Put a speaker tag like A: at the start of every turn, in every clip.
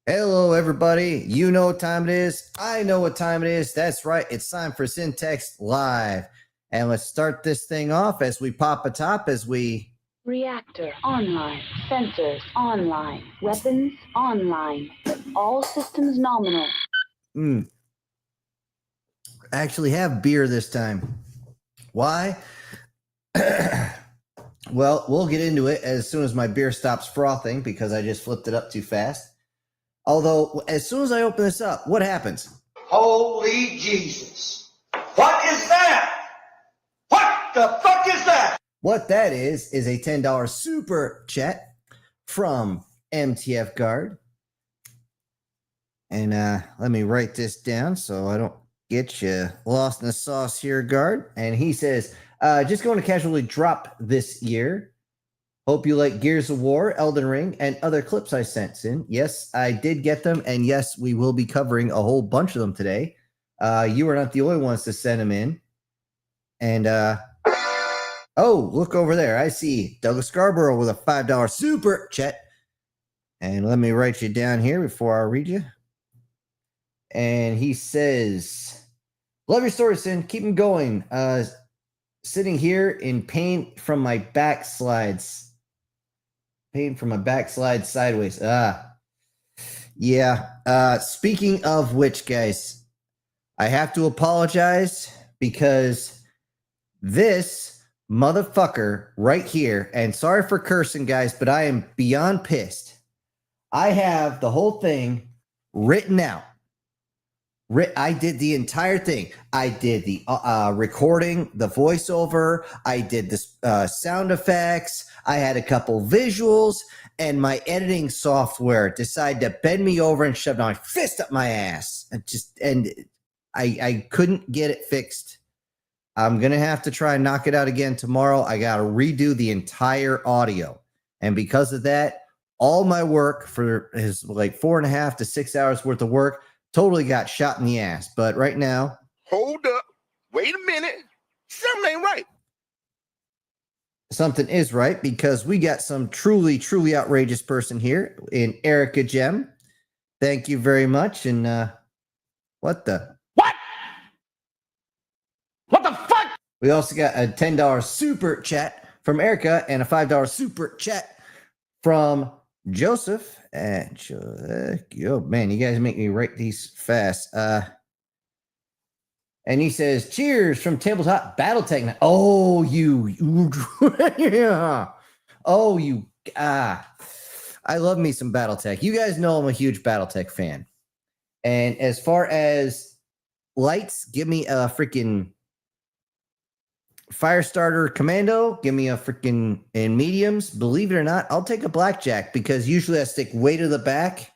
A: Hello, everybody. You know what time it is. I know what time it is. That's right. It's time for Syntex Live. And let's start this thing off as we pop a top as we...
B: Reactor online. Sensors online. Weapons online. All systems nominal.
A: I actually have beer this time. Why? Well, we'll get into it as soon as my beer stops frothing because I just flipped it up too fast. Although, as soon as I open this up, what happens?
C: Holy Jesus. What is that? What the fuck is that?
A: What that is a $10 super chat from MTF Guard. And let me write this down so I don't get you lost in the sauce here, Guard. And he says, just going to casually drop this year. Hope you like Gears of War, Elden Ring, and other clips I sent in. Yes, I did get them, and yes, we will be covering a whole bunch of them today. You are not the only ones to send them in. And, oh, look over there. I see Douglas Scarborough with a $5 super chat. And let me write you down here before I read you. And he says, love your story, Sin. Keep them going. Sitting here in pain from my backslides. Pain from my backslide sideways. Yeah. Speaking of which, guys, I have to apologize because this motherfucker right here, and sorry for cursing, guys, but I am beyond pissed. I have the whole thing written out. I did the entire thing. I did the recording, the voiceover. I did the sound effects. I had a couple visuals, and my editing software decided to bend me over and shove my fist up my ass. And I couldn't get it fixed. I'm gonna have to try and knock it out again tomorrow. I gotta redo the entire audio, and because of that, all my work for his like 4.5 to 6 hours worth of work totally got shot in the ass. But right now...
D: Hold up. Wait a minute. Something ain't right.
A: Something is right because we got some truly, truly outrageous person here in Erica Gem. Thank you very much. And what the...
D: What? What the fuck?
A: We also got a $10 super chat from Erica and a $5 super chat from Joseph. And oh man, you guys make me write these fast. And he says, cheers from Tabletop Battletech. Oh, yeah. Oh, I love me some Battletech. You guys know I'm a huge Battletech fan. And as far as lights, give me a freaking Firestarter Commando. Give me a freaking, in mediums, believe it or not, I'll take a Blackjack because usually I stick way to the back.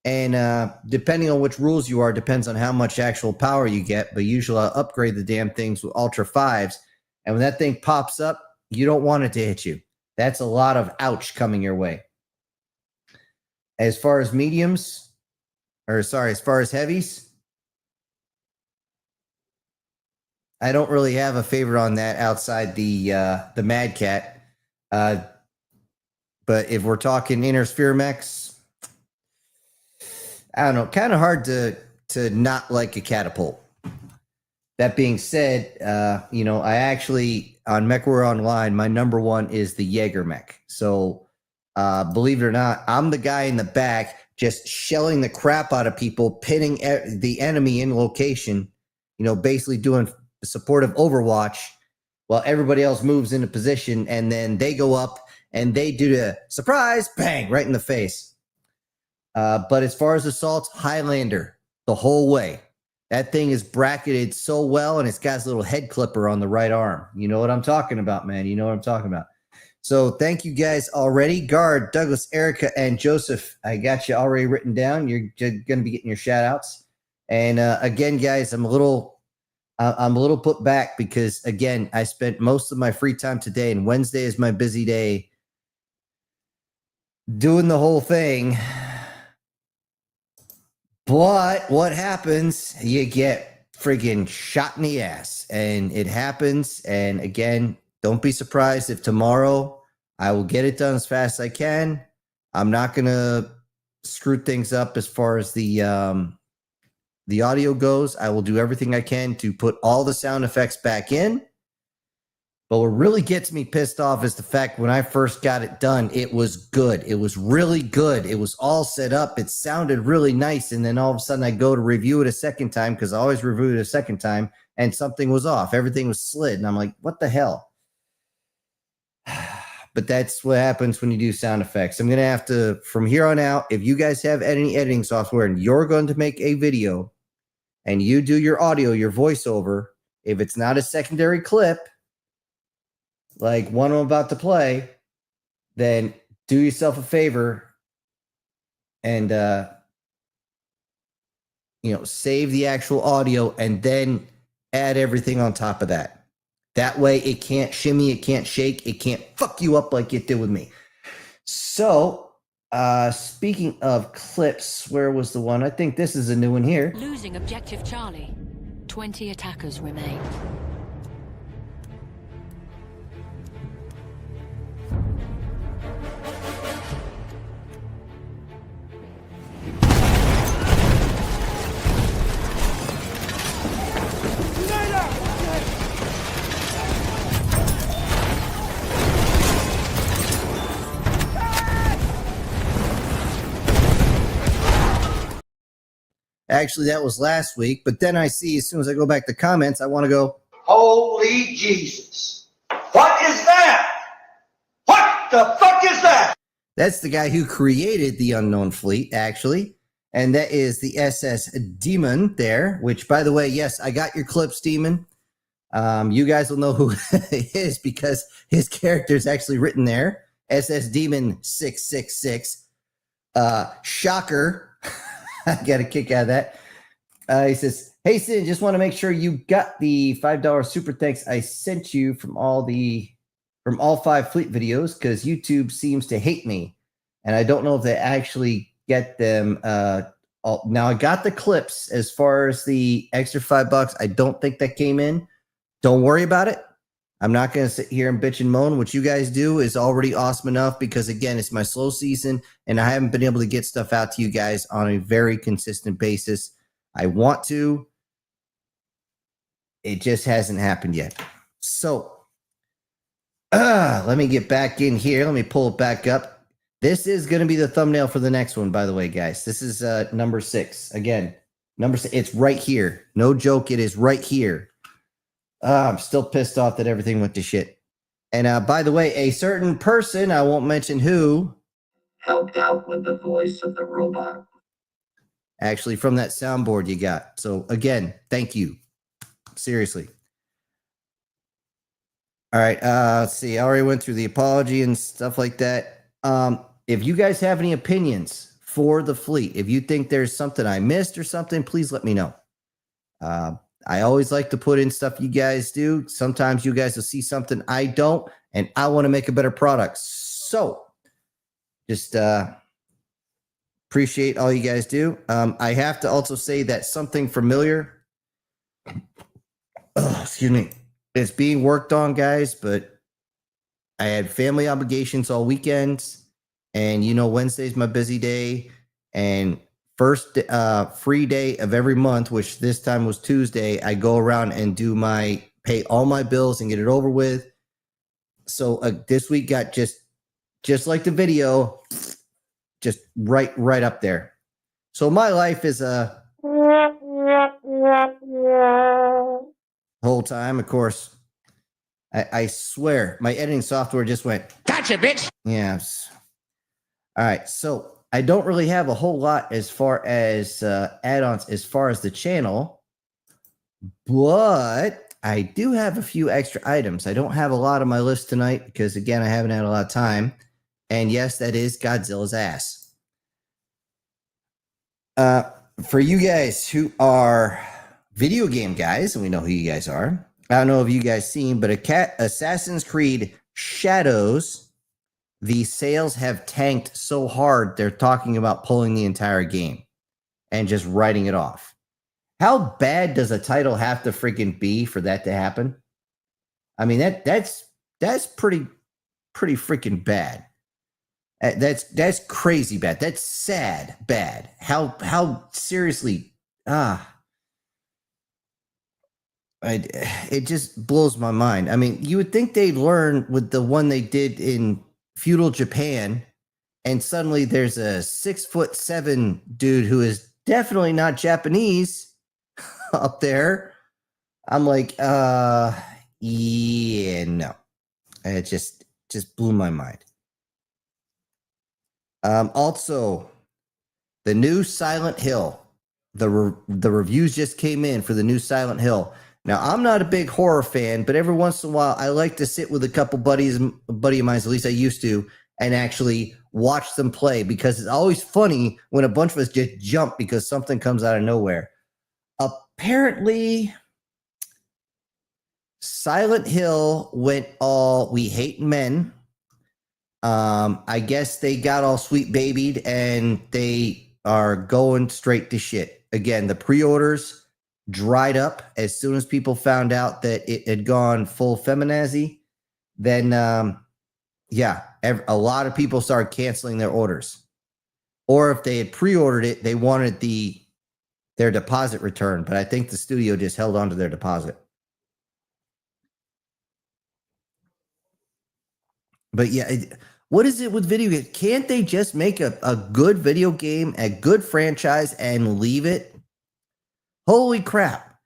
A: And depending on which rules you are, depends on how much actual power you get. But usually I'll upgrade the damn things with Ultra 5s. And when that thing pops up, you don't want it to hit you. That's a lot of ouch coming your way. As far as mediums, as far as heavies, I don't really have a favorite on that outside the Mad Cat. But if we're talking Inner Sphere mechs, I don't know, kind of hard to not like a catapult. That being said, I actually, on MechWarrior Online, my number one is the Jaeger mech. So believe it or not, I'm the guy in the back just shelling the crap out of people, pinning the enemy in location, basically doing supportive Overwatch while everybody else moves into position, and then they go up and they do the surprise bang right in the face. But as far as assaults, Highlander the whole way. That thing is bracketed so well, and it's got his little head clipper on the right arm. You know what I'm talking about, man. You know what I'm talking about. So thank you guys already. Guard, Douglas, Erica, and Joseph, I got you already written down. You're going to be getting your shout outs. And again, guys, I'm a little put back because, again, I spent most of my free time today, and Wednesday is my busy day, doing the whole thing. But what happens? You get friggin' shot in the ass, and it happens. And again, don't be surprised if tomorrow I will get it done as fast as I can. I'm not going to screwed things up as far as the audio goes. I will do everything I can to put all the sound effects back in. But what really gets me pissed off is the fact when I first got it done, it was good. It was really good. It was all set up. It sounded really nice. And then all of a sudden I go to review it a second time, because I always review it a second time, and something was off. Everything was slid. And I'm like, what the hell? But that's what happens when you do sound effects. I'm going to have to, from here on out, if you guys have any editing software and you're going to make a video and you do your audio, your voiceover, if it's not a secondary clip, like one I'm about to play, then do yourself a favor and, save the actual audio and then add everything on top of that. That way it can't shimmy, it can't shake, it can't fuck you up like it did with me. So, speaking of clips, where was the one? I think this is a new one here.
E: Losing objective Charlie. 20 attackers remain.
A: Actually, that was last week, but then I see, as soon as I go back to comments, I want to go,
C: Holy Jesus. What is that? What the fuck is that?
A: that's the guy who created the Unknown Fleet, actually. And that is the SS Demon there, which, by the way, yes, I got your clips, Demon. You guys will know who it is because his character is actually written there. SS Demon 666. Shocker. I got a kick out of that. He says, hey, Sin, just want to make sure you got the $5 super thanks I sent you from all 5 fleet videos, because YouTube seems to hate me. And I don't know if they actually get them. Now, I got the clips as far as the extra $5. I don't think that came in. Don't worry about it. I'm not going to sit here and bitch and moan. What you guys do is already awesome enough because, again, it's my slow season and I haven't been able to get stuff out to you guys on a very consistent basis. I want to. It just hasn't happened yet. So let me get back in here. Let me pull it back up. This is going to be the thumbnail for the next one, by the way, guys. This is number 6. Again, number 6. It's right here. No joke. It is right here. I'm still pissed off that everything went to shit. And by the way, a certain person, I won't mention who,
F: helped out with the voice of the robot.
A: Actually, from that soundboard you got. So again, thank you. Seriously. All right. Let's see. I already went through the apology and stuff like that. If you guys have any opinions for the fleet, if you think there's something I missed or something, please let me know. I always like to put in stuff you guys do. Sometimes you guys will see something I don't, and I want to make a better product. So just appreciate all you guys do. I have to also say that something familiar, excuse me, it's being worked on, guys, but I had family obligations all weekend, and Wednesday's my busy day, and first free day of every month, which this time was Tuesday, I go around and pay all my bills and get it over with. So this week got just like the video, just right up there. So my life is a whole time, of course. I swear my editing software just went, gotcha, bitch. Yes. All right. So I don't really have a whole lot as far as add-ons as far as the channel, but I do have a few extra items. I don't have a lot on my list tonight because, again, I haven't had a lot of time. And yes, that is Godzilla's ass. For you guys who are video game guys, and we know who you guys are, I don't know if you guys seen, but Assassin's Creed Shadows, the sales have tanked so hard, they're talking about pulling the entire game and just writing it off. How bad does a title have to freaking be for that to happen? I mean, that's pretty freaking bad. That's crazy bad. That's sad bad. How seriously it just blows my mind. I mean, you would think they'd learn with the one they did in feudal Japan, and suddenly there's a 6'7" dude who is definitely not Japanese up there. I'm like, yeah, no. It just blew my mind. Also, the new Silent Hill. The reviews just came in for the new Silent Hill. Now, I'm not a big horror fan, but every once in a while, I like to sit with a couple buddy of mine, at least I used to, and actually watch them play, because it's always funny when a bunch of us just jump because something comes out of nowhere. Apparently, Silent Hill went all "we hate men." I guess they got all sweet babied and they are going straight to shit. Again, the pre-orders dried up as soon as people found out that it had gone full feminazi. Then, a lot of people started canceling their orders. Or if they had pre-ordered it, they wanted their deposit returned. But I think the studio just held on to their deposit. But yeah, what is it with video games? Can't they just make a good video game, a good franchise, and leave it? Holy crap.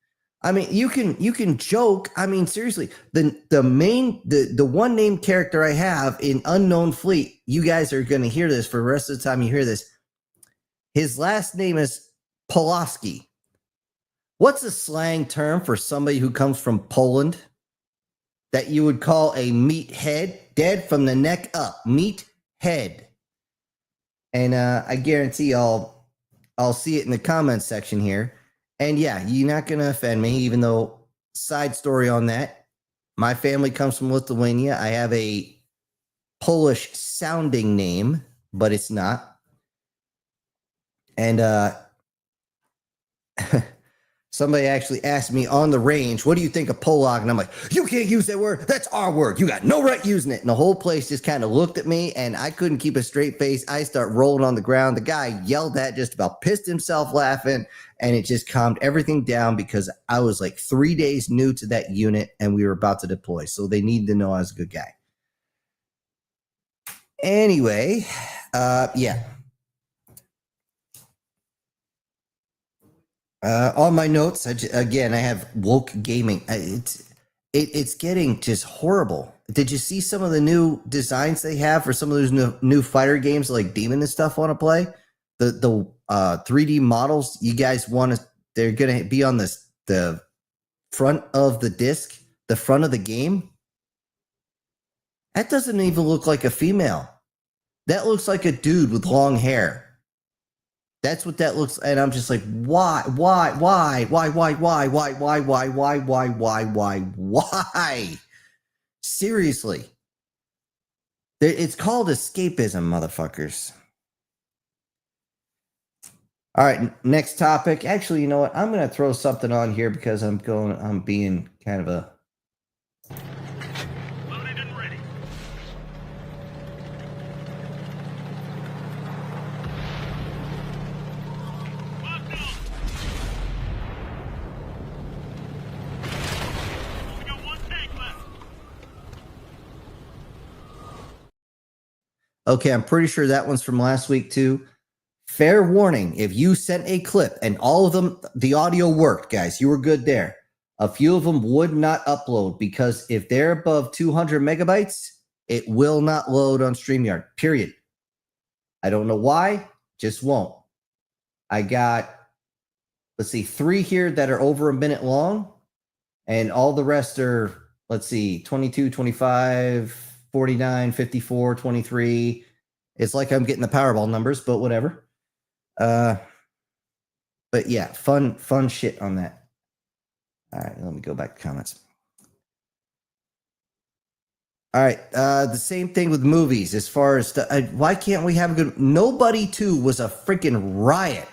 A: I mean, you can joke. I mean, seriously, the one named character I have in Unknown Fleet, you guys are going to hear this for the rest of the time you hear this. His last name is Pulaski. What's a slang term for somebody who comes from Poland that you would call a meathead? Dead from the neck up. Meathead. And I guarantee I'll see it in the comments section here. And yeah, you're not going to offend me, even though, side story on that, my family comes from Lithuania. I have a Polish sounding name, but it's not. And somebody actually asked me on the range, what do you think of Polak? And I'm like, you can't use that word. That's our word. You got no right using it. And the whole place just kind of looked at me, and I couldn't keep a straight face. I start rolling on the ground. The guy yelled at, just about pissed himself laughing, and it just calmed everything down because I was like 3 days new to that unit and we were about to deploy. So they needed to know I was a good guy. Anyway, yeah. On my notes, again, I have woke gaming. It's getting just horrible. Did you see some of the new designs they have for some of those new fighter games like Demon and stuff want to play? The 3D models you guys want to, they're going to be on the front of the disc, the front of the game. That doesn't even look like a female. That looks like a dude with long hair. That's what that looks, and I'm just like, why? Seriously. It's called escapism, motherfuckers. All right, next topic. Actually, you know what? I'm going to throw something on here because I'm being kind of a...
G: Loaded and ready. We got one tank left.
A: Okay, I'm pretty sure that one's from last week too. Fair warning, if you sent a clip and all of them, the audio worked, guys, you were good there. A few of them would not upload because if they're above 200 megabytes, it will not load on StreamYard, period. I don't know why, just won't. I got, let's see, 3 here that are over a minute long, and all the rest are, let's see, 22, 25, 49, 54, 23. It's like I'm getting the Powerball numbers, but whatever. But yeah, fun shit on that. All right, let me go back to comments. All right, the same thing with movies as far as why can't we have a good... Nobody 2 was a freaking riot.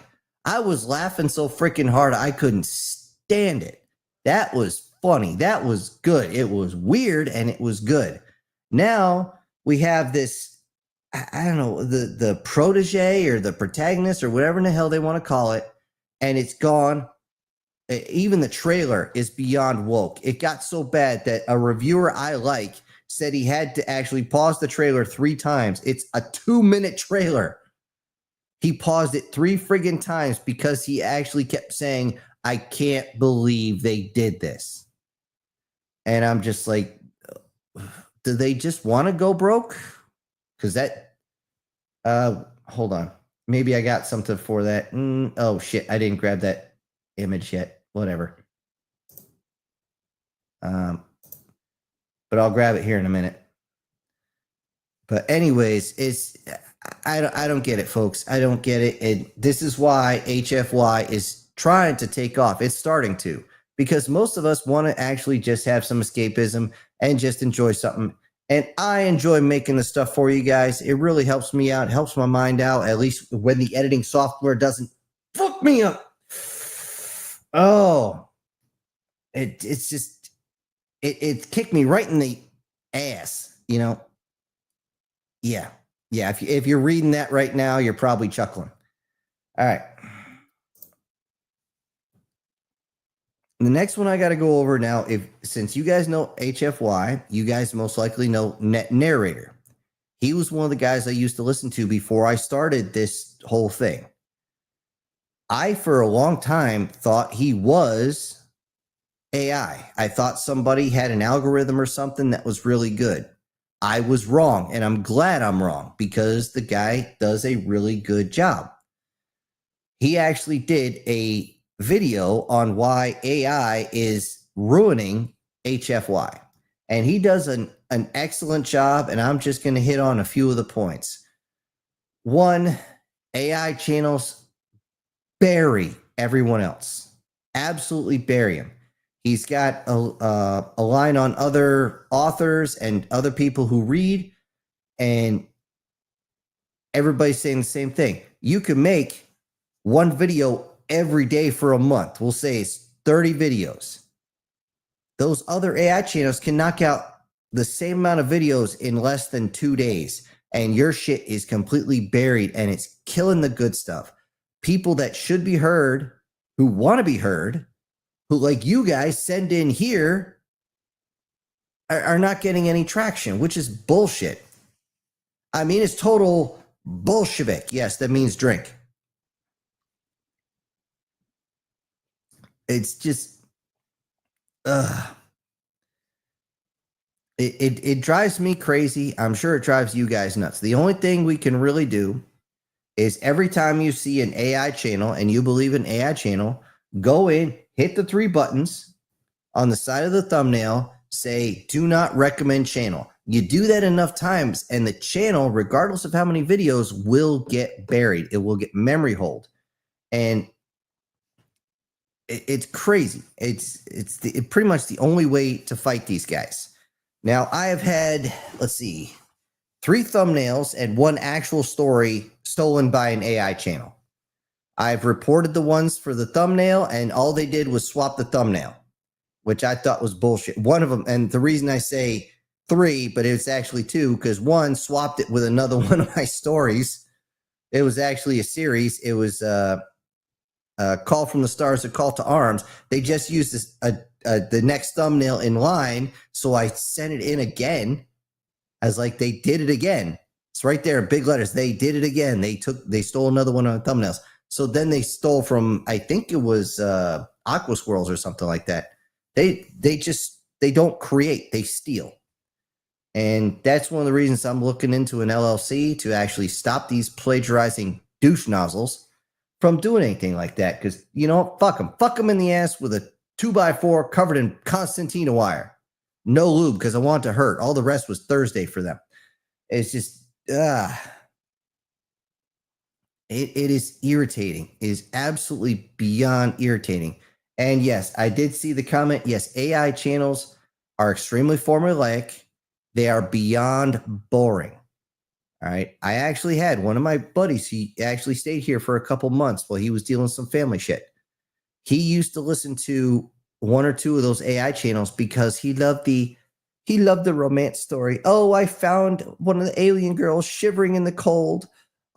A: I was laughing so freaking hard I couldn't stand it. That was funny. That was good. It was weird and it was good. Now we have this... I don't know, the protege or the protagonist or whatever in the hell they want to call it, and it's gone. Even the trailer is beyond woke. It got so bad that a reviewer I like said he had to actually pause the trailer 3 times. It's a 2-minute trailer. He paused it 3 friggin' times because he actually kept saying, I can't believe they did this. And I'm just like, do they just want to go broke? Because that, hold on. Maybe I got something for that. Oh, shit. I didn't grab that image yet. Whatever. But I'll grab it here in a minute. But anyways, I don't get it, folks. I don't get it. And this is why HFY is trying to take off. It's starting to, because most of us want to actually just have some escapism and just enjoy something. And I enjoy making the stuff for you guys. It really helps me out, helps my mind out, at least when the editing software doesn't fuck me up. Oh, it's just, it kicked me right in the ass, you know? Yeah. Yeah. If you're reading that right now, you're probably chuckling. All right. The next one I got to go over now, since you guys know HFY, you guys most likely know Net Narrator. He was one of the guys I used to listen to before I started this whole thing. I, for a long time, thought he was AI. I thought somebody had an algorithm or something that was really good. I was wrong, and I'm glad I'm wrong, because the guy does a really good job. He actually did a video on why AI is ruining HFY, and he does an excellent job, and I'm just going to hit on a few of the points. One, AI channels bury everyone else. Absolutely bury him. He's got a line on other authors and other people who read, and everybody's saying the same thing. You can make one video every day for a month. We'll say it's 30 videos. Those other AI channels can knock out the same amount of videos in less than 2 days, and your shit is completely buried, and it's killing the good stuff. People that should be heard, who want to be heard, who like you guys send in here, are not getting any traction, which is bullshit. I mean, it's total Bolshevik. Yes, that means drink. It's just, it drives me crazy. I'm sure it drives you guys nuts. The only thing we can really do is every time you see an AI channel and you believe in AI channel, go in, hit the 3 buttons on the side of the thumbnail, say, do not recommend channel. You do that enough times, and the channel, regardless of how many videos, will get buried. It will get memory hold. And it's crazy. It's pretty much the only way to fight these guys. Now, I have had, let's see, 3 thumbnails and 1 actual story stolen by an AI channel. I've reported the ones for the thumbnail, and all they did was swap the thumbnail, which I thought was bullshit. One of them, and the reason I say 3, but it's actually 2, because 1 swapped it with another one of my stories. It was actually a series. It was Call from the Stars, A Call to Arms. They just used this, the next thumbnail in line, so I sent it in again. I was like, they did it again. It's right there in big letters. They did it again. They stole another one of the thumbnails. So then they stole from, I think it was Aqua Swirls or something like that. They don't create, they steal. And that's one of the reasons I'm looking into an LLC to actually stop these plagiarizing douche nozzles from doing anything like that. Because, you know, fuck them. Fuck them in the ass with a 2x4 covered in concertina wire. No lube, because I want to hurt. All the rest was Thursday for them. It's just, It is irritating. It is absolutely beyond irritating. And yes, I did see the comment. Yes, AI channels are extremely formulaic. They are beyond boring. All right. I actually had one of my buddies. He actually stayed here for a couple months while he was dealing with some family shit. He used to listen to 1 or 2 of those AI channels because he loved the He loved the romance story. Oh, I found one of the alien girls shivering in the cold.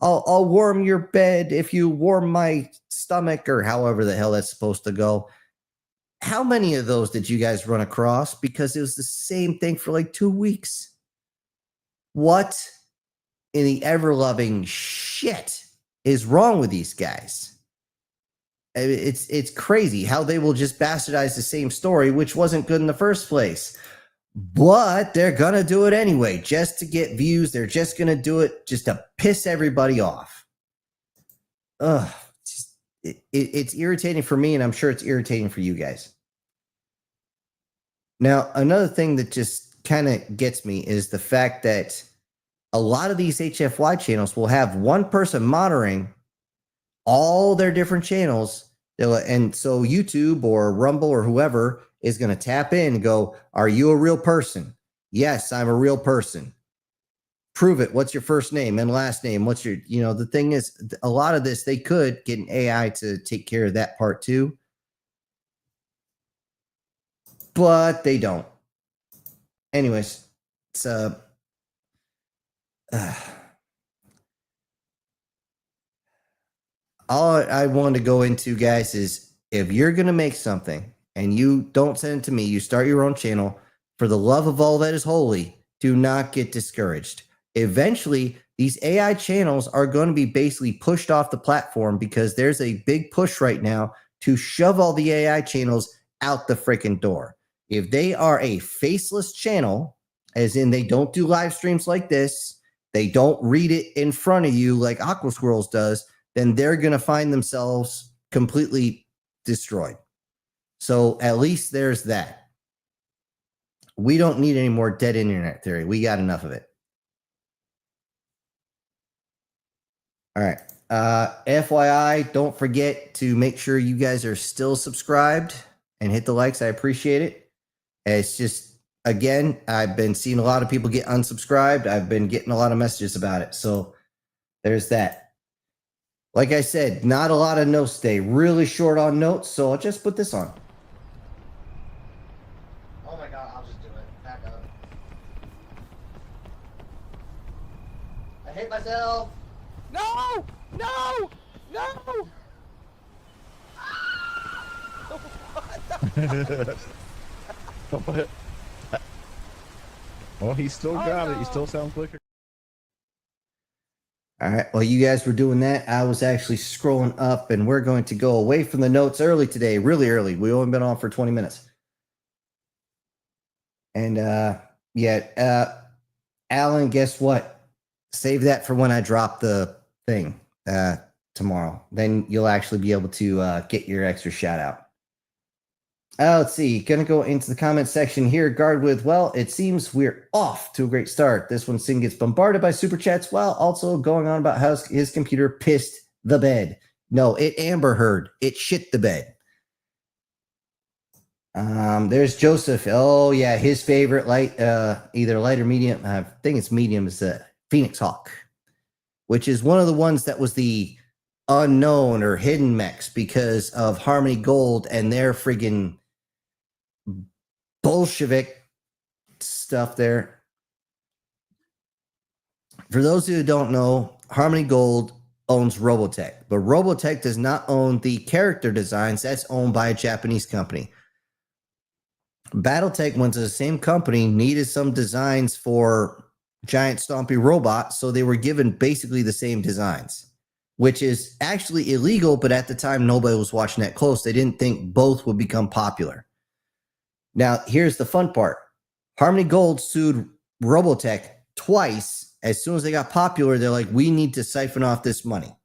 A: I'll warm your bed if you warm my stomach, or however the hell that's supposed to go. How many of those did you guys run across? Because it was the same thing for like 2 weeks. What in the ever-loving shit is wrong with these guys? It's crazy how they will just bastardize the same story, which wasn't good in the first place. But they're going to do it anyway, just to get views. They're just going to do it just to piss everybody off. Ugh. It's irritating for me, and I'm sure it's irritating for you guys. Now, another thing that just kind of gets me is the fact that a lot of these HFY channels will have one person monitoring all their different channels. And so YouTube or Rumble or whoever is going to tap in and go, are you a real person? Yes, I'm a real person. Prove it. What's your first name and last name? What's your, the thing is, a lot of this, they could get an AI to take care of that part too. But they don't. Anyways, it's, all I wanted to go into, guys, is if you're going to make something and you don't send it to me, you start your own channel, for the love of all that is holy, do not get discouraged. Eventually, these AI channels are going to be basically pushed off the platform, because there's a big push right now to shove all the AI channels out the freaking door. If they are a faceless channel, as in they don't do live streams like this, they don't read it in front of you like Aqua Squirrels does, then they're going to find themselves completely destroyed. So at least there's that. We don't need any more dead internet theory. We got enough of it. All right. FYI, don't forget to make sure you guys are still subscribed and hit the likes. I appreciate it. It's just, again, I've been seeing a lot of people get unsubscribed. I've been getting a lot of messages about it. So there's that. Like I said, not a lot of notes today. Really short on notes, so I'll just put this on. Oh my God, I'll just do it. Back up. I hate myself.
D: No! No! No!
H: Well, he still got it. He still sounds like a...
A: All right. Well, you guys were doing that. I was actually scrolling up, and we're going to go away from the notes early today, really early. We've only been on for 20 minutes. And Alan, guess what? Save that for when I drop the thing tomorrow. Then you'll actually be able to get your extra shout out. Let's see. Going to go into the comment section here. Guard with, well, it seems we're off to a great start. This one, Sin gets bombarded by super chats while also going on about how his computer pissed the bed. No, it Amber Heard. It shit the bed. There's Joseph. Oh, yeah. His favorite light, either light or medium. I think it's medium, is Phoenix Hawk, which is one of the ones that was the unknown or hidden mechs because of Harmony Gold and their friggin' Bolshevik stuff there. For those who don't know, Harmony Gold owns Robotech, but Robotech does not own the character designs. That's owned by a Japanese company. Battletech went to the same company, needed some designs for giant stompy robots, so they were given basically the same designs, which is actually illegal, but at the time nobody was watching that close. They didn't think both would become popular. Now, here's the fun part. Harmony Gold sued Robotech twice. As soon as they got popular, they're like, we need to siphon off this money.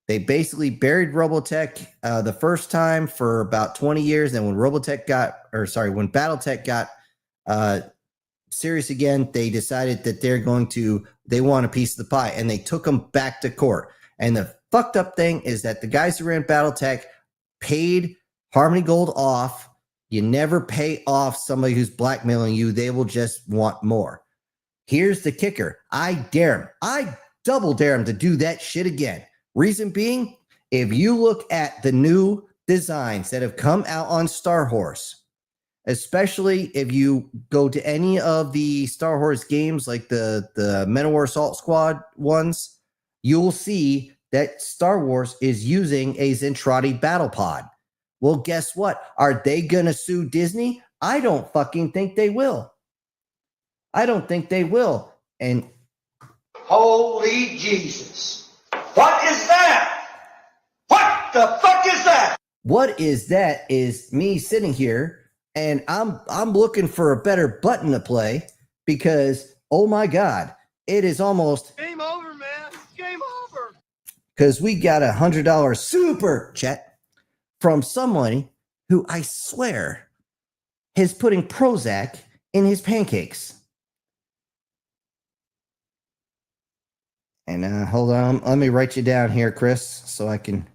A: They basically buried Robotech the first time for about 20 years. And when when Battletech got serious again, they decided that they want a piece of the pie, and they took them back to court. And the fucked up thing is that the guys who ran Battletech paid Harmony Gold off. You never pay off somebody who's blackmailing you. They will just want more. Here's the kicker. I dare him. I double dare him to do that shit again. Reason being, if you look at the new designs that have come out on Star Horse, especially if you go to any of the Star Wars games, like the Manowar Assault Squad ones, you'll see that Star Wars is using a Zentradi battle pod. Well, guess what? Are they going to sue Disney? I don't fucking think they will. I don't think they will. And
C: Holy Jesus. What is that? What the fuck is that?
A: what is that is me sitting here and I'm looking for a better button to play because, oh my God, it is almost
D: Game over, man. Game over.
A: because we got $100 super chat from someone who I swear is putting Prozac in his pancakes. And hold on, let me write you down here, Chris, so I can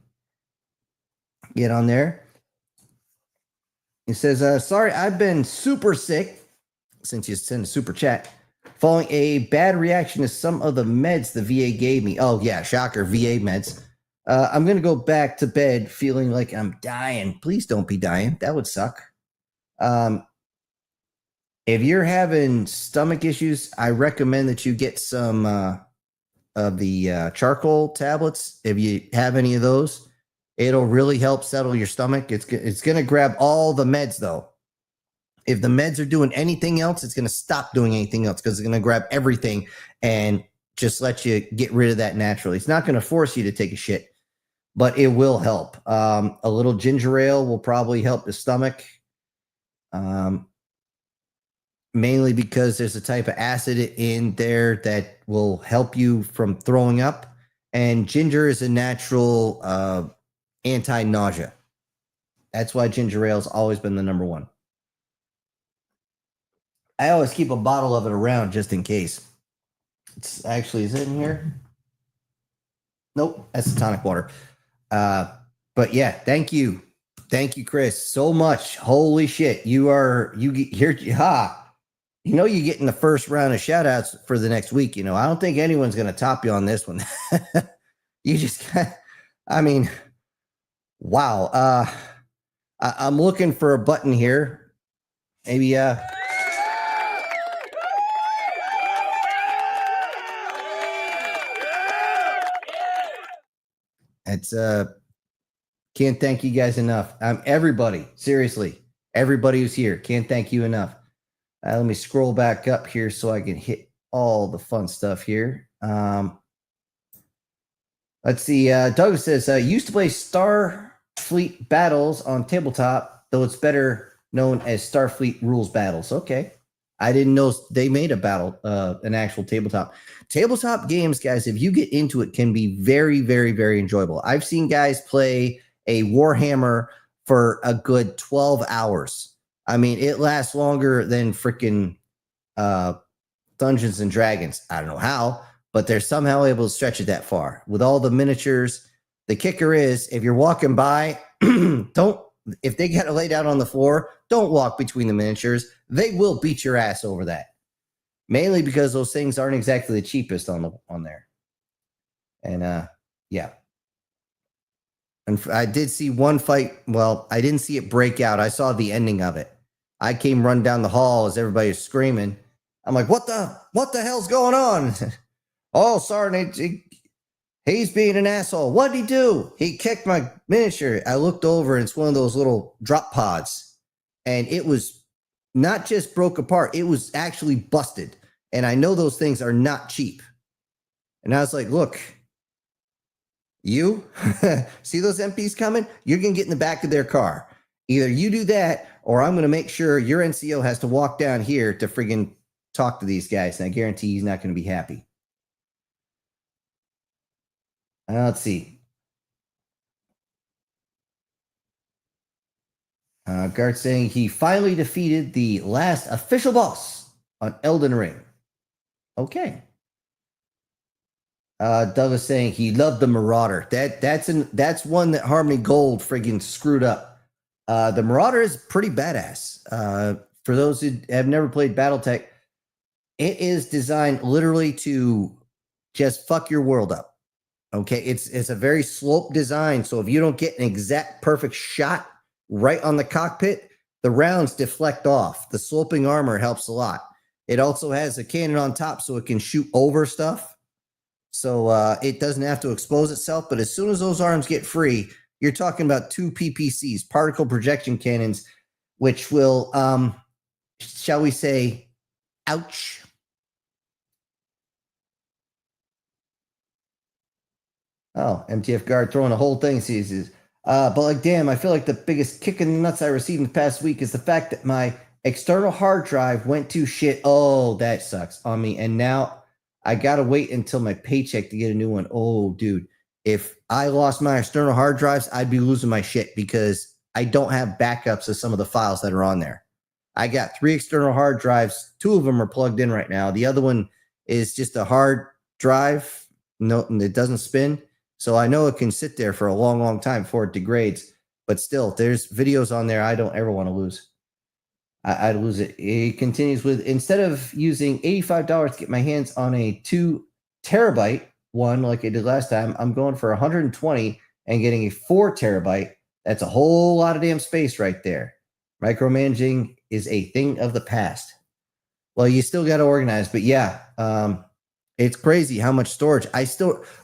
A: get on there. He says, sorry, I've been super sick since you sent a super chat. Following a bad reaction to some of the meds the VA gave me. Oh, yeah, shocker, VA meds. I'm going to go back to bed feeling like I'm dying. Please don't be dying. That would suck. If you're having stomach issues, I recommend that you get some of the charcoal tablets. If you have any of those, it'll really help settle your stomach. It's going to grab all the meds, though. If the meds are doing anything else, it's going to stop doing anything else because it's going to grab everything and just let you get rid of that naturally. It's not going to force you to take a shit, but it will help. A little ginger ale will probably help the stomach, mainly because there's a type of acid in there that will help you from throwing up. And ginger is a natural anti-nausea. That's why ginger ale has always been the number one. I always keep a bottle of it around just in case. It's actually, is it in here? Nope, that's the tonic water. But yeah, thank you, Chris, so much. Holy shit, you're getting the first round of shout outs for the next week. You know, I don't think anyone's going to top you on this one. You just, I mean, wow. I'm looking for a button here. Maybe, it's, can't thank you guys enough. Everybody, seriously, everybody who's here, can't thank you enough. Let me scroll back up here so I can hit all the fun stuff here. Let's see. Douglas says, used to play Starfleet battles on tabletop, though it's better known as Starfleet rules battles. Okay. I didn't know they made a battle, an actual tabletop. Tabletop games, guys, if you get into it, can be very, very, very enjoyable. I've seen guys play a Warhammer for a good 12 hours. I mean, it lasts longer than freaking Dungeons and Dragons. I don't know how, but they're somehow able to stretch it that far with all the miniatures. The kicker is if you're walking by, if they got to lay down on the floor, don't walk between the miniatures. They will beat your ass over that. Mainly because those things aren't exactly the cheapest on there. And yeah. And I did see one fight. Well, I didn't see it break out. I saw the ending of it. I came running down the hall as everybody was screaming. I'm like, what the hell's going on? Oh, Sergeant, he's being an asshole. What'd he do? He kicked my miniature. I looked over and it's one of those little drop pods. And it was not just broke apart. It was actually busted. And I know those things are not cheap. And I was like, look, you see those MPs coming? You're going to get in the back of their car. Either you do that or I'm going to make sure your NCO has to walk down here to friggin' talk to these guys. And I guarantee he's not going to be happy. Let's see. Guard saying he finally defeated the last official boss on Elden Ring. Okay. Douglas saying he loved the Marauder. That's one that Harmony Gold friggin' screwed up. The Marauder is pretty badass. For those who have never played BattleTech, it is designed literally to just fuck your world up. Okay, it's a very sloped design, so if you don't get an exact perfect shot right on the cockpit, the rounds deflect off. The sloping armor helps a lot. It also has a cannon on top so it can shoot over stuff. So it doesn't have to expose itself. But as soon as those arms get free, you're talking about 2 PPCs, particle projection cannons, which will, shall we say, ouch. Oh, MTF guard throwing the whole thing seizes. But like, damn, I feel like the biggest kick in the nuts I received in the past week is the fact that my external hard drive went to shit. Oh, that sucks on me. And now I got to wait until my paycheck to get a new one. Oh, dude, if I lost my external hard drives, I'd be losing my shit because I don't have backups of some of the files that are on there. I got 3 external hard drives. 2 of them are plugged in right now. The other one is just a hard drive. No, it doesn't spin. So I know it can sit there for a long, long time before it degrades. But still, there's videos on there I don't ever want to lose. I'd lose it. It continues with, instead of using $85 to get my hands on a 2 terabyte one like I did last time, I'm going for $120 and getting a 4 terabyte. That's a whole lot of damn space right there. Micromanaging is a thing of the past. Well, you still got to organize, but yeah, it's crazy how much storage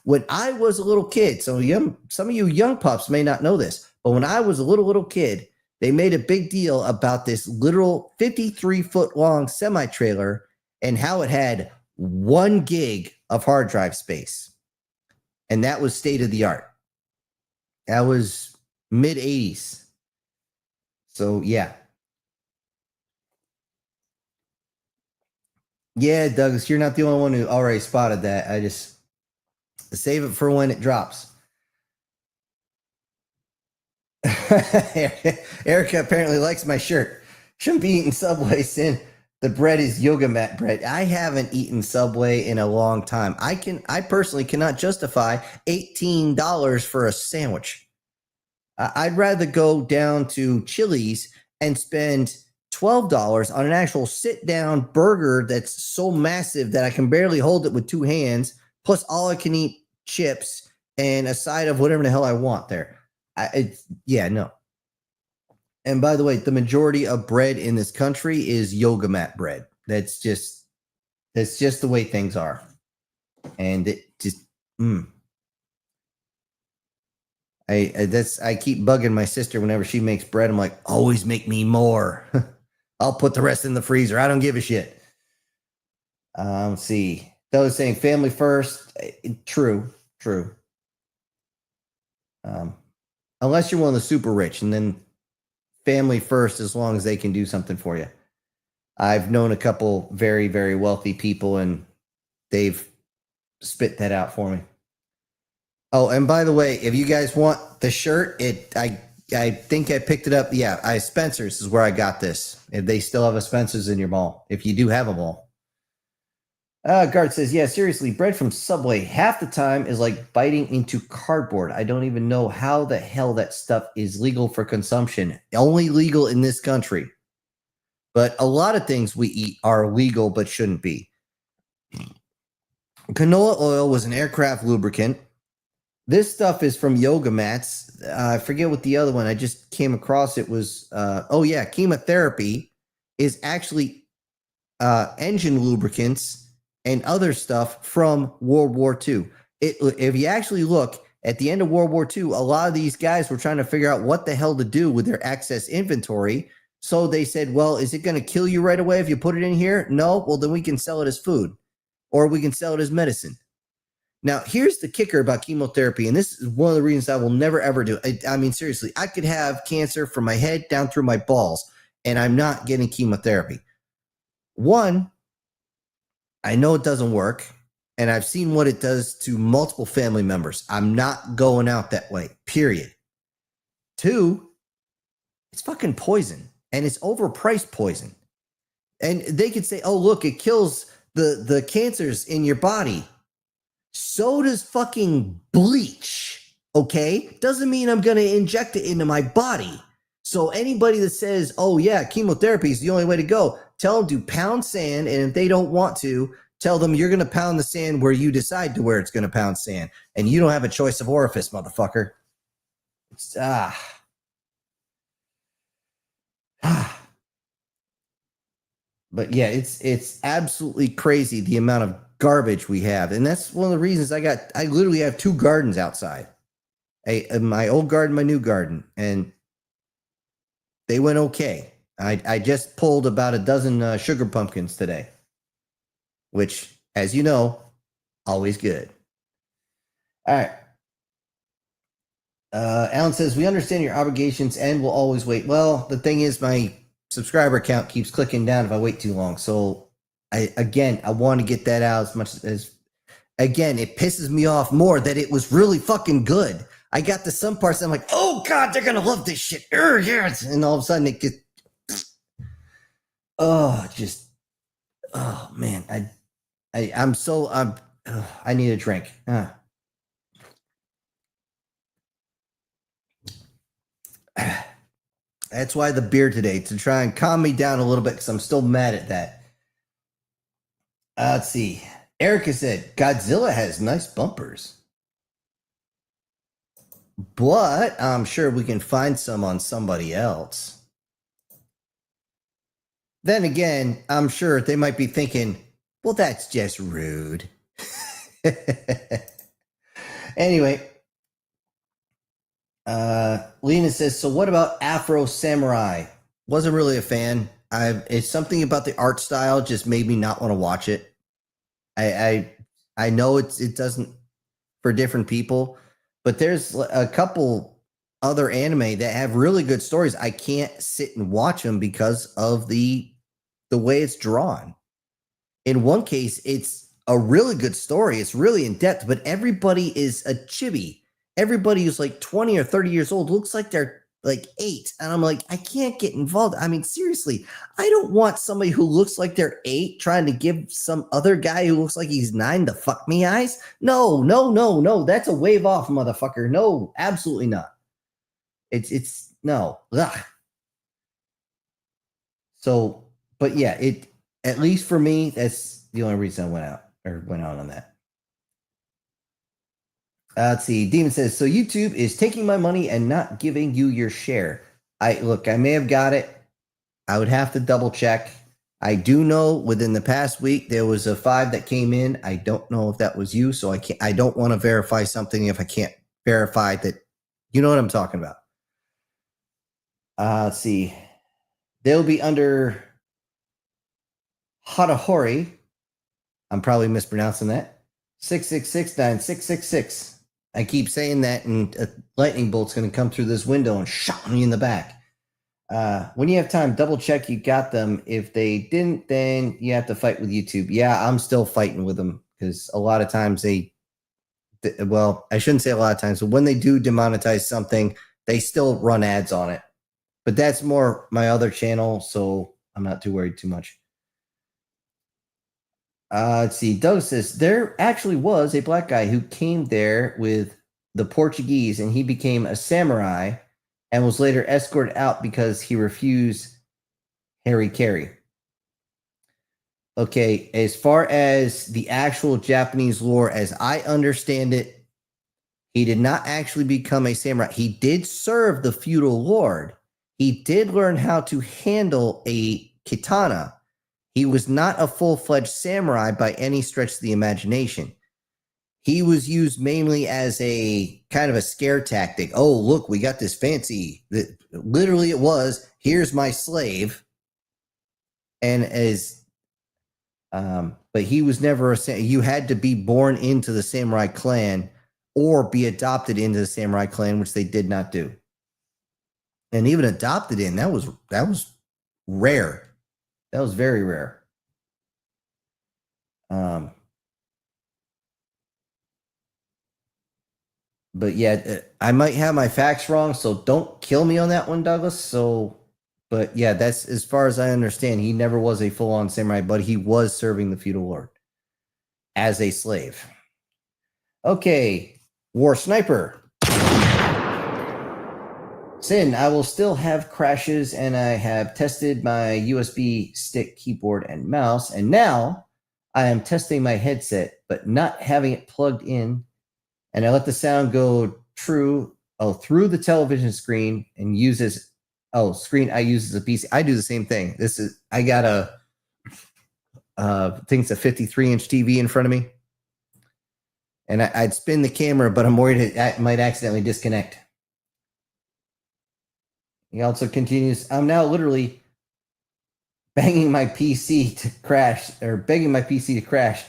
A: when I was a little kid. So some of you young pups may not know this, but when I was a little kid, they made a big deal about this literal 53-foot long semi-trailer and how it had 1 gig of hard drive space. And that was state of the art. That was mid 80s. So yeah. Yeah, Douglas, you're not the only one who already spotted that. I just save it for when it drops. Erica apparently likes my shirt. Shouldn't be eating Subway, Sin. The bread is yoga mat bread. I haven't eaten Subway in a long time. I personally cannot justify $18 for a sandwich. I'd rather go down to Chili's and spend $12 on an actual sit-down burger that's so massive that I can barely hold it with 2 hands, plus all I can eat chips and a side of whatever the hell I want there. No. And by the way, the majority of bread in this country is yoga mat bread. That's just the way things are. And it just, I keep bugging my sister whenever she makes bread. I'm like, always make me more. I'll put the rest in the freezer. I don't give a shit. Let's see. That was saying family first. True. Unless you're one of the super rich, and then family first as long as they can do something for you. I've known a couple very, very wealthy people, and they've spit that out for me. Oh, and by the way, if you guys want the shirt, I think I picked it up. Yeah, Spencer's is where I got this. If they still have a Spencer's in your mall, if you do have a mall. Guard says, yeah, seriously, bread from Subway half the time is like biting into cardboard. I don't even know how the hell that stuff is legal for consumption. Only legal in this country. But a lot of things we eat are legal but shouldn't be. Canola oil was an aircraft lubricant. This stuff is from yoga mats. I forget what the other one I just came across. It was, chemotherapy is actually engine lubricants and other stuff from World War II. If you actually look at the end of World War II, a lot of these guys were trying to figure out what the hell to do with their excess inventory. So they said, well, is it going to kill you right away if you put it in here? No. Well, then we can sell it as food, or we can sell it as medicine. Now, here's the kicker about chemotherapy, and this is one of the reasons I will never, ever do it. I mean, seriously, I could have cancer from my head down through my balls, and I'm not getting chemotherapy. One, I know it doesn't work, and I've seen what it does to multiple family members. I'm not going out that way, period. 2, it's fucking poison, and it's overpriced poison. And they could say, oh, look, it kills the cancers in your body. So does fucking bleach, okay? Doesn't mean I'm going to inject it into my body. So anybody that says, oh, yeah, chemotherapy is the only way to go, tell them to pound sand, and if they don't want to, tell them you're going to pound the sand where you decide to where it's going to pound sand, and you don't have a choice of orifice, motherfucker. It's, But yeah, it's absolutely crazy the amount of garbage we have, and that's one of the reasons I literally have 2 gardens outside, my old garden, my new garden, and they went okay. I just pulled about a dozen sugar pumpkins today, which, as you know, always good. All right. Alan says, we understand your obligations and will always wait. Well, the thing is, my subscriber count keeps clicking down if I wait too long. So I want to get that out as much as, again, it pisses me off more that it was really fucking good. I got to some parts, I'm like, oh God, they're going to love this shit. Yes. And all of a sudden it gets, oh man, I need a drink. That's why the beer today, to try and calm me down a little bit, because I'm still mad at that. Let's see. Erica said, Godzilla has nice bumpers. But I'm sure we can find some on somebody else. Then again, I'm sure they might be thinking, well, that's just rude. Anyway. Lena says, so what about Afro Samurai? Wasn't really a fan. It's something about the art style just made me not want to watch it. I know it doesn't for different people, but there's a couple other anime that have really good stories. I can't sit and watch them because of the way it's drawn. In one case, it's a really good story. It's really in depth, but everybody is a chibi. Everybody who's like 20 or 30 years old looks like they're like 8. And I'm like, I can't get involved. I mean, seriously, I don't want somebody who looks like they're 8 trying to give some other guy who looks like he's 9 the fuck me eyes. No. That's a wave off, motherfucker. No, absolutely not. It's no. Ugh. So, but yeah, at least for me, that's the only reason I went out on that. Let's see. Demon says, so YouTube is taking my money and not giving you your share. I may have got it. I would have to double check. I do know within the past week there was a 5 that came in. I don't know if that was you, so I don't want to verify something if I can't verify that. You know what I'm talking about. Let's see. They'll be under Hatahori. I'm probably mispronouncing that. 6669666. I keep saying that, and a lightning bolt's going to come through this window and shot me in the back. When you have time, double check you got them. If they didn't, then you have to fight with YouTube. Yeah, I'm still fighting with them because a lot of times I shouldn't say a lot of times, but when they do demonetize something, they still run ads on it. But that's more my other channel, so I'm not too worried too much. Let's see. Doug says, there actually was a black guy who came there with the Portuguese, and he became a samurai and was later escorted out because he refused Harry Carey. Okay, as far as the actual Japanese lore, as I understand it, he did not actually become a samurai. He did serve the feudal lord. He did learn how to handle a katana. He was not a full-fledged samurai by any stretch of the imagination. He was used mainly as a kind of a scare tactic. Oh, look, we got this fancy. Literally, it was, here's my slave. And but he was never you had to be born into the samurai clan or be adopted into the samurai clan, which they did not do. And even adopted in, that was rare. That was very rare. But yeah, I might have my facts wrong, so don't kill me on that one, Douglas. But yeah, that's as far as I understand. He never was a full-on samurai, but he was serving the feudal lord as a slave. Okay, War Sniper. Sin, I will still have crashes, and I have tested my USB stick, keyboard, and mouse, and now I am testing my headset, but not having it plugged in, and I let the sound go through the television screen and screen I use as a PC. I do the same thing. I got a think it's a 53-inch TV in front of me. And I'd spin the camera, but I'm worried it might accidentally disconnect. He also continues, I'm now literally banging my PC to crash, or begging my PC to crash.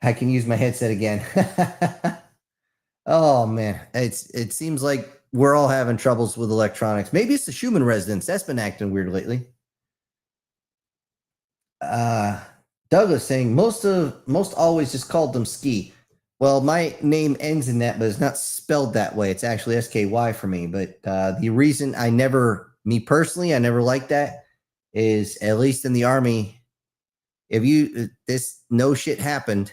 A: I can use my headset again. Oh, man. It seems like we're all having troubles with electronics. Maybe it's the Schumann residence. That's been acting weird lately. Douglas saying, most always just called them ski. Well, my name ends in that, but it's not spelled that way. It's actually SKY for me. But the reason me personally, I never liked that is, at least in the Army, no shit happened.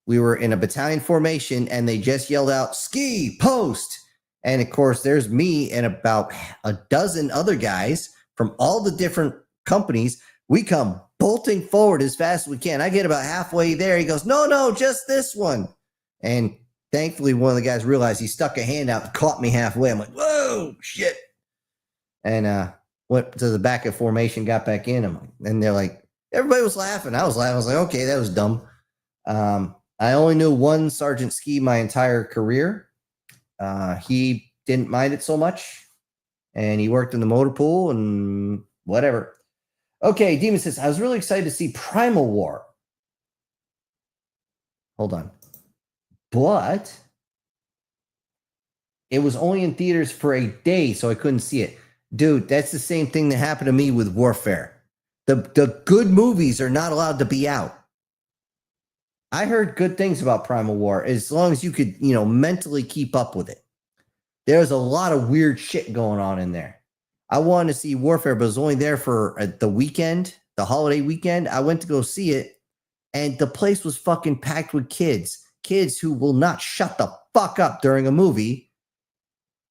A: We were in a battalion formation and they just yelled out, ski, post. And of course, there's me and about a dozen other guys from all the different companies. We come bolting forward as fast as we can. I get about halfway there. He goes, no, just this one. And thankfully, one of the guys realized, he stuck a hand out and caught me halfway. I'm like, whoa, shit. And went to the back of formation, got back in. And they're like, everybody was laughing. I was laughing. I was like, okay, that was dumb. I only knew one Sergeant Ski my entire career. He didn't mind it so much. And he worked in the motor pool and whatever. Okay, Demon says, I was really excited to see Primal War. Hold on. But it was only in theaters for a day, so I couldn't see it. Dude, that's the same thing that happened to me with Warfare. The good movies are not allowed to be out. I heard good things about Primal War, as long as you could, mentally keep up with it. There's a lot of weird shit going on in there. I wanted to see Warfare, but it was only there for the weekend, the holiday weekend. I went to go see it, and the place was fucking packed with kids who will not shut the fuck up during a movie,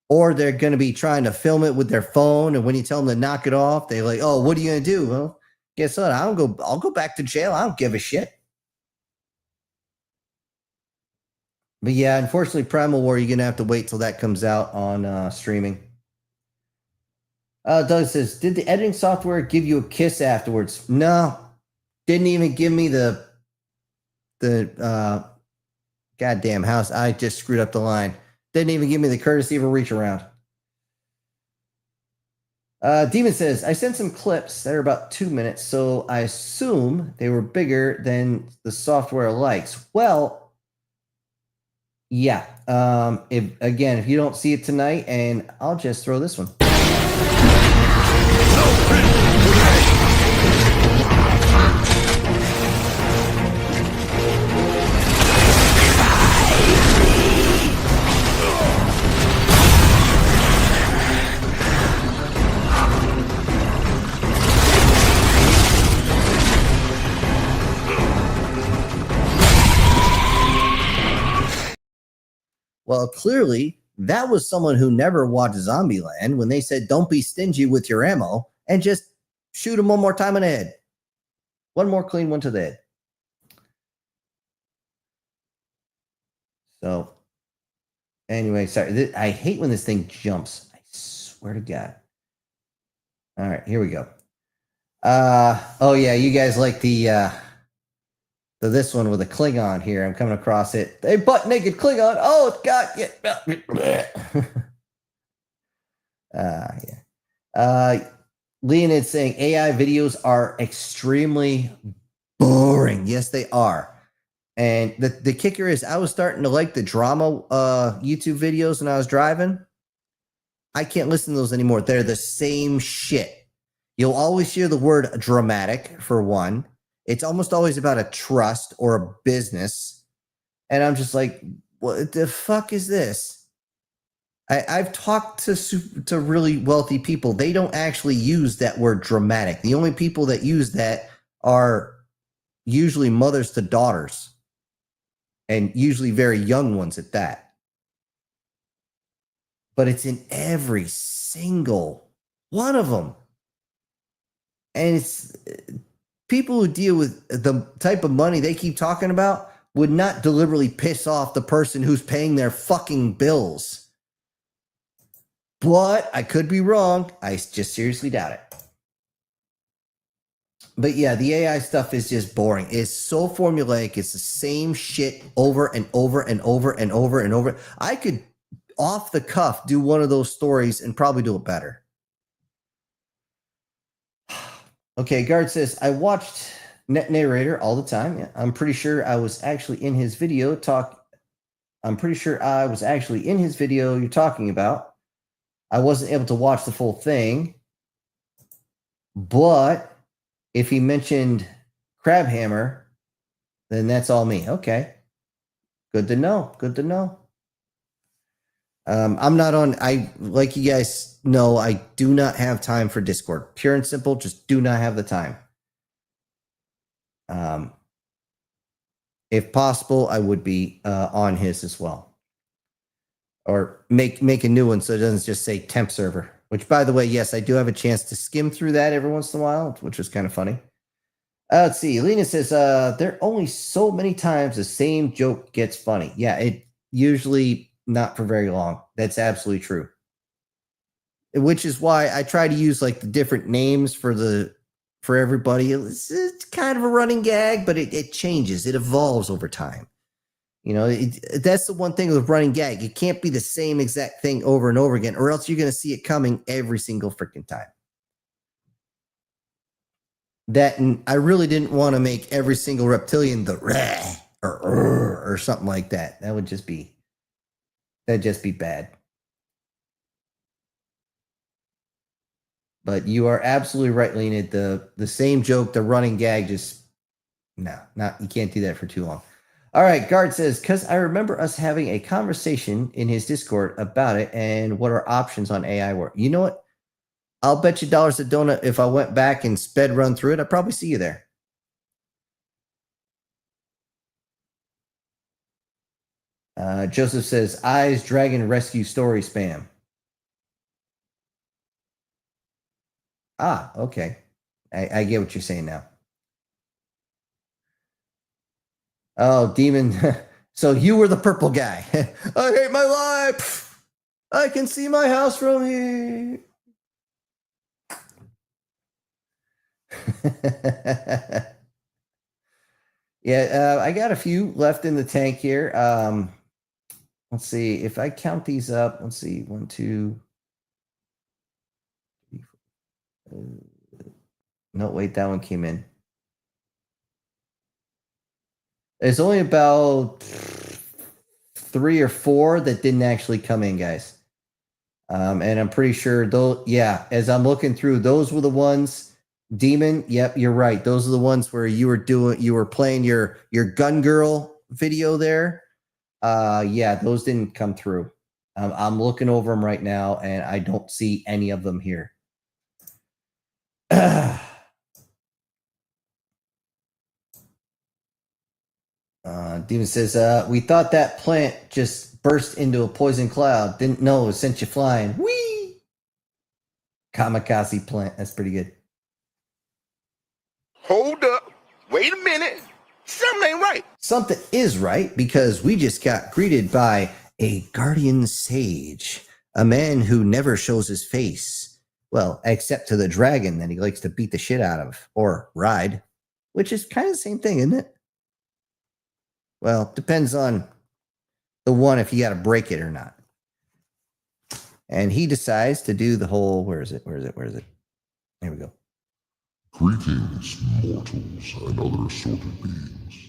A: or they're going to be trying to film it with their phone. And when you tell them to knock it off, they're like, oh, what are you going to do? Well, guess what? I'll go back to jail. I don't give a shit. But yeah, unfortunately, Primal War, you're going to have to wait till that comes out on streaming. Doug says, did the editing software give you a kiss afterwards? No. Didn't even give me the goddamn house. I just screwed up the line. Didn't even give me the courtesy of a reach around. Demon says, I sent some clips that are about 2 minutes, so I assume they were bigger than the software likes. Well, yeah. If you don't see it tonight, and I'll just throw this one. Well, clearly, that was someone who never watched Zombieland when they said, don't be stingy with your ammo, and just shoot him one more time in the head. One more clean one to the head. So, anyway, sorry. I hate when this thing jumps. I swear to God. All right, here we go. Oh, yeah, you guys like this one with a Klingon here. I'm coming across it. A butt naked Klingon. Oh God! Yeah. Leonid saying AI videos are extremely boring. Yes, they are. And the kicker is, I was starting to like the drama YouTube videos when I was driving. I can't listen to those anymore. They're the same shit. You'll always hear the word dramatic for one. It's almost always about a trust or a business. And I'm just like, what the fuck is this? I've talked to really wealthy people. They don't actually use that word dramatic. The only people that use that are usually mothers to daughters, and usually very young ones at that. But it's in every single one of them. And it's... people who deal with the type of money they keep talking about would not deliberately piss off the person who's paying their fucking bills. But I could be wrong. I just seriously doubt it. But yeah, the AI stuff is just boring. It's so formulaic. It's the same shit over and over and over and over and over. I could, off the cuff, do one of those stories and probably do it better. Okay, Guard says, I watched Net Narrator all the time. Yeah, I'm pretty sure I was actually in his video you're talking about. I wasn't able to watch the full thing. But if he mentioned Crabhammer, then that's all me. Okay. Good to know. Good to know. I'm not on, like you guys know, I do not have time for Discord. Pure and simple, just do not have the time. If possible, I would be on his as well. Or make a new one so it doesn't just say temp server. Which, by the way, yes, I do have a chance to skim through that every once in a while, which is kind of funny. Let's see. Lena says, there are only so many times the same joke gets funny. Yeah, it usually not for very long. That's absolutely true. Which is why I try to use like the different names for everybody. It's kind of a running gag, but it changes. It evolves over time. You know, that's the one thing with running gag. It can't be the same exact thing over and over again, or else you're going to see it coming every single freaking time. That, and I really didn't want to make every single reptilian the rah or something like that. That'd just be bad. But you are absolutely right, Lena. The same joke, the running gag, just no, you can't do that for too long. All right, Guard says, because I remember us having a conversation in his Discord about it and what our options on AI were. You know what? I'll bet you dollars a donut if I went back and sped run through it, I'd probably see you there. Joseph says, Eyes Dragon Rescue Story Spam. Ah, okay. I get what you're saying now. Oh, Demon. So you were the purple guy. I hate my life. I can see my house from here. Yeah, I got a few left in the tank here. Let's see if I count these up. Let's see, 1, 2. 3, 4. No, wait, that one came in. There's only about 3 or 4 that didn't actually come in, guys. And I'm pretty sure those, yeah, as I'm looking through, those were the ones. Demon, yep, you're right. Those are the ones where you were playing your gun girl video there. Yeah, those didn't come through. I'm looking over them right now, and I don't see any of them here. Demon says, we thought that plant just burst into a poison cloud. Didn't know it sent you flying. Whee! Kamikaze plant. That's pretty good.
D: Hold up. Wait a minute. Something ain't right.
A: Something is right, because we just got greeted by a guardian sage, a man who never shows his face. Well, except to the dragon that he likes to beat the shit out of or ride, which is kind of the same thing, isn't it? Well, depends on the one if you got to break it or not. And he decides to do the whole, where is it? There we go.
I: Greetings, mortals and other assorted beings.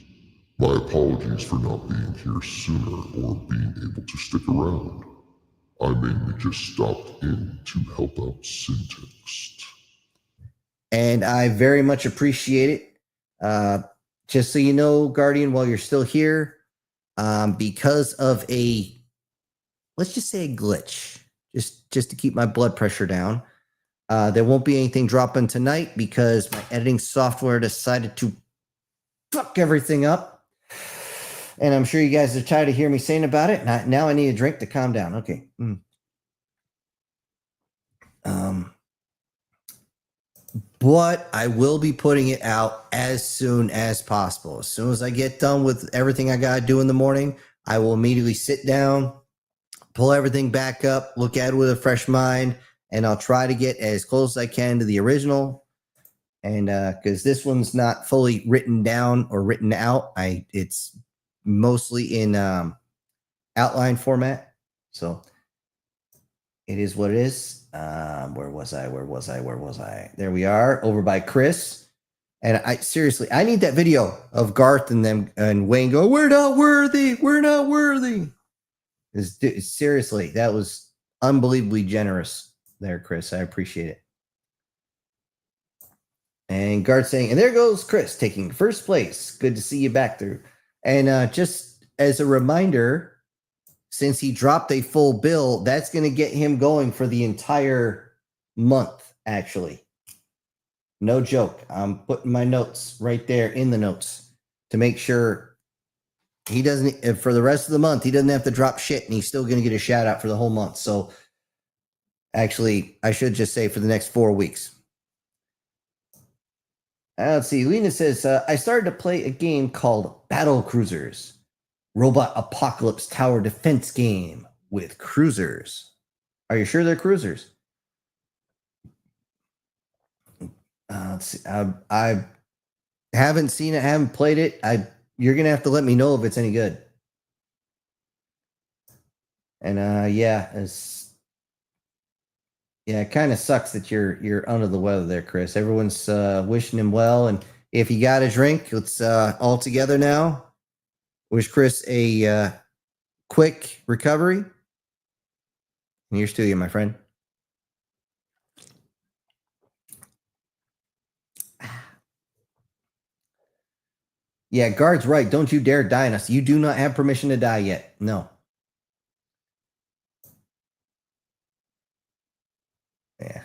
I: My apologies for not being here sooner or being able to stick around. I mainly just stopped in to help out Syntext.
A: And I very much appreciate it. Just so you know, Guardian, while you're still here, because of let's just say a glitch, just to keep my blood pressure down, there won't be anything dropping tonight because my editing software decided to fuck everything up. And I'm sure you guys are tired of hearing me saying about it. Now I need a drink to calm down. Okay. But I will be putting it out as soon as possible. As soon as I get done with everything I got to do in the morning, I will immediately sit down, pull everything back up, look at it with a fresh mind, and I'll try to get as close as I can to the original. And because this one's not fully written down or written out, it's mostly in outline format. So it is what it is. Where was I? There we are, over by Chris. And I seriously, I need that video of Garth and them and Wayne go, "We're not worthy. We're not worthy." Seriously, that was unbelievably generous there, Chris. I appreciate it. And Garth saying, "And there goes Chris taking first place. Good to see you back there." And just as a reminder, since he dropped a full bill, that's going to get him going for the entire month, actually. No joke. I'm putting my notes right there in the notes to make sure he doesn't, for the rest of the month, he doesn't have to drop shit and he's still going to get a shout out for the whole month. So actually, I should just say for the next 4 weeks. Let's see. Lena says, I started to play a game called Battle Cruisers, robot apocalypse tower defense game with cruisers. Are you sure they're cruisers? Let's see. I haven't seen it, haven't played it. You're gonna have to let me know if it's any good. And it kind of sucks that you're under the weather there, Chris. Everyone's wishing him well, and if he got a drink, let's all together now wish Chris a quick recovery. And here's to you, my friend. Yeah, Guard's right. Don't you dare die on us. You do not have permission to die yet. No. Yeah.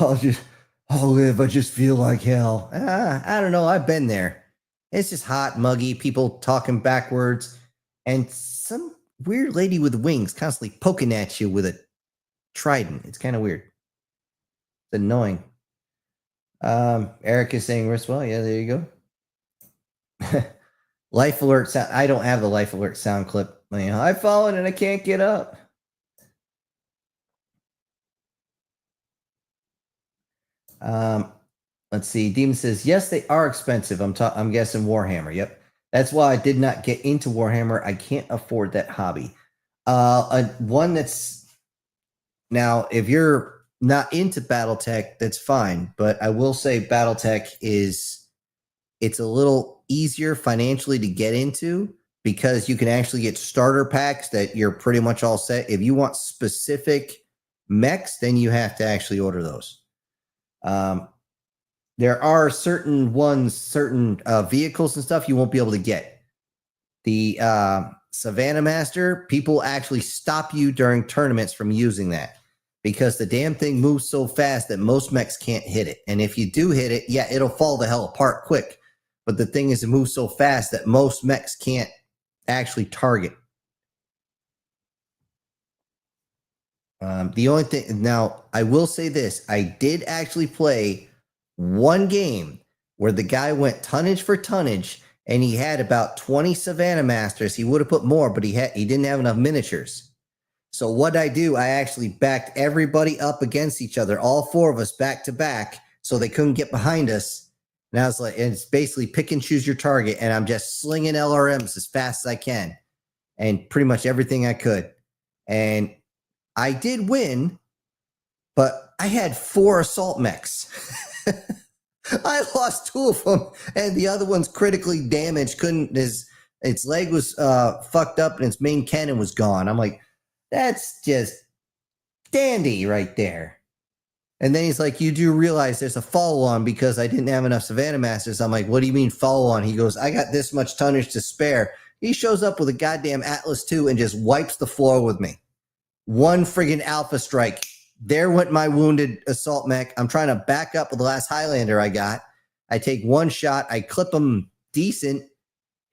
A: I'll live. I just feel like hell. I don't know. I've been there. It's just hot, muggy, people talking backwards, and some weird lady with wings constantly poking at you with a trident. It's kind of weird. It's annoying. Eric is saying, well, yeah, there you go. Life alert sound. I don't have the life alert sound clip. I've fallen and I can't get up. Let's see. Demon says, yes, they are expensive. I'm guessing Warhammer. Yep. That's why I did not get into Warhammer. I can't afford that hobby. One that's now, if you're not into BattleTech, that's fine. But I will say BattleTech it's a little easier financially to get into because you can actually get starter packs that you're pretty much all set. If you want specific mechs, then you have to actually order those. There are certain vehicles and stuff you won't be able to get. The Savannah Master, people actually stop you during tournaments from using that because the damn thing moves so fast that most mechs can't hit it. And if you do hit it, yeah, it'll fall the hell apart quick. But the thing is, it moves so fast that most mechs can't actually target. The only thing, now, I will say this. I did actually play one game where the guy went tonnage for tonnage, and he had about 20 Savannah Masters. He would have put more, but he didn't have enough miniatures. So what I do, I actually backed everybody up against each other, all four of us back to back, so they couldn't get behind us. And I was like, and it's basically pick and choose your target, and I'm just slinging LRMs as fast as I can, and pretty much everything I could. And I did win, but I had 4 assault mechs. I lost 2 of them, and the other one's critically damaged. Its leg was fucked up, and its main cannon was gone. I'm like, that's just dandy right there. And then he's like, you do realize there's a follow-on because I didn't have enough Savannah Masters. I'm like, what do you mean follow-on? He goes, I got this much tonnage to spare. He shows up with a goddamn Atlas 2 and just wipes the floor with me. One friggin' Alpha Strike. There went my wounded assault mech. I'm trying to back up with the last Highlander I got. I take one shot. I clip him decent.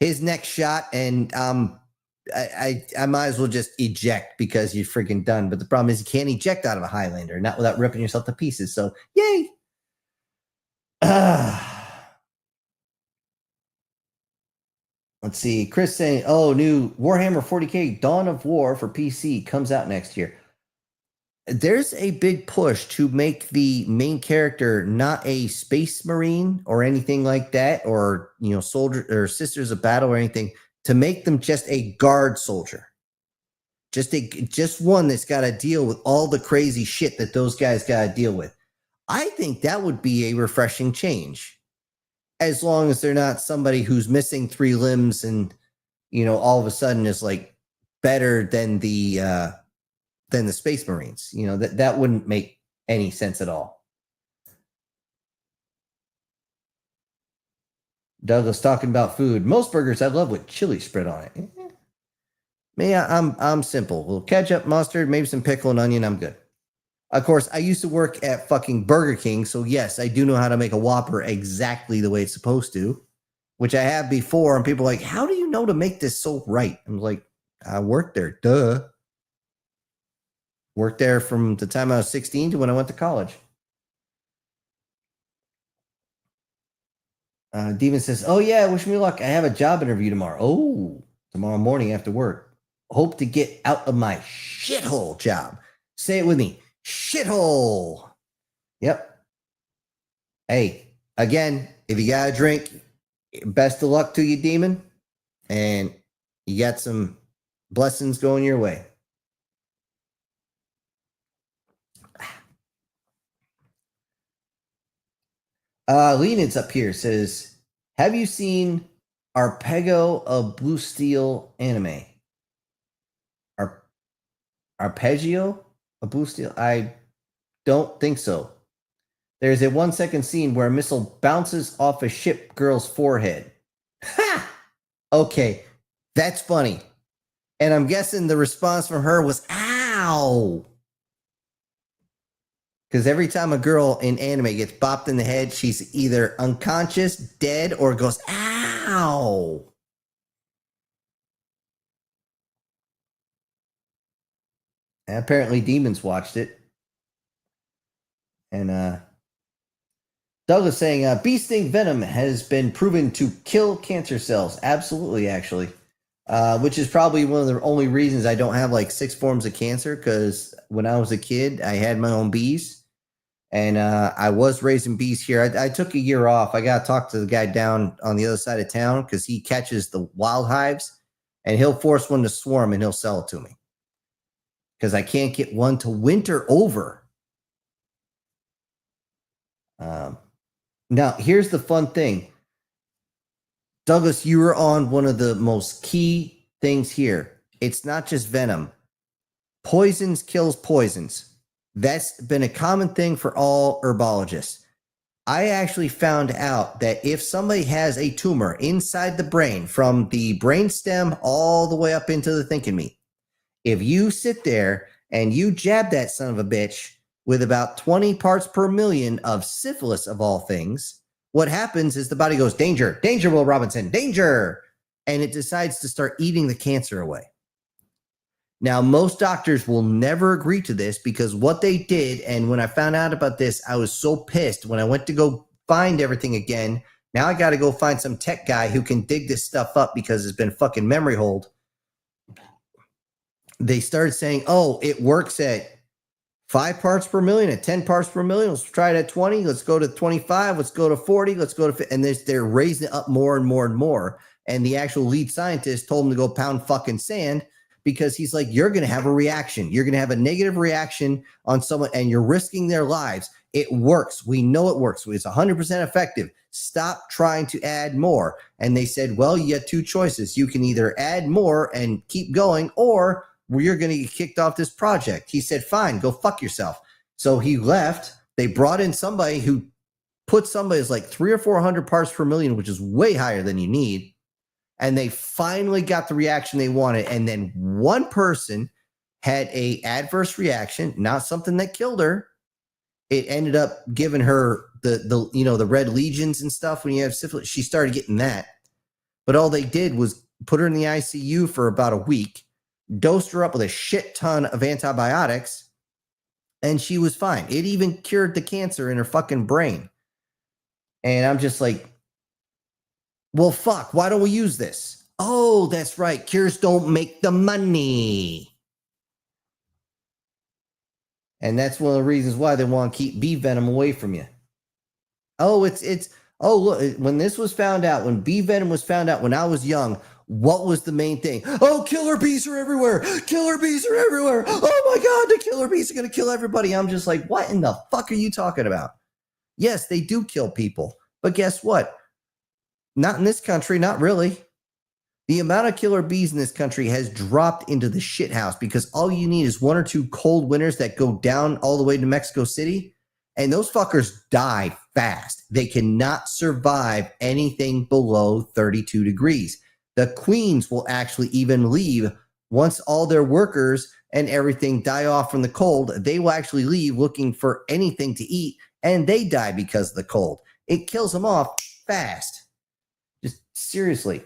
A: His next shot, and I might as well just eject because you're freaking done. But the problem is you can't eject out of a Highlander, not without ripping yourself to pieces. So, yay. Let's see. Chris saying, oh, new Warhammer 40K Dawn of War for PC comes out next year. there's a big push to make the main character not a space marine or anything like that, or soldier or sisters of battle or anything, to make them just a guard soldier. Just one that's got to deal with all the crazy shit that those guys got to deal with. I think that would be a refreshing change, as long as they're not somebody who's missing 3 limbs and all of a sudden is like better than the Space Marines. That wouldn't make any sense at all. Douglas talking about food. Most burgers I love with chili spread on it. Me, I'm simple. A little ketchup, mustard, maybe some pickle and onion. I'm good. Of course, I used to work at fucking Burger King, so yes, I do know how to make a Whopper exactly the way it's supposed to, which I have before. And people are like, how do you know to make this so right? I'm like, I worked there. Duh. Worked there from the time I was 16 to when I went to college. Demon says, oh yeah, wish me luck. I have a job interview tomorrow. Oh, tomorrow morning after work. Hope to get out of my shithole job. Say it with me. Shithole. Yep. Hey, again, if you got a drink, best of luck to you, Demon. And you got some blessings going your way. Leonid's up here says, have you seen Arpeggio of Blue Steel anime? Arpeggio of Blue Steel? I don't think so. There's a 1-second scene where a missile bounces off a ship girl's forehead. Ha! Okay, that's funny. And I'm guessing the response from her was, ow! Because every time a girl in anime gets bopped in the head, she's either unconscious, dead, or goes, ow! And apparently Demons watched it. And Douglas saying, bee sting venom has been proven to kill cancer cells. Absolutely, actually. Which is probably one of the only reasons I don't have like 6 forms of cancer, because when I was a kid, I had my own bees. And I was raising bees here. I took a year off. I got to talk to the guy down on the other side of town because he catches the wild hives. And he'll force one to swarm and he'll sell it to me. Because I can't get one to winter over. Now, here's the fun thing. Douglas, you were on one of the most key things here. It's not just venom. Poisons kills poisons. That's been a common thing for all herbologists. I actually found out that if somebody has a tumor inside the brain, from the brain stem all the way up into the thinking meat, if you sit there and you jab that son of a bitch with about 20 parts per million of syphilis of all things, what happens is the body goes, danger, danger, Will Robinson, danger. And it decides to start eating the cancer away. Now, most doctors will never agree to this because what they did, and when I found out about this, I was so pissed when I went to go find everything again. Now I got to go find some tech guy who can dig this stuff up because it's been fucking memory hold. They started saying, oh, it works at 5 parts per million, at 10 parts per million. Let's try it at 20. Let's go to 25. Let's go to 40. Let's go to 50. And they're raising it up more and more and more. And the actual lead scientist told him to go pound fucking sand because he's like, you're going to have a reaction. You're going to have a negative reaction on someone and you're risking their lives. It works. We know it works. It's 100% effective. Stop trying to add more. And they said, well, you have 2 choices. You can either add more and keep going, or you're going to get kicked off this project. He said, fine, go fuck yourself. So he left. They brought in somebody who put somebody as like 300 or 400 parts per million, which is way higher than you need. And they finally got the reaction they wanted. And then one person had a adverse reaction, not something that killed her. It ended up giving her the red legions and stuff. When you have syphilis, she started getting that. But all they did was put her in the ICU for about a week, dosed her up with a shit ton of antibiotics, and she was fine. It even cured the cancer in her fucking brain. And I'm just like, well, fuck, why don't we use this? Oh, that's right. Cures don't make the money. And that's one of the reasons why they want to keep bee venom away from you. Oh, oh, look, when this was found out, when bee venom was found out when I was young, what was the main thing? Oh, killer bees are everywhere. Killer bees are everywhere. Oh my God, the killer bees are going to kill everybody. I'm just like, what in the fuck are you talking about? Yes, they do kill people. But guess what? Not in this country, not really. The amount of killer bees in this country has dropped into the shithouse because all you need is 1 or 2 cold winters that go down all the way to Mexico City, and those fuckers die fast. They cannot survive anything below 32 degrees. The queens will actually even leave once all their workers and everything die off from the cold. They will actually leave looking for anything to eat, and they die because of the cold. It kills them off fast. Just seriously.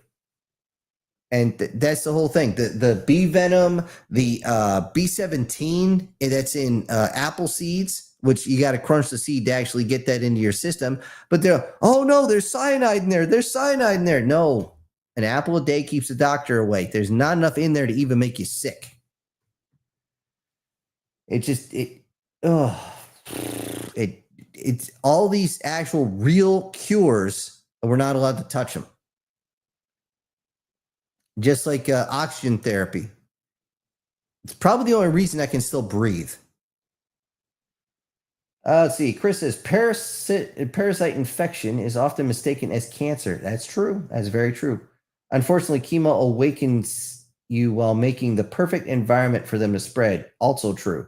A: And that's the whole thing. The bee venom, the B17 that's in apple seeds, which you got to crunch the seed to actually get that into your system. But they're, oh no, there's cyanide in there. There's cyanide in there. No, an apple a day keeps the doctor away. There's not enough in there to even make you sick. It's all these actual real cures, and we're not allowed to touch them. Just like oxygen therapy. It's probably the only reason I can still breathe. Let's see. Chris says, parasite infection is often mistaken as cancer. That's true. That's very true. Unfortunately, chemo awakens you while making the perfect environment for them to spread. Also true.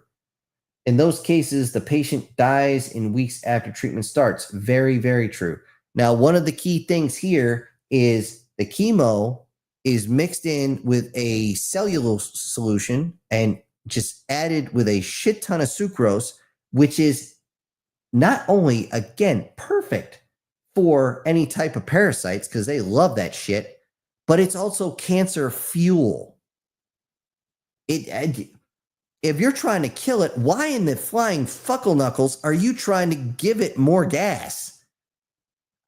A: In those cases, the patient dies in weeks after treatment starts. Very, very true. Now, one of the key things here is the chemo is mixed in with a cellulose solution and just added with a shit ton of sucrose, which is not only, again, perfect for any type of parasites because they love that shit, but it's also cancer fuel. If you're trying to kill it, why in the flying fuckle knuckles are you trying to give it more gas?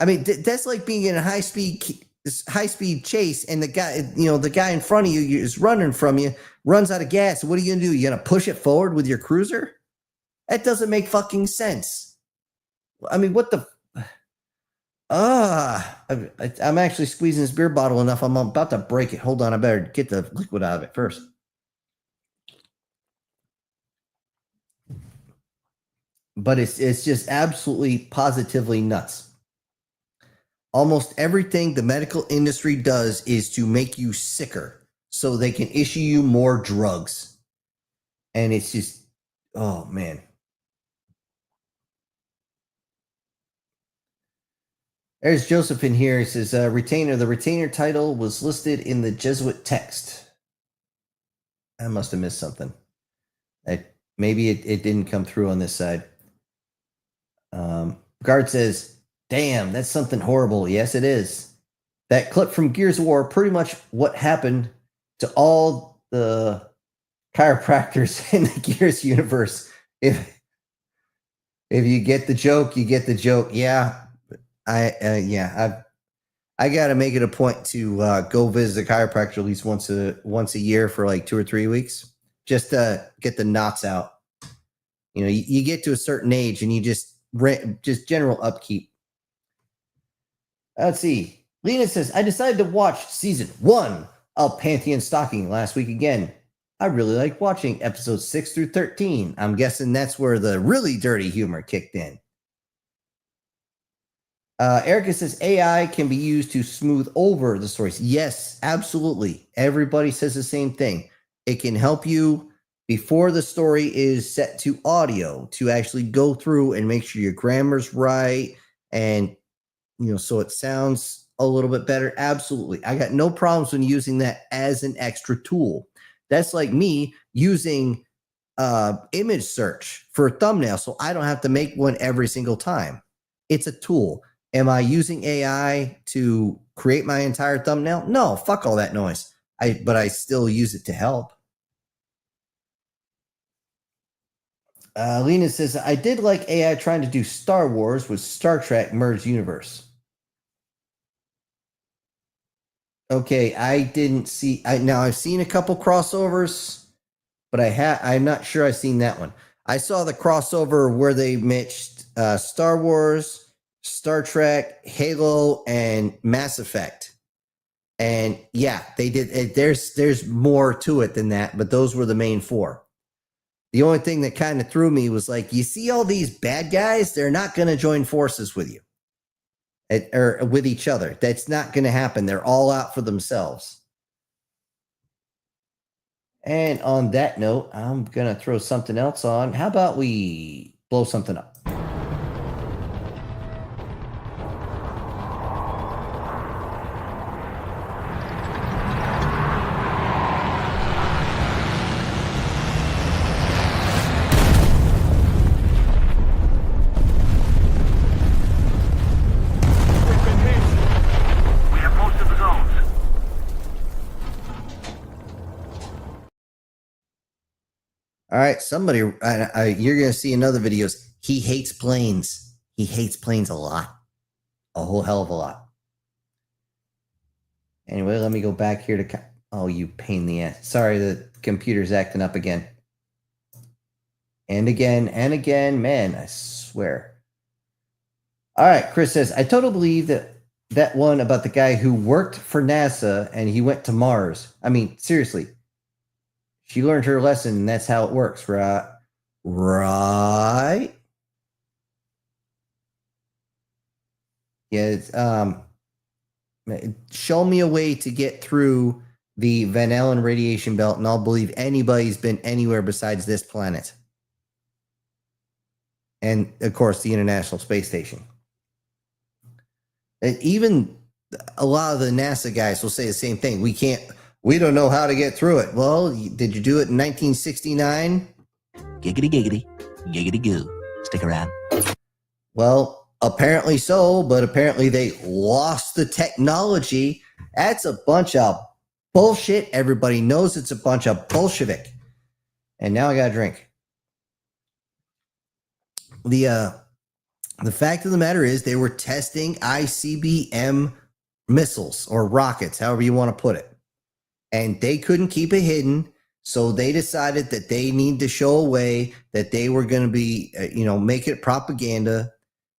A: I mean, that's like being in a high-speed chase, and the guy in front of you is running from you, runs out of gas. What are you gonna do? You gonna push it forward with your cruiser? That doesn't make fucking sense. I mean, what the? I'm actually squeezing this beer bottle enough. I'm about to break it. Hold on, I better get the liquid out of it first. But it's just absolutely positively nuts. Almost everything the medical industry does is to make you sicker so they can issue you more drugs. And it's just, oh man. There's Joseph in here. He says, retainer. The retainer title was listed in the Jesuit text. I must have missed something. Maybe it didn't come through on this side. Guard says, damn, that's something horrible. Yes, it is. That clip from Gears of War, pretty much what happened to all the chiropractors in the Gears universe. If you get the joke, you get the joke. Yeah, I got to make it a point to go visit a chiropractor at least once a year for like 2 or 3 weeks, just to get the knots out. You know, you get to a certain age and you just general upkeep. Let's see. Lena says, I decided to watch season 1 of Pantheon Stalking last week again. I really like watching episodes 6 through 13. I'm guessing that's where the really dirty humor kicked in. Erica says, AI can be used to smooth over the stories. Yes, absolutely. Everybody says the same thing. It can help you before the story is set to audio to actually go through and make sure your grammar's right and, so it sounds a little bit better. Absolutely. I got no problems when using that as an extra tool. That's like me using image search for a thumbnail so I don't have to make one every single time. It's a tool. Am I using AI to create my entire thumbnail? No, fuck all that noise. But I still use it to help. Lena says, I did like AI trying to do Star Wars with Star Trek merged universe. Okay, I didn't see. Now I've seen a couple crossovers, but I'm not sure I've seen that one. I saw the crossover where they mixed Star Wars, Star Trek, Halo, and Mass Effect. And yeah, they did. There's more to it than that, but those were the main four. The only thing that kind of threw me was like, you see all these bad guys, they're not going to join forces with you or with each other. That's not going to happen. They're all out for themselves. And on that note, I'm going to throw something else on. How about we blow something up?
G: We have most of the zones.
A: All right, somebody, you're going to see in other videos, he hates planes. He hates planes a lot. A whole hell of a lot. Anyway, let me go back here to... Oh, you pain in the ass. Sorry, the computer's acting up again. And again, and again. Man, I swear. All right, Chris says, I totally believe that one about the guy who worked for NASA and he went to Mars. I mean, seriously. She learned her lesson, and that's how it works, right? Right? Yeah, it's, show me a way to get through the Van Allen radiation belt, and I'll believe anybody's been anywhere besides this planet. And, of course, the International Space Station. And even a lot of the NASA guys will say the same thing. We don't know how to get through it. Well, did you do it in 1969?
J: Giggity giggity, giggity goo. Stick around.
A: Well, apparently so, but apparently they lost the technology. That's a bunch of bullshit. Everybody knows it's a bunch of Bolshevik. And now I got a drink. The fact of the matter is they were testing ICBM missiles or rockets, however you want to put it. And they couldn't keep it hidden, so they decided that they need to show a way that they were going to be, make it propaganda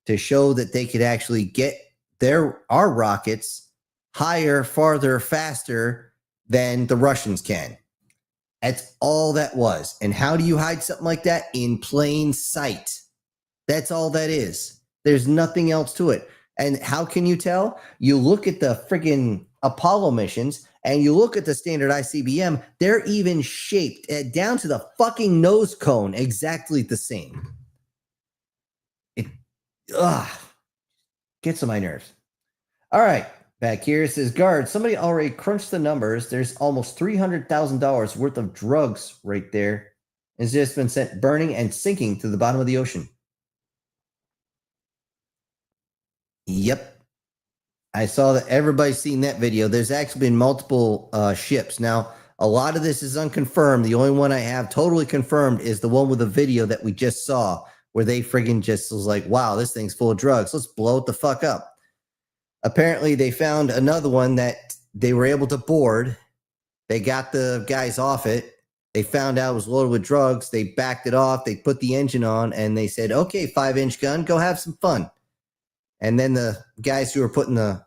A: to show that they could actually get our rockets higher, farther, faster than the Russians can. That's all that was. And how do you hide something like that? In plain sight. That's all that is. There's nothing else to it. And how can you tell? You look at the friggin' Apollo missions and you look at the standard ICBM, they're even shaped down to the fucking nose cone exactly the same. It gets on my nerves. All right, back here it says, guard, somebody already crunched the numbers. There's almost $300,000 worth of drugs right there. It's just been sent burning and sinking to the bottom of the ocean. Yep. I saw that everybody's seen that video. There's actually been multiple ships. Now, a lot of this is unconfirmed. The only one I have totally confirmed is the one with the video that we just saw where they friggin' just was like, wow, this thing's full of drugs. Let's blow it the fuck up. Apparently, they found another one that they were able to board. They got the guys off it. They found out it was loaded with drugs. They backed it off. They put the engine on, and they said, okay, 5-inch gun, go have some fun. And then the guys who were putting the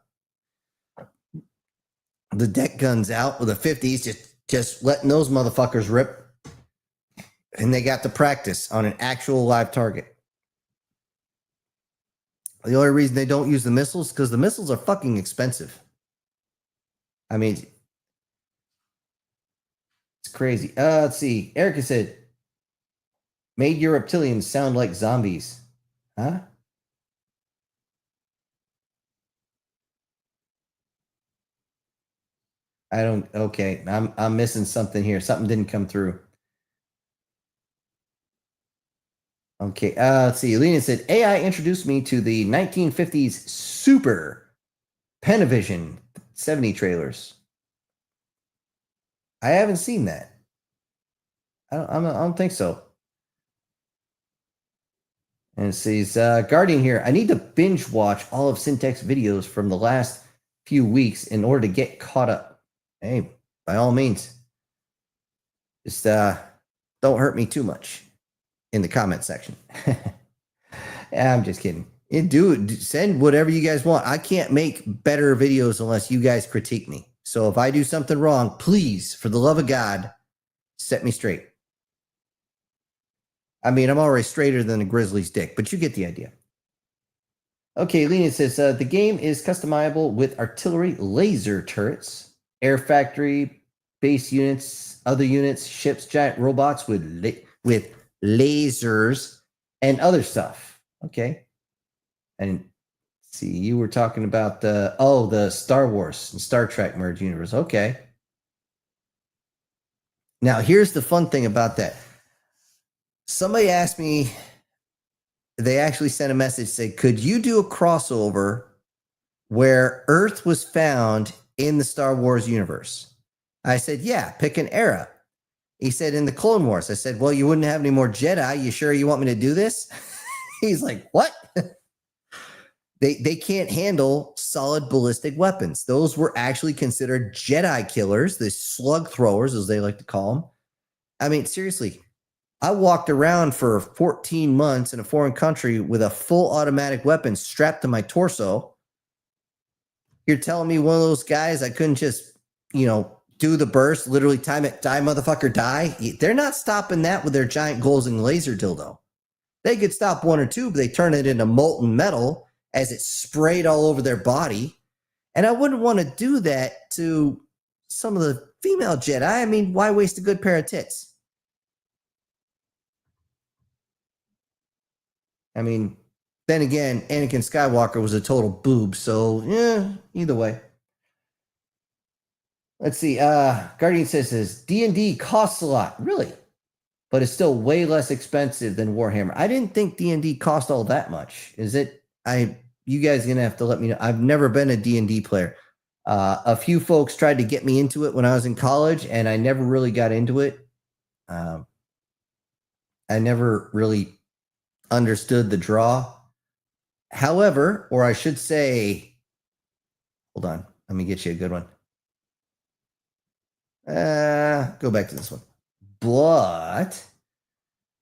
A: deck guns out with the 50s, just letting those motherfuckers rip. And they got to practice on an actual live target. The only reason they don't use the missiles is because the missiles are fucking expensive. I mean, it's crazy. Let's see. Erica said, made your reptilians sound like zombies. Huh? Okay, I'm missing something here. Something didn't come through. Okay, let's see. Lena said, AI introduced me to the 1950s Super Panavision 70 trailers. I haven't seen that. I don't think so. And it says, Guardian here, I need to binge watch all of Syntax videos from the last few weeks in order to get caught up. Hey, by all means, just don't hurt me too much. in the comment section. I'm just kidding. Send whatever you guys want. I can't make better videos unless you guys critique me. So if I do something wrong, please, for the love of God, set me straight. I mean, I'm already straighter than a grizzly's dick, but you get the idea. Okay, Lena says, the game is customizable with artillery, laser turrets, air factory, base units, other units, ships, giant robots with lasers, and other stuff. Okay. And see, you were talking about the Star Wars and Star Trek merge universe. Okay. Now, here's the fun thing about that. Somebody asked me, they actually sent a message saying, could you do a crossover where Earth was found in the Star Wars universe? I said, yeah, pick an era. He said, in the Clone Wars. I said, well, you wouldn't have any more Jedi. You sure you want me to do this? He's like, what? They can't handle solid ballistic weapons. Those were actually considered Jedi killers, the slug throwers, as they like to call them. I mean, seriously, I walked around for 14 months in a foreign country with a full automatic weapon strapped to my torso. You're telling me one of those guys, I couldn't just, do the burst, literally time it, die, motherfucker, die? They're not stopping that with their giant Golden laser dildo. They could stop one or two, but they turn it into molten metal as it sprayed all over their body. And I wouldn't want to do that to some of the female Jedi. I mean, why waste a good pair of tits? I mean, then again, Anakin Skywalker was a total boob, so yeah, either way. Let's see. Guardian says D&D costs a lot, really, but it's still way less expensive than Warhammer. I didn't think D&D cost all that much. Is it? You guys are gonna have to let me know. I've never been a D&D player. A few folks tried to get me into it when I was in college, and I never really got into it. I never really understood the draw. However, or I should say, hold on, let me get you a good one. Go back to this one. But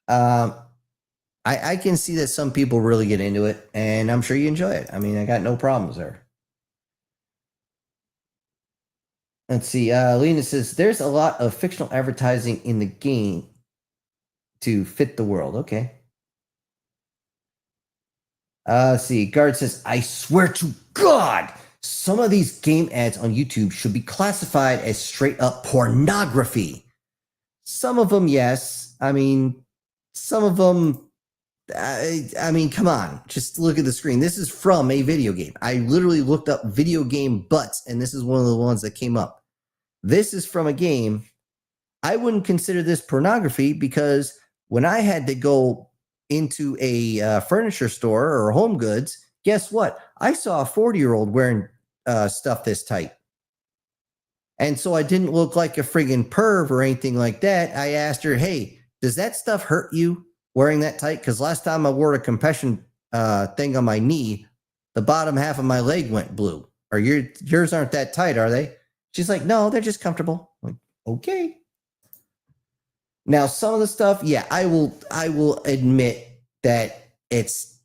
A: I can see that some people really get into it, and I'm sure you enjoy it. I mean, I got no problems there. Let's see. Lena says, there's a lot of fictional advertising in the game to fit the world. Okay. Let's see. Guard says, I swear to God, some of these game ads on YouTube should be classified as straight up pornography. Some of them, yes. I mean, some of them, I mean, come on. Just look at the screen. This is from a video game. I literally looked up video game butts, and this is one of the ones that came up. This is from a game. I wouldn't consider this pornography because when I had to go into a furniture store or home goods, guess what? I saw a 40-year-old wearing stuff this tight. And so I didn't look like a friggin' perv or anything like that. I asked her, hey, does that stuff hurt you wearing that tight? Because last time I wore a compression thing on my knee, the bottom half of my leg went blue. Or yours aren't that tight, are they? She's like, no, they're just comfortable. I'm like, okay. Now, some of the stuff, yeah, I will admit that it's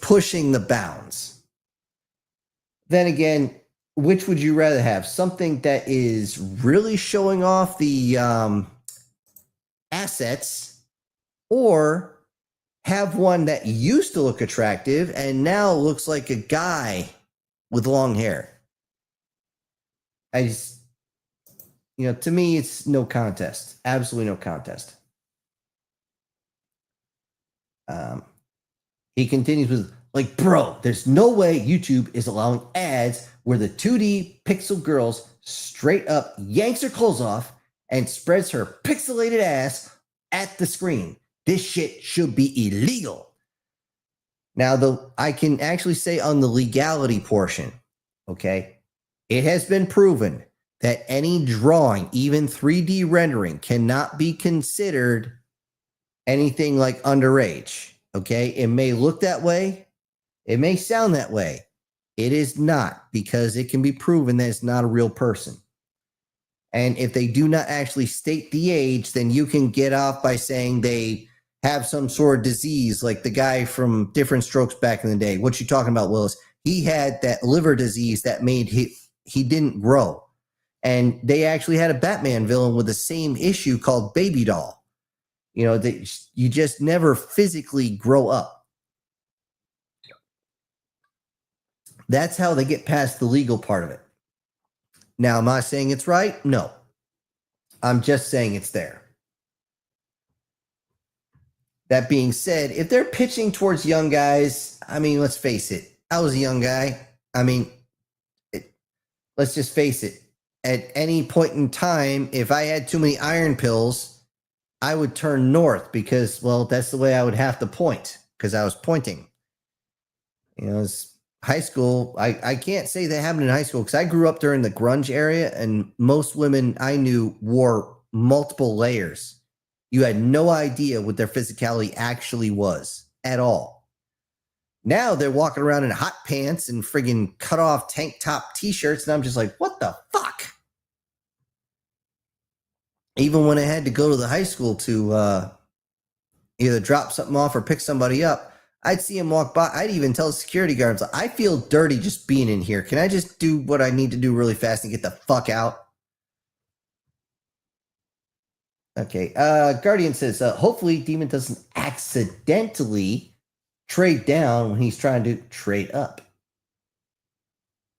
A: pushing the bounds. Then again, which would you rather have? Something that is really showing off the assets, or have one that used to look attractive and now looks like a guy with long hair? I just, to me, it's no contest. Absolutely no contest. He continues with, like, bro, there's no way YouTube is allowing ads where the 2D pixel girls straight up yanks her clothes off and spreads her pixelated ass at the screen. This shit should be illegal. Now, I can actually say on the legality portion, okay, it has been proven that any drawing, even 3D rendering, cannot be considered anything like underage. Okay, it may look that way, it may sound that way. It is not, because it can be proven that it's not a real person. And if they do not actually state the age, then you can get off by saying they have some sort of disease, like the guy from Different Strokes back in the day. What you talking about, Willis? He had that liver disease that made he didn't grow. And they actually had a Batman villain with the same issue called Baby Doll. You know, you just never physically grow up. That's how they get past the legal part of it. Now, am I saying it's right? No. I'm just saying it's there. That being said, if they're pitching towards young guys, I mean, let's face it. I was a young guy. I mean, let's just face it. At any point in time, if I had too many iron pills, I would turn north because, well, that's the way I would have to point because I was pointing. You know, it's high school. I can't say that happened in high school because I grew up during the grunge area and most women I knew wore multiple layers. You had no idea what their physicality actually was at all. Now they're walking around in hot pants and friggin' cut off tank top t-shirts. And I'm just like, what the fuck? Even when I had to go to the high school to either drop something off or pick somebody up, I'd see him walk by. I'd even tell the security guards, I feel dirty just being in here. Can I just do what I need to do really fast and get the fuck out? Okay. Guardian says, hopefully Demon doesn't accidentally trade down when he's trying to trade up.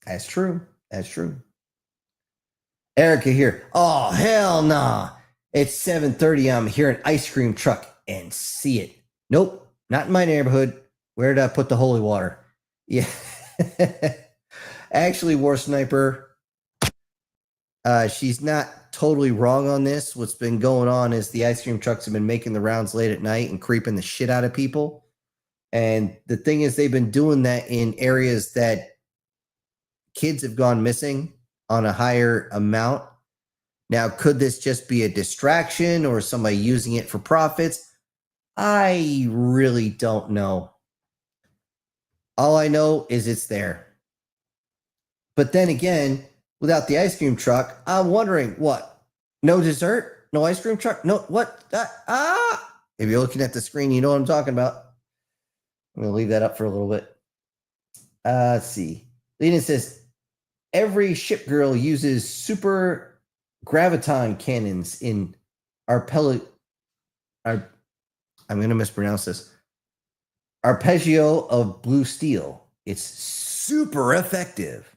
A: That's true. That's true. Erica here. Oh, hell nah. It's 7:30. I'm here an ice cream truck and see it. Nope. Not in my neighborhood. Where did I put the holy water? Yeah. Actually, War Sniper, she's not totally wrong on this. What's been going on is the ice cream trucks have been making the rounds late at night and creeping the shit out of people. And the thing is, they've been doing that in areas that kids have gone missing on a higher amount. Now, could this just be a distraction or somebody using it for profits? I really don't know. All I know is it's there. But then again, without the ice cream truck, I'm wondering what? No dessert? No ice cream truck? No, what? If you're looking at the screen, you know what I'm talking about. I'm going to leave that up for a little bit. Let's see. Lena says, every ship girl uses super graviton cannons in I'm going to mispronounce this. Arpeggio of blue steel. It's super effective.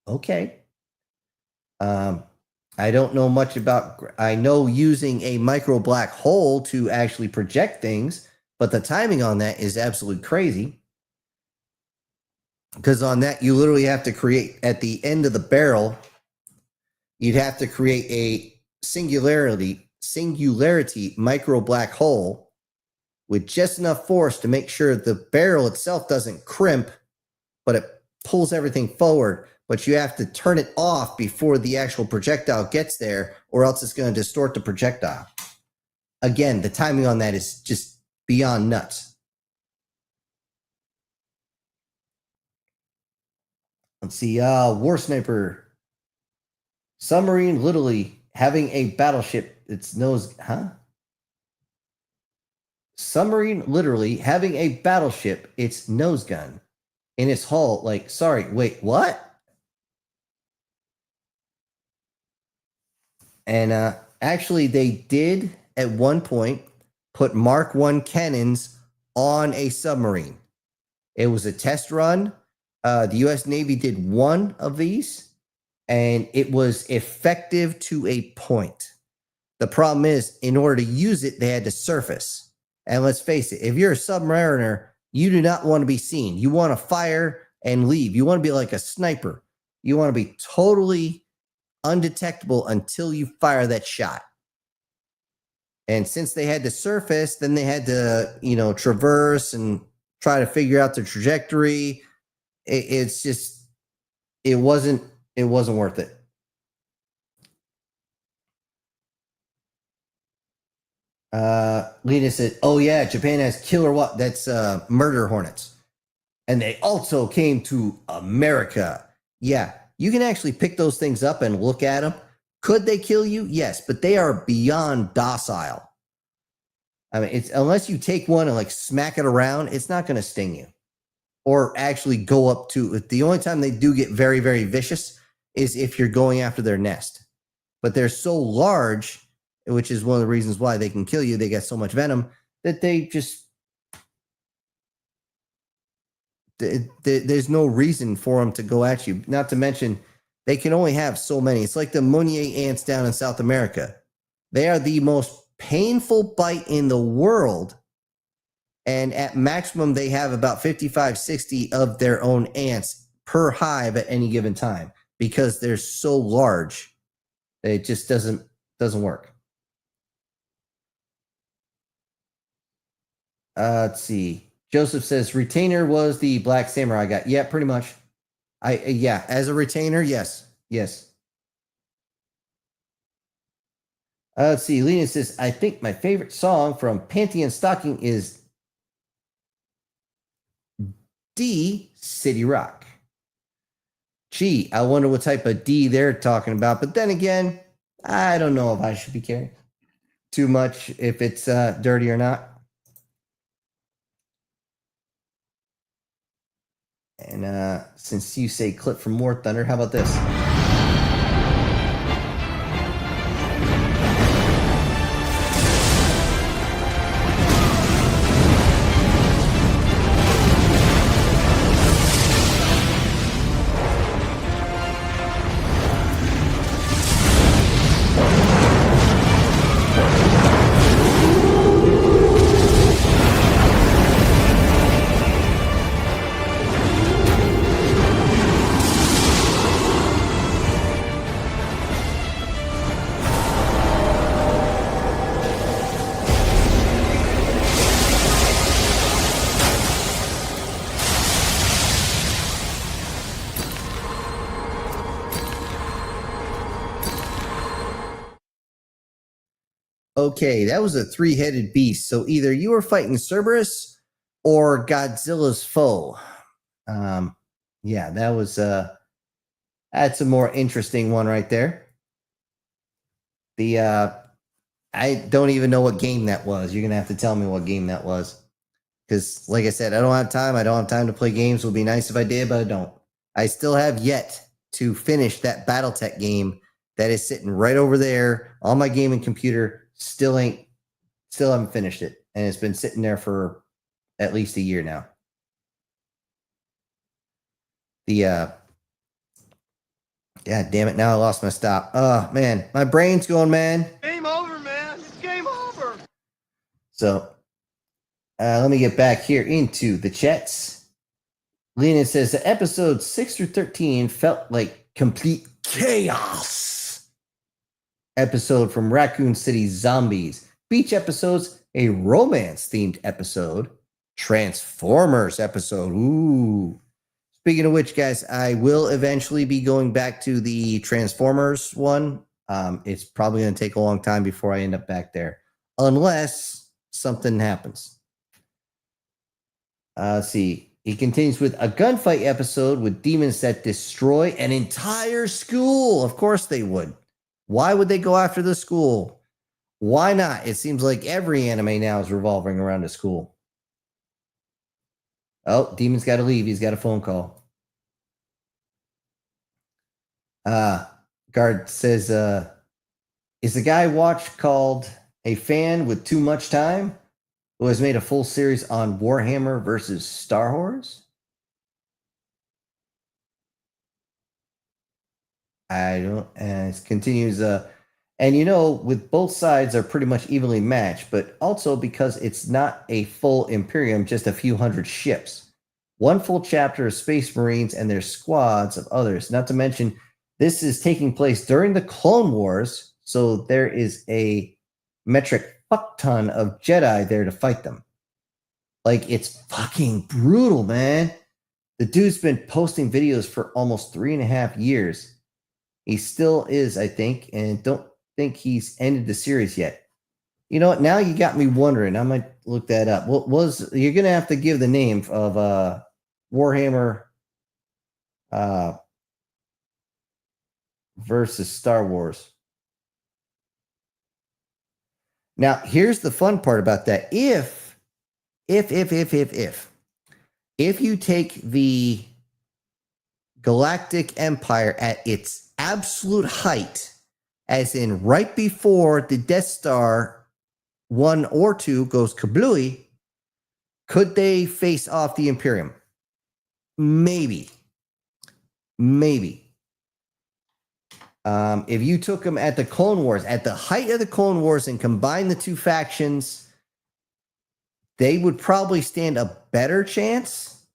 A: Okay. I don't know much about, I know using a micro black hole to actually project things, but the timing on that is absolutely crazy. Because on that, you literally have to create, at the end of the barrel, you'd have to create a singularity micro black hole with just enough force to make sure the barrel itself doesn't crimp, but it pulls everything forward. But you have to turn it off before the actual projectile gets there, or else it's going to distort the projectile. Again, the timing on that is just beyond nuts. Let's see. War Sniper. Submarine literally having a battleship its nose. Submarine literally having a battleship its nose gun in its hull. Like, sorry, wait, what? And actually, they did at one point put Mark I cannons on a submarine. It was a test run. The U.S. Navy did one of these, and it was effective to a point. The problem is, in order to use it, they had to surface. And let's face it, if you're a submariner, you do not want to be seen. You want to fire and leave. You want to be like a sniper. You want to be totally undetectable until you fire that shot. And since they had to surface, then they had to, traverse and try to figure out the trajectory. It wasn't worth it. Lena said, oh yeah, Japan has killer what? That's murder hornets. And they also came to America. Yeah, you can actually pick those things up and look at them. Could they kill you? Yes, but they are beyond docile. I mean, it's unless you take one and like smack it around, it's not going to sting you or actually go up to. The only time they do get very, very vicious is if you're going after their nest. But they're so large, which is one of the reasons why they can kill you. They got so much venom that they just there's no reason for them to go at you. Not to mention, they can only have so many. It's like the Meunier ants down in South America. They are the most painful bite in the world. And at maximum, they have about 55, 60 of their own ants per hive at any given time because they're so large. It just doesn't work. Let's see. Joseph says retainer was the black samurai guy. Yeah, pretty much. Yeah, as a retainer, yes. Let's see. Lena says, I think my favorite song from Pantheon Stocking is D City Rock. Gee, I wonder what type of D they're talking about. But then again, I don't know if I should be caring too much if it's dirty or not. And since you say clip from War Thunder, how about this? Okay, that was a three-headed beast. So either you were fighting Cerberus or Godzilla's foe. Yeah, that was that's a more interesting one right there. I don't even know what game that was. You're gonna have to tell me what game that was. Because like I said, I don't have time. I don't have time to play games. It would be nice if I did, but I don't. I still have yet to finish that Battletech game that is sitting right over there on my gaming computer. Still haven't finished it. And it's been sitting there for at least a year now. God damn it, now I lost my stop. Oh man, my brain's going, man.
D: Game over, man. It's game over.
A: So let me get back here into the chats. Lena says the episodes 6 through 13 felt like complete chaos. Episode from Raccoon City Zombies. Beach episodes, a romance-themed episode. Transformers episode. Ooh. Speaking of which, guys, I will eventually be going back to the Transformers one. It's probably going to take a long time before I end up back there. Unless something happens. Let's see. He continues with a gunfight episode with demons that destroy an entire school. Of course they would. Why would they go after the school? Why not? It seems like every anime now is revolving around a school. Oh, Demon's got to leave. He's got a phone call. Guard says, is the guy watched called A Fan with Too Much Time, who has made a full series on Warhammer versus Star Wars? I don't, and it continues, and you know, with both sides are pretty much evenly matched, but also because it's not a full Imperium, just a few hundred ships. One full chapter of Space Marines and their squads of others. Not to mention, this is taking place during the Clone Wars, so there is a metric fuck ton of Jedi there to fight them. Like, it's fucking brutal, man. The dude's been posting videos for almost 3.5 years. He still is, I think, and don't think he's ended the series yet. You know what? Now you got me wondering. I might look that up. What was you're gonna have to give the name of Warhammer versus Star Wars. Now, here's the fun part about that. If you take the Galactic Empire at its absolute height, as in right before the Death Star 1 or 2 goes kablooey, could they face off the Imperium? Maybe. If you took them at the Clone Wars, at the height of the Clone Wars, and combined the two factions, they would probably stand a better chance.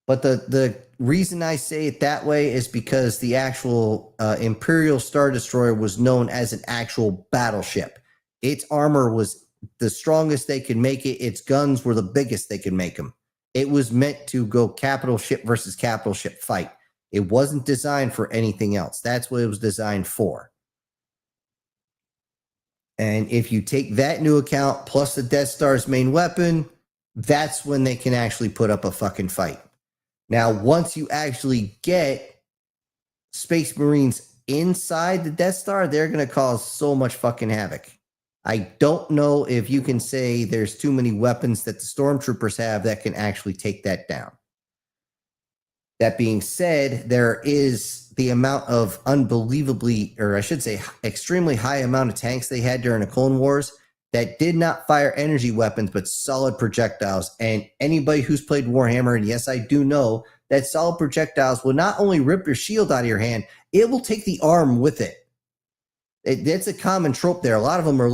A: But the reason I say it that way is because the actual Imperial Star Destroyer was known as an actual battleship. Its armor was the strongest they could make it. Its guns were the biggest they could make them. It was meant to go capital ship versus capital ship fight. It wasn't designed for anything else. That's what it was designed for. And if you take that into account, plus the Death Star's main weapon, that's when they can actually put up a fucking fight. Now, once you actually get Space Marines inside the Death Star, they're going to cause so much fucking havoc. I don't know if you can say there's too many weapons that the Stormtroopers have that can actually take that down. That being said, there is the amount of unbelievably, or I should say, extremely high amount of tanks they had during the Clone Wars that did not fire energy weapons, but solid projectiles. And anybody who's played Warhammer, and yes, I do know that solid projectiles will not only rip your shield out of your hand, it will take the arm with it. That's a common trope there. A lot of them are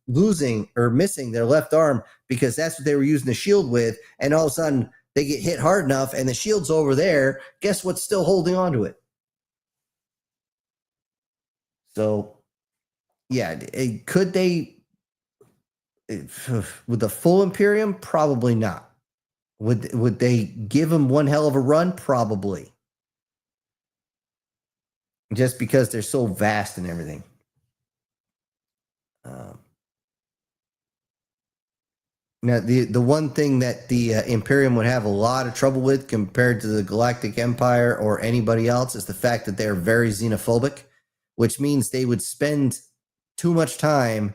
A: losing or missing their left arm because that's what they were using the shield with. And all of a sudden, they get hit hard enough and the shield's over there. Guess what's still holding on to it? So, yeah, could they, with the full Imperium? Probably not. Would they give them one hell of a run? Probably. Just because they're so vast and everything. Now, the one thing that the Imperium would have a lot of trouble with compared to the Galactic Empire or anybody else is the fact that they're very xenophobic, which means they would spend too much time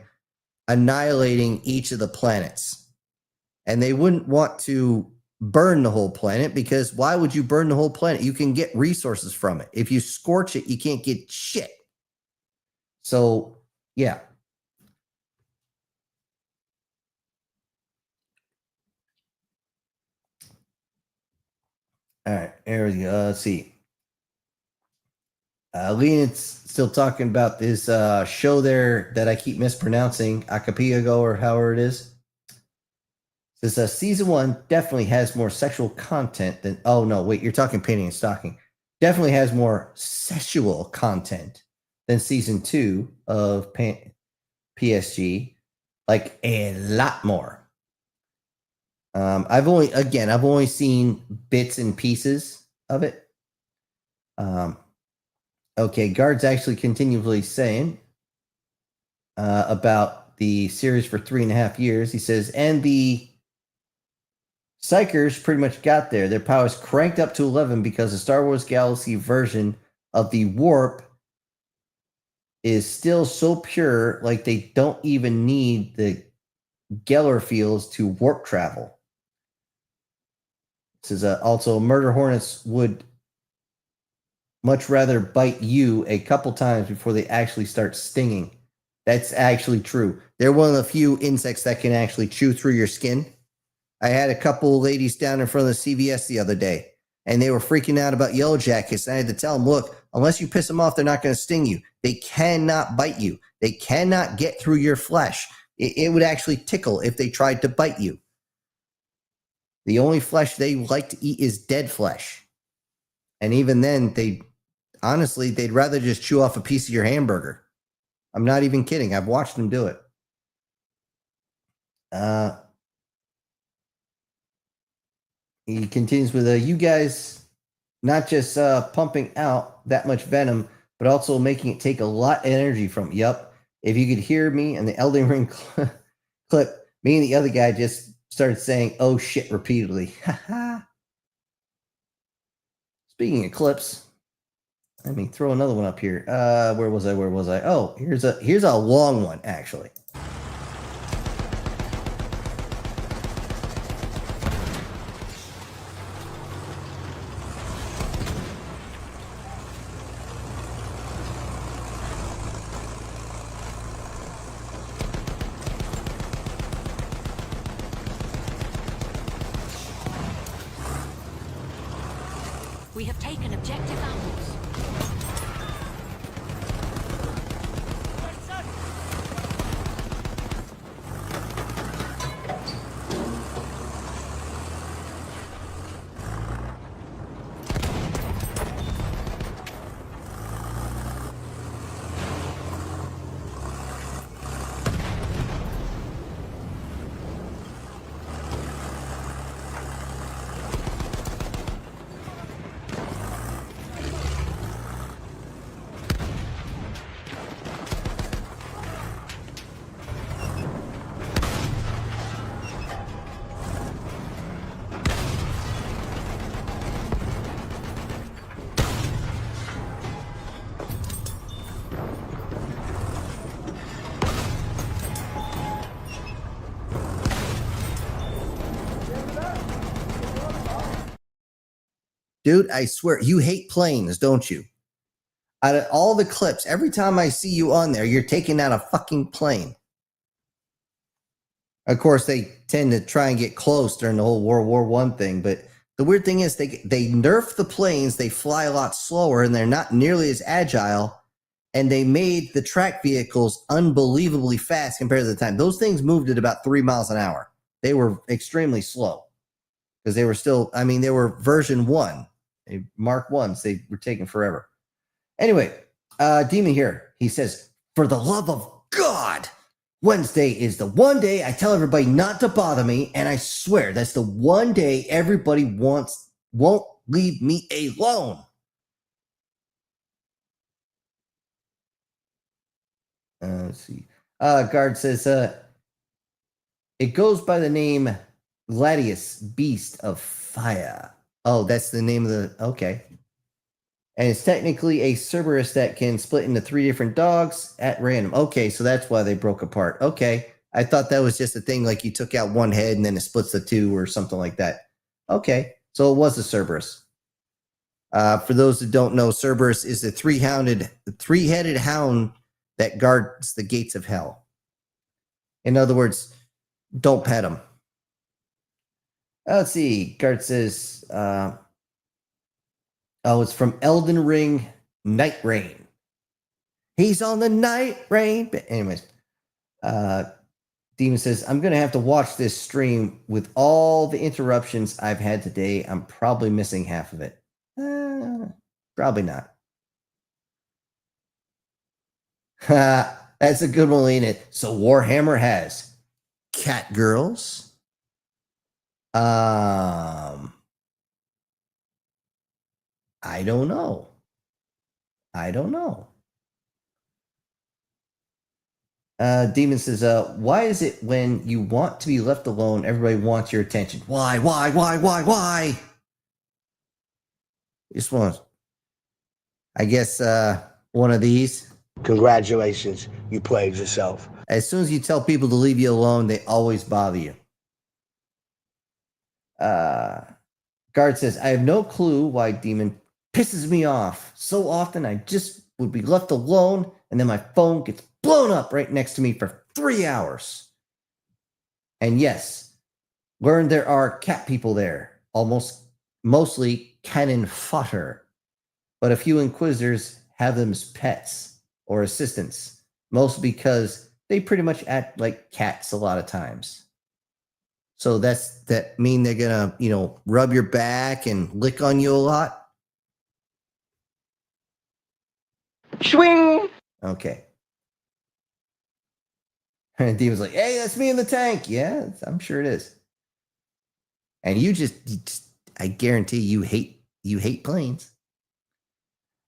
A: annihilating each of the planets. And they wouldn't want to burn the whole planet, because why would you burn the whole planet? You can get resources from it. If you scorch it, you can't get shit. So, yeah. All right, there we go. Let's see. Leon's still talking about this show there that I keep mispronouncing, Acapulco or however it is. Says season 1 definitely has more sexual content than. Oh no, wait, you're talking painting and stocking. Definitely has more sexual content than season 2 of PSG, like a lot more. I've only seen bits and pieces of it. Okay, Guard's actually continually saying about the series for 3.5 years. He says, and the Psychers pretty much got there. Their powers cranked up to 11 because the Star Wars Galaxy version of the warp is still so pure, like they don't even need the Geller fields to warp travel. This is also murder hornets would much rather bite you a couple times before they actually start stinging. That's actually true. They're one of the few insects that can actually chew through your skin. I had a couple ladies down in front of the CVS the other day, and they were freaking out about yellow jackets. And I had to tell them, look, unless you piss them off, they're not going to sting you. They cannot bite you. They cannot get through your flesh. It would actually tickle if they tried to bite you. The only flesh they like to eat is dead flesh. And even then, they'd rather just chew off a piece of your hamburger. I'm not even kidding. I've watched them do it. He continues with, you guys not just pumping out that much venom, but also making it take a lot of energy from. Yep. If you could hear me in the Elden Ring clip, me and the other guy just started saying, oh shit, repeatedly. Speaking of clips, let me throw another one up here. Where was I? Oh, here's a long one, actually.
E: We have taken objective apples.
A: Dude, I swear, you hate planes, don't you? Out of all the clips, every time I see you on there, you're taking out a fucking plane. Of course, they tend to try and get close during the whole World War I thing, but the weird thing is they nerf the planes, they fly a lot slower, and they're not nearly as agile, and they made the track vehicles unbelievably fast compared to the time. Those things moved at about 3 miles an hour. They were extremely slow because they were still, I mean, they were version 1. Mark 1s, they were taking forever. Anyway, Demon here, he says, for the love of God, Wednesday is the one day I tell everybody not to bother me, and I swear that's the one day everybody won't leave me alone. Let's see. Guard says, it goes by the name Gladius, Beast of Fire. Oh, that's the name of the... Okay. And it's technically a Cerberus that can split into 3 different dogs at random. Okay, so that's why they broke apart. Okay. I thought that was just a thing like you took out one head and then it splits the 2 or something like that. Okay, so it was a Cerberus. For those who don't know, Cerberus is the three-headed hound that guards the gates of hell. In other words, don't pet him. Let's see. Guard says, it's from Elden Ring, Night Rain. He's on the Night Rain. But anyways, Demon says, I'm going to have to watch this stream with all the interruptions I've had today. I'm probably missing half of it. Probably not. That's a good one, ain't it? So Warhammer has cat girls. I don't know. Demon says, why is it when you want to be left alone, everybody wants your attention? Why? Just want, I guess, one of these.
K: Congratulations, you played yourself.
A: As soon as you tell people to leave you alone, they always bother you. Guard says, I have no clue why Demon pisses me off. So often I just would be left alone and then my phone gets blown up right next to me for 3 hours. And yes, learned there are cat people there, mostly cannon fodder, but a few Inquisitors have them as pets or assistants, mostly because they pretty much act like cats a lot of times. So that mean they're gonna, rub your back and lick on you a lot?
K: Swing!
A: Okay. And Demon's like, hey, that's me in the tank. Yeah, I'm sure it is. And you just I guarantee you hate planes.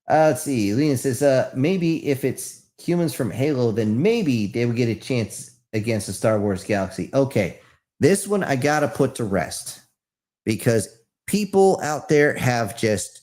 A: Let's see. Lena says, maybe if it's humans from Halo, then maybe they would get a chance against the Star Wars galaxy. Okay. This one I got to put to rest because people out there have just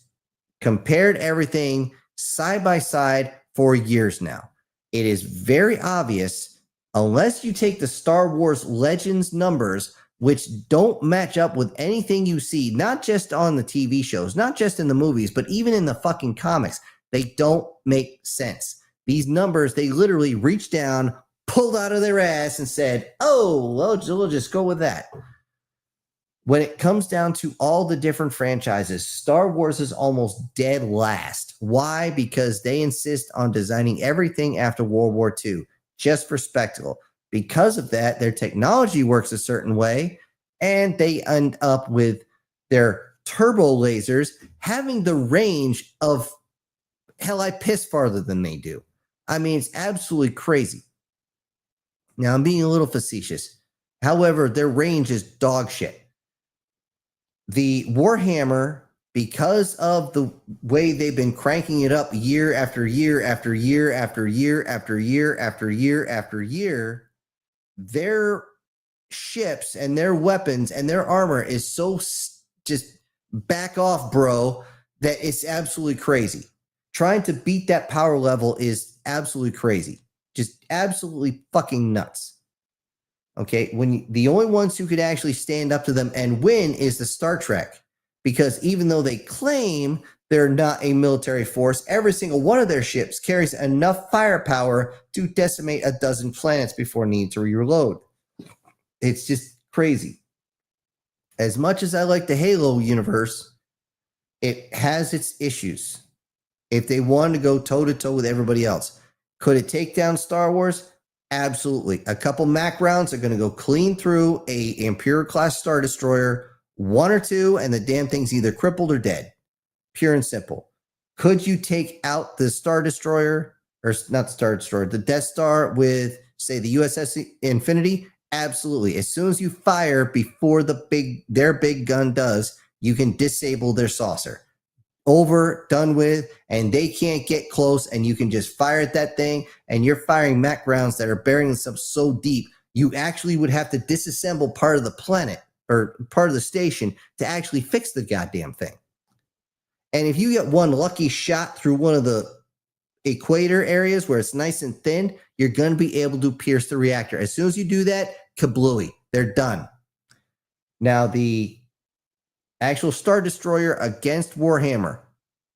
A: compared everything side by side for years now. It is very obvious, unless you take the Star Wars Legends numbers, which don't match up with anything you see, not just on the TV shows, not just in the movies, but even in the fucking comics, they don't make sense. These numbers, they literally reached down, pulled out of their ass and said, oh, well, we'll just go with that. when it comes down to all the different franchises, Star Wars is almost dead last. Why? Because they insist on designing everything after World War II just for spectacle. Because of that, their technology works a certain way, and they end up with their turbo lasers having the range of, hell, I piss farther than they do. I mean, it's absolutely crazy. Now, I'm being a little facetious. However, their range is dog shit. The Warhammer, because of the way they've been cranking it up year after year after year after year after year after year after year, their ships and their weapons and their armor is so just back off, bro, that it's absolutely crazy. Trying to beat that power level is absolutely crazy. Just absolutely fucking nuts. Okay, when the only ones who could actually stand up to them and win is the Star Trek, because even though they claim they're not a military force, every single one of their ships carries enough firepower to decimate a dozen planets before needing to reload. It's just crazy. As much as I like the Halo universe, it has its issues. If they wanted to go toe-to-toe with everybody else, could it take down Star Wars? Absolutely. A couple Mac rounds are going to go clean through a Imperial-class Star Destroyer, one or two, and the damn thing's either crippled or dead. Pure and simple. Could you take out the Star Destroyer, or not the Star Destroyer, the Death Star with, say, the USS Infinity? Absolutely. As soon as you fire before their big gun does, you can disable their saucer. Over, done with, and they can't get close, and you can just fire at that thing, and you're firing Mac rounds that are burying themselves so deep, you actually would have to disassemble part of the planet or part of the station to actually fix the goddamn thing. And if you get one lucky shot through one of the equator areas where it's nice and thin, you're going to be able to pierce the reactor. As soon as you do that, kablooey, they're done. Now, the actual Star Destroyer against Warhammer,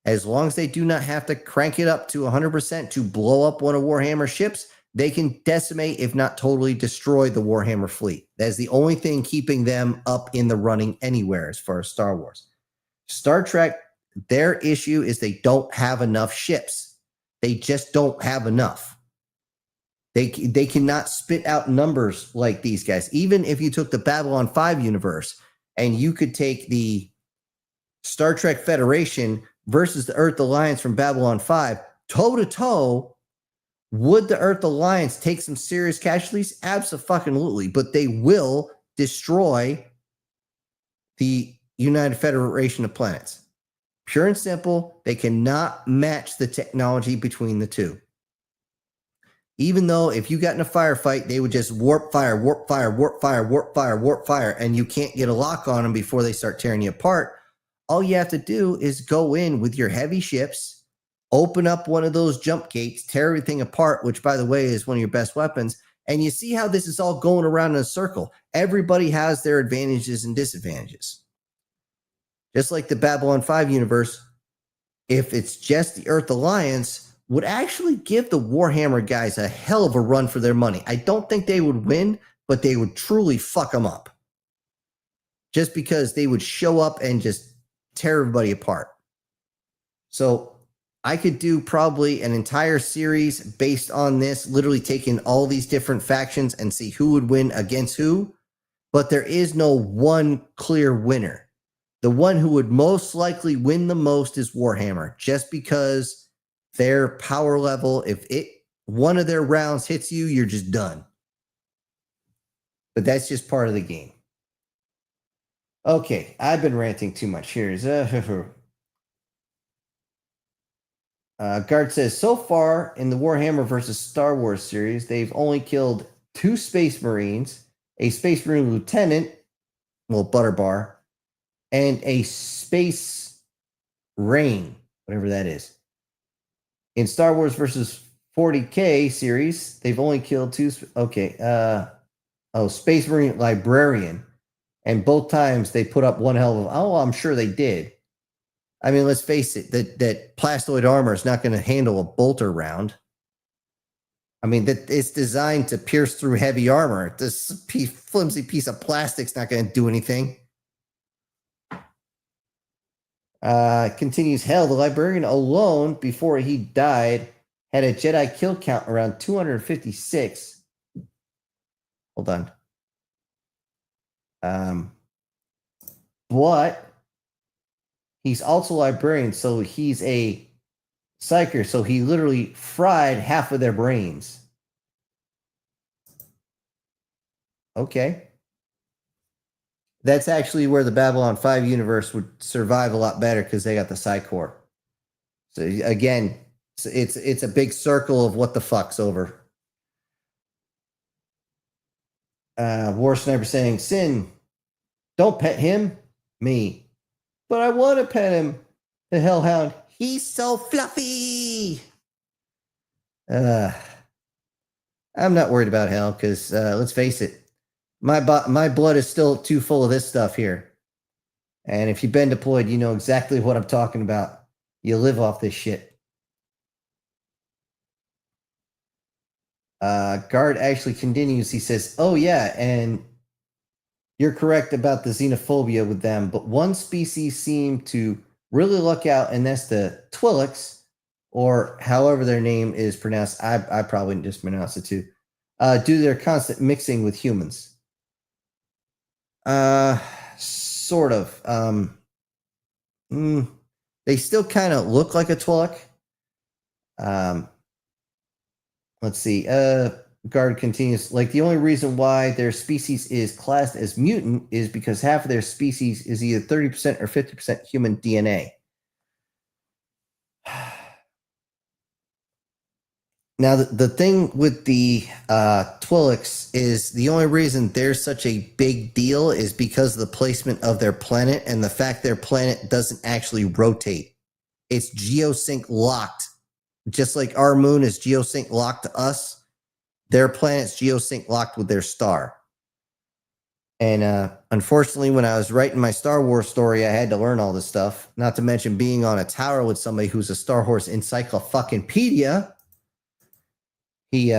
A: as long as they do not have to crank it up to 100% to blow up one of Warhammer's ships, they can decimate, if not totally destroy, the Warhammer fleet. That is the only thing keeping them up in the running anywhere as far as Star Wars. Star Trek, their issue is they don't have enough ships. They just don't have enough. They cannot spit out numbers like these guys. Even if you took the Babylon 5 universe, and you could take the Star Trek Federation versus the Earth Alliance from Babylon 5, toe-to-toe, would the Earth Alliance take some serious casualties? Abso-fucking-lutely. But they will destroy the United Federation of Planets. Pure and simple, they cannot match the technology between the two. Even though if you got in a firefight, they would just warp fire, warp fire, warp fire, warp fire, warp fire, and you can't get a lock on them before they start tearing you apart. All you have to do is go in with your heavy ships, open up one of those jump gates, tear everything apart, which, by the way, is one of your best weapons, and you see how this is all going around in a circle. Everybody has their advantages and disadvantages. Just like the Babylon 5 universe, if it's just the Earth Alliance, would actually give the Warhammer guys a hell of a run for their money. I don't think they would win, but they would truly fuck them up. Just because they would show up and just tear everybody apart. So I could do probably an entire series based on this, literally taking all these different factions and see who would win against who. But there is no one clear winner. The one who would most likely win the most is Warhammer, just because their power level, if one of their rounds hits you, you're just done. But that's just part of the game. Okay, I've been ranting too much. Here's Guard says, so far in the Warhammer versus Star Wars series, they've only killed 2 Space Marines, a Space Marine Lieutenant, well, Butterbar, and a Space Rain, whatever that is. In Star Wars versus 40K series, they've only killed 2. Space Marine Librarian. And both times they put up one hell of I'm sure they did. I mean, let's face it, that plastoid armor is not going to handle a bolter round. I mean, that it's designed to pierce through heavy armor. This flimsy piece of plastic's not going to do anything. Continues, hell, the librarian alone, before he died, had a Jedi kill count around 256. Hold on. But he's also a librarian, so he's a psyker, so he literally fried half of their brains. Okay. That's actually where the Babylon 5 universe would survive a lot better because they got the Psy-Core. So again, it's a big circle of what the fuck's over. War Sniper saying, Sin, don't pet him. Me. But I want to pet him. The Hellhound. He's so fluffy. I'm not worried about Hell because let's face it, my blood is still too full of this stuff here. And if you've been deployed, you know exactly what I'm talking about. You live off this shit. Guard actually continues. He says, oh, yeah, and you're correct about the xenophobia with them, but one species seemed to really luck out, and that's the Twi'leks, or however their name is pronounced. I probably just pronounce it too. Due to their constant mixing with humans. Sort of. They still kind of look like a Twi'lek. Let's see. Guard continues. Like, the only reason why their species is classed as mutant is because half of their species is either 30% or 50% human DNA. Now, the thing with the Twi'leks is the only reason they're such a big deal is because of the placement of their planet and the fact their planet doesn't actually rotate. It's geosync locked. Just like our moon is geosync locked to us, their planet's geosync locked with their star. And unfortunately, when I was writing my Star Wars story, I had to learn all this stuff. Not to mention being on a tower with somebody who's a Star Wars encyclopedia. He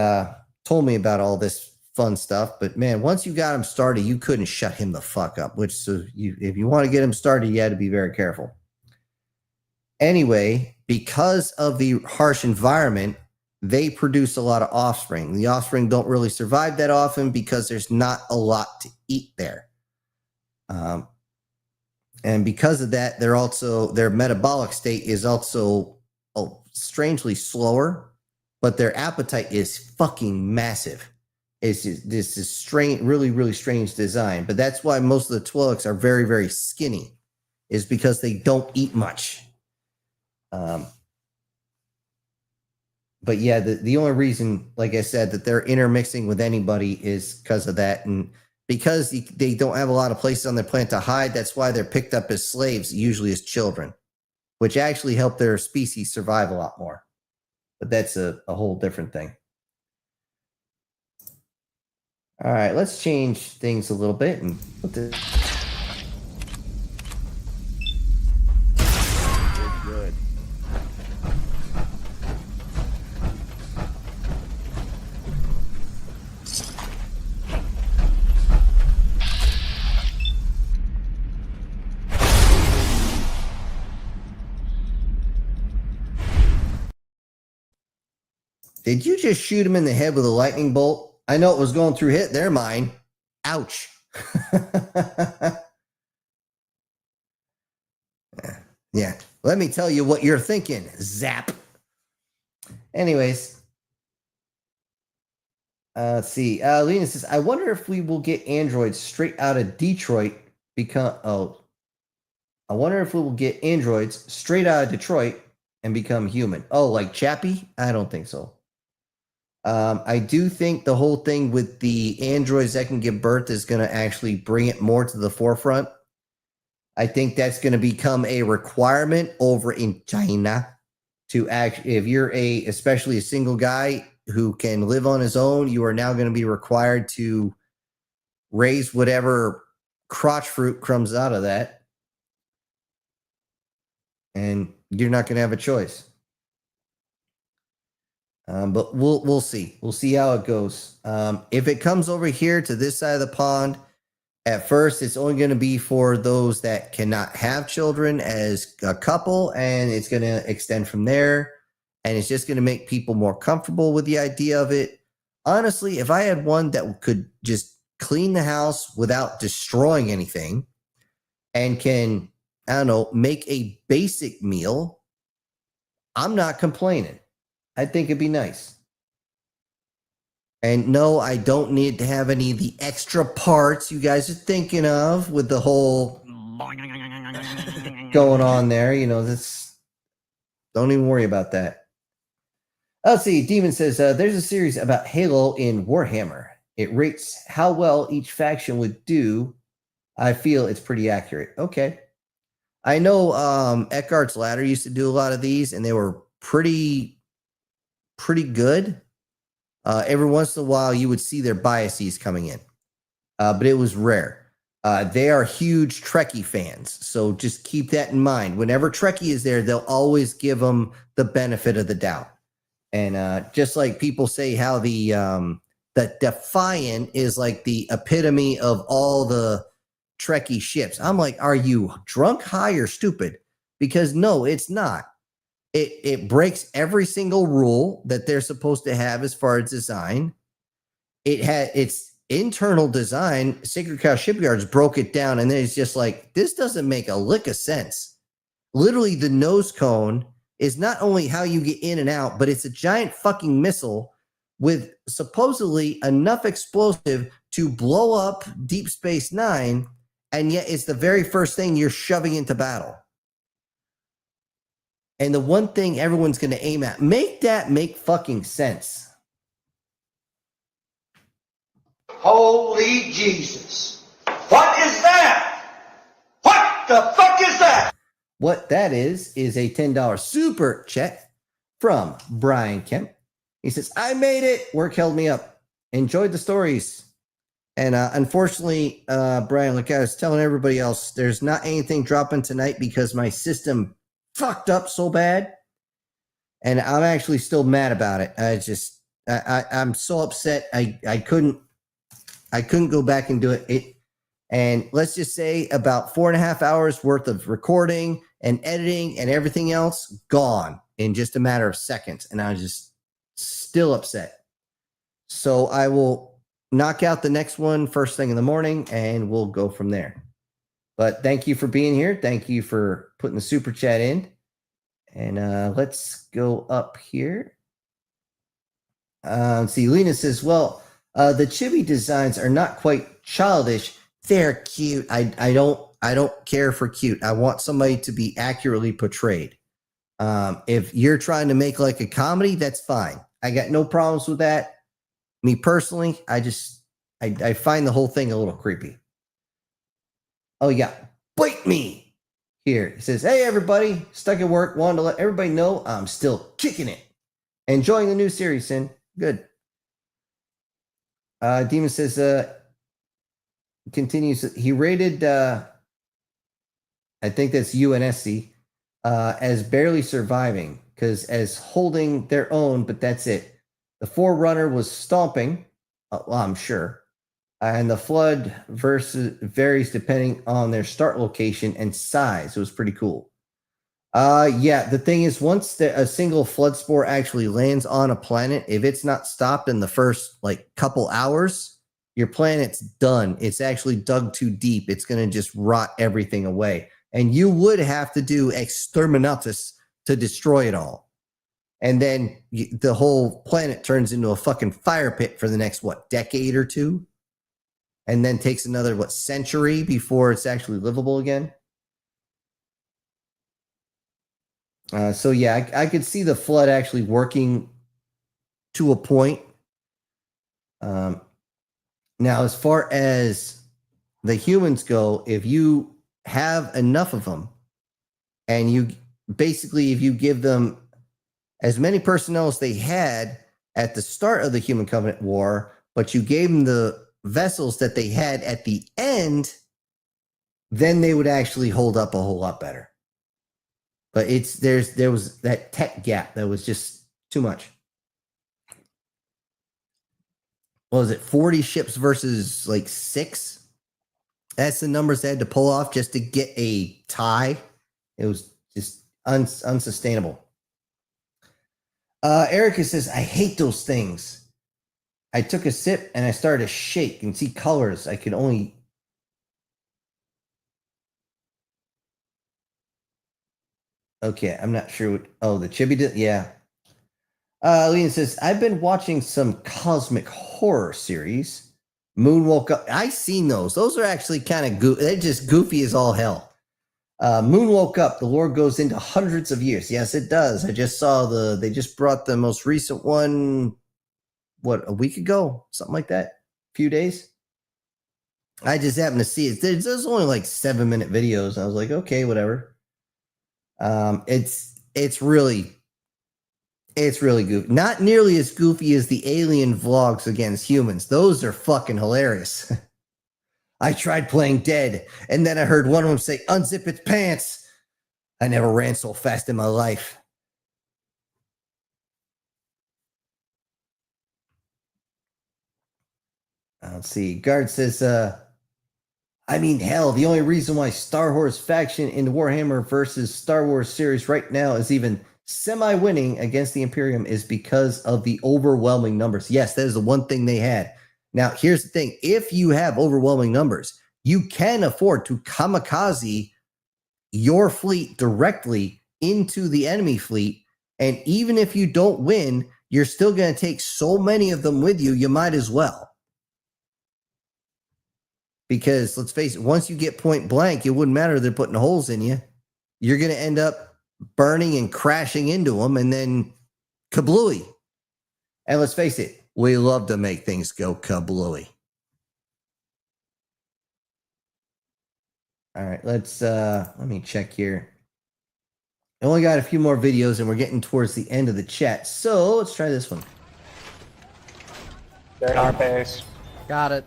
A: told me about all this fun stuff. But man, once you got him started, you couldn't shut him the fuck up. If you want to get him started, you had to be very careful. Anyway, because of the harsh environment, they produce a lot of offspring. The offspring don't really survive that often because there's not a lot to eat there. And because of that, their metabolic state is also strangely slower, but their appetite is fucking massive. It's just, this is strange, really, really strange design. But that's why most of the Twi'leks are very, very skinny, is because they don't eat much. But yeah, the only reason, like I said, that they're intermixing with anybody is because of that. And because they don't have a lot of places on their planet to hide, that's why they're picked up as slaves, usually as children, which actually help their species survive a lot more. But that's a whole different thing. All right, let's change things a little bit and put this.
H: Good.
A: Did you just shoot him in the head with a lightning bolt? I know it was going through their mind. Ouch. Yeah. Let me tell you what you're thinking. Zap. Anyways. Let's see. Lena says, I wonder if we will get androids straight out of Detroit I wonder if we will get androids straight out of Detroit and become human. Oh, like Chappie? I don't think so. I do think the whole thing with the androids that can give birth is going to actually bring it more to the forefront. I think that's going to become a requirement over in China to act. If you're especially a single guy who can live on his own, you are now going to be required to raise whatever crotch fruit comes out of that. And you're not going to have a choice. But we'll see. We'll see how it goes. If it comes over here to this side of the pond, At first, it's only going to be for those that cannot have children as a couple, and it's going to extend from there. And it's just going to make people more comfortable with the idea of it. Honestly, if I had one that could just clean the house without destroying anything and can, I don't know, make a basic meal, I'm not complaining. I think it'd be nice. And no, I don't need to have any of the extra parts you guys are thinking of with the whole going on there. You know, don't even worry about that. Let's see. Demon says, there's a series about Halo in Warhammer. It rates how well each faction would do. I feel it's pretty accurate. Okay. I know Eckhart's Ladder used to do a lot of these, and they were pretty good. Every once in a while, you would see their biases coming in, but it was rare. They are huge Trekkie fans, so just keep that in mind. Whenever Trekkie is there, they'll always give them the benefit of the doubt. And just like people say how the Defiant is like the epitome of all the Trekkie ships. I'm like, are you drunk, high, or stupid? Because no, it's not. It breaks every single rule that they're supposed to have as far as design. It had its internal design. Sacred Cow Shipyards broke it down, and then it's just like, this doesn't make a lick of sense. Literally, the nose cone is not only how you get in and out, but it's a giant fucking missile with supposedly enough explosive to blow up Deep Space Nine, and yet it's the very first thing you're shoving into battle. And the one thing everyone's going to aim at, make that make fucking sense.
C: Holy Jesus. What is that? What the fuck is that?
A: What that is a $10 super chat from Brian Kemp. He says, I made it. Work held me up. Enjoyed the stories. And unfortunately, Brian, like I was telling everybody else, there's not anything dropping tonight because my system fucked up so bad. And I'm actually still mad about it. I'm so upset. I couldn't go back and do it. And let's just say about 4.5 hours worth of recording and editing and everything else gone in just a matter of seconds. And I was just still upset. So I will knock out the next one first thing in the morning and we'll go from there. But thank you for being here. Thank you for putting the super chat in. And let's go up here. See, Lena says, well, the chibi designs are not quite childish. They're cute. I don't care for cute. I want somebody to be accurately portrayed. If you're trying to make like a comedy, that's fine. I got no problems with that. Me personally, I find the whole thing a little creepy. Oh, yeah. Bite me. Here. It says, hey, everybody. Stuck at work. Wanted to let everybody know I'm still kicking it. Enjoying the new series, Sin. Good. Demon says, continues. He rated, I think that's UNSC, as barely surviving because as holding their own, but that's it. The Forerunner was stomping. Well, I'm sure. And the Flood varies depending on their start location and size. It was pretty cool. Yeah, the thing is, once a single flood spore actually lands on a planet, if it's not stopped in the first like couple hours, your planet's done. It's actually dug too deep. It's going to just rot everything away. And you would have to do exterminatus to destroy it all. And then the whole planet turns into a fucking fire pit for the next, decade or two? And then takes another, century before it's actually livable again? So, yeah, I could see the Flood actually working to a point. Now, as far as the humans go, if you have enough of them, and if you give them as many personnel as they had at the start of the Human Covenant War, but you gave them the vessels that they had at the end, then they would actually hold up a whole lot better. But there was that tech gap that was just too much. What was it, 40 ships versus 6? That's the numbers they had to pull off just to get a tie. It was just unsustainable. Erica says, I hate those things. I took a sip and I started to shake and see colors. I could only... Okay, I'm not sure what... Oh, the chibi did? Yeah. Leon says, I've been watching some cosmic horror series. Moon woke up. I've seen those. Those are actually kind of goofy. They're just goofy as all hell. Moon woke up. The lore goes into hundreds of years. Yes, it does. I just saw they just brought the most recent one, what, a week ago? Something like that? A few days? I just happened to see it. There's only like 7-minute videos. I was like, okay, whatever. It's really goofy. Not nearly as goofy as the alien vlogs against humans. Those are fucking hilarious. I tried playing dead, and then I heard one of them say, unzip its pants. I never ran so fast in my life. Let's see. Guard says, I mean, hell, the only reason why Star Wars faction in the Warhammer versus Star Wars series right now is even semi-winning against the Imperium is because of the overwhelming numbers. Yes, that is the one thing they had. Now, here's the thing. If you have overwhelming numbers, you can afford to kamikaze your fleet directly into the enemy fleet. And even if you don't win, you're still going to take so many of them with you, you might as well. Because let's face it, once you get point blank, it wouldn't matter if they're putting holes in you. You're going to end up burning and crashing into them and then kablooey. And let's face it, we love to make things go kablooey. All right, let me check here. I only got a few more videos and we're getting towards the end of the chat. So let's try this one.
K: They're in our base.
L: Got it.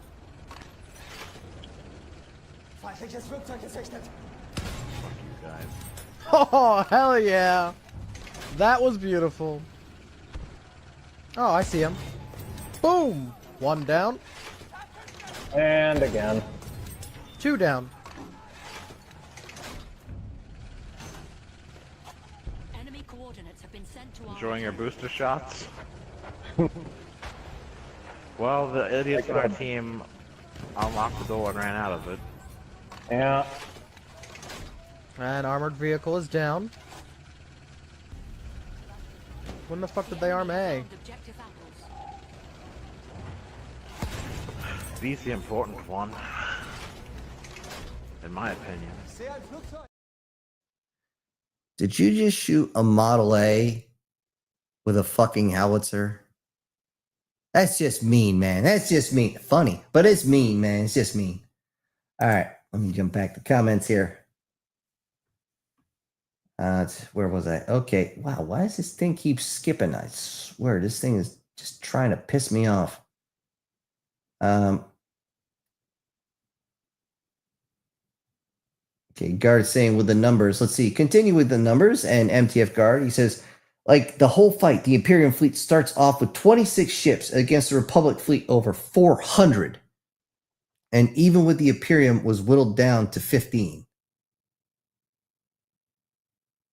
L: Oh, hell yeah. That was beautiful. Oh, I see him. Boom. 1 down.
K: And again.
L: 2 down.
E: Enemy coordinates have been sent to our...
H: Enjoying your booster shots? Well, the idiots on our team unlocked the door and ran out of it.
K: Yeah.
L: And armored vehicle is down. When the fuck did they arm A?
H: B's the important one, in my opinion.
A: Did you just shoot a Model A with a fucking howitzer? That's just mean, man. That's just mean. Funny, but it's mean, man. It's just mean. All right, let me jump back to comments here. Where was I? Okay. Wow, why does this thing keep skipping? I swear, this thing is just trying to piss me off. Okay, Guard saying with the numbers. Let's see. Continue with the numbers. And MTF Guard, he says, like the whole fight, the Imperium fleet starts off with 26 ships against the Republic fleet over 400. And even with the Imperium was whittled down to 15.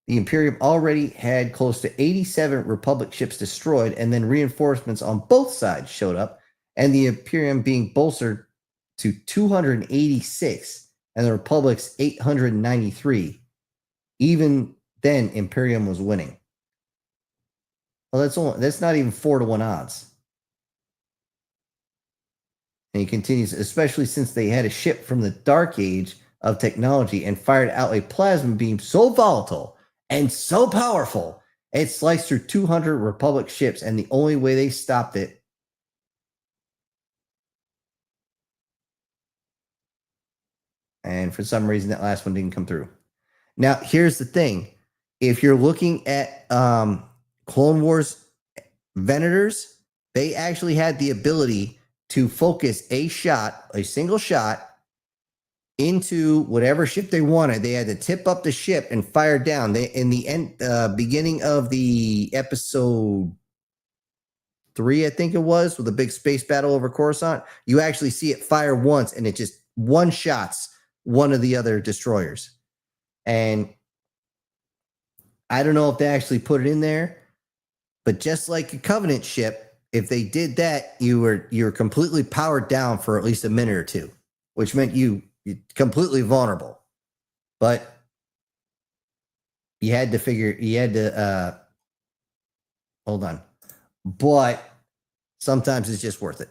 A: The Imperium already had close to 87 Republic ships destroyed, and then reinforcements on both sides showed up, and the Imperium being bolstered to 286, and the Republic's 893. Even then, Imperium was winning. Well, that's not even 4-to-1 odds. And he continues, especially since they had a ship from the Dark Age of technology and fired out a plasma beam so volatile and so powerful, it sliced through 200 Republic ships, and the only way they stopped it and for some reason that last one didn't come through. Now, here's the thing. If you're looking at Clone Wars Venators, they actually had the ability to focus a single shot, into whatever ship they wanted. They had to tip up the ship and fire down. In the beginning of the episode 3, I think it was, with a big space battle over Coruscant, you actually see it fire once and it just one-shots one of the other destroyers. And I don't know if they actually put it in there, but just like a Covenant ship, if they did that, you were completely powered down for at least a minute or two, which meant you're completely vulnerable. But you had to hold on. But sometimes it's just worth it.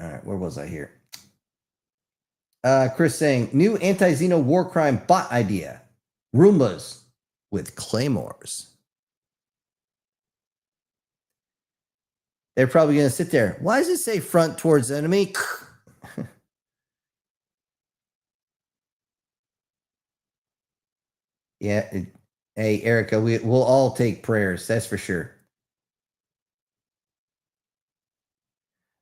A: All right, where was I here? Chris saying, new anti-Xeno war crime bot idea. Roombas with claymores. They're probably going to sit there. Why does it say front towards enemy? Yeah. Hey, Erica, we'll all take prayers. That's for sure.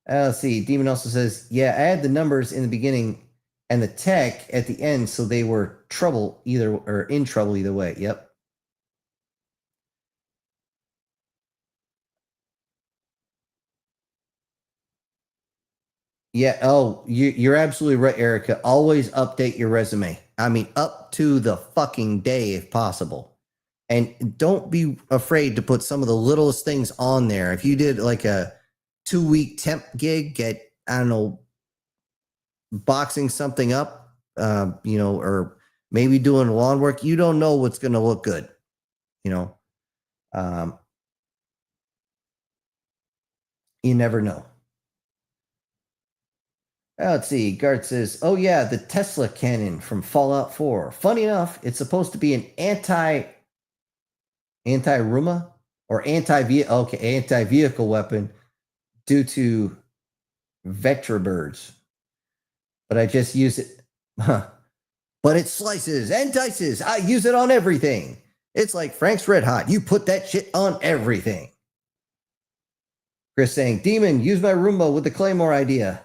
A: Let's see. Demon also says, yeah, I had the numbers in the beginning and the tech at the end, so they were in trouble either way. Yep. Yeah. Oh, you're absolutely right, Erica. Always update your resume. I mean, up to the fucking day if possible. And don't be afraid to put some of the littlest things on there. If you did like a 2-week temp gig at, I don't know, boxing something up, or maybe doing lawn work, you don't know what's going to look good, you never know. Let's see. Gart says, oh yeah, the Tesla cannon from Fallout 4. Funny enough, it's supposed to be an anti-Ruma or anti-vehicle weapon due to Vectra birds. But I just use it. But it slices and dices. I use it on everything. It's like Frank's Red Hot. You put that shit on everything. Chris saying, Demon, use my Roomba with the Claymore idea.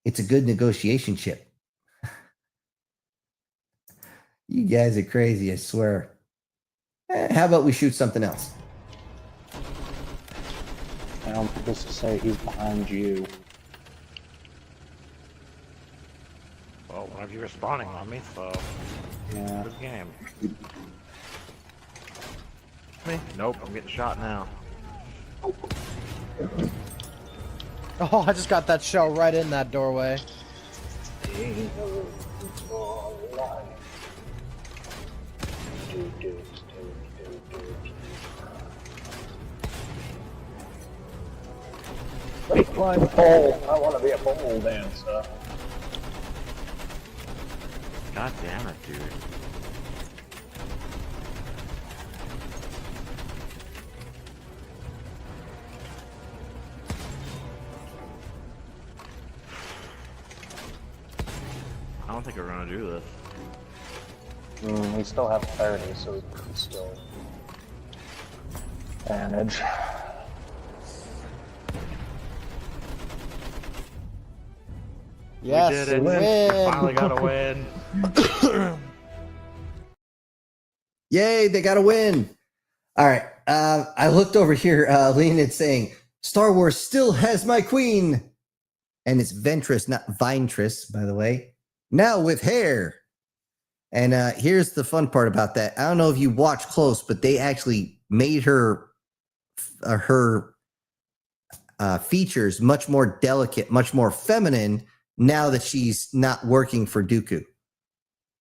A: It's a good negotiation chip. You guys are crazy, I swear. How about we shoot something else?
K: I'm supposed to say he's behind you.
H: Well, whenever you're spawning on me, so
K: Yeah.
H: good game. Me? Nope, I'm getting shot now.
L: Oh, I just got that shell right in that doorway.
K: Climb the pole. I want to be a pole dancer.
H: God damn it, dude. I don't think we're gonna do this.
K: We still have 30, so we can still manage.
L: Yes,
H: we did it.
L: win.
H: We finally got a win.
A: Yay, they got a win. All right. I looked over here, Leonid saying, Star Wars still has my queen. And it's Ventress, not Vintress, by the way. Now with hair. And here's the fun part about that. I don't know if you watch close, but they actually made her features much more delicate, much more feminine now that she's not working for Dooku.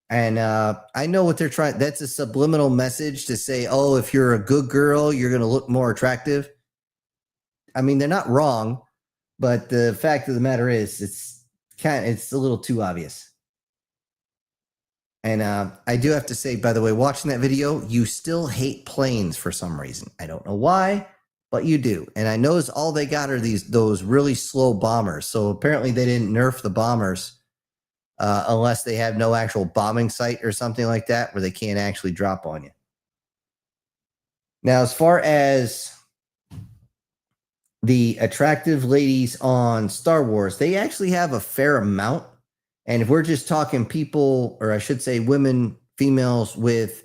A: And I know what they're trying. That's a subliminal message to say, oh, if you're a good girl, you're going to look more attractive. I mean, they're not wrong, but the fact of the matter is, it's a little too obvious. And I do have to say, by the way, watching that video, you still hate planes for some reason. I don't know why, but you do. And I notice all they got are those really slow bombers. So apparently they didn't nerf the bombers unless they have no actual bombing site or something like that where they can't actually drop on you. Now, as far as the attractive ladies on Star Wars, they actually have a fair amount. And if we're just talking people, or I should say women, females with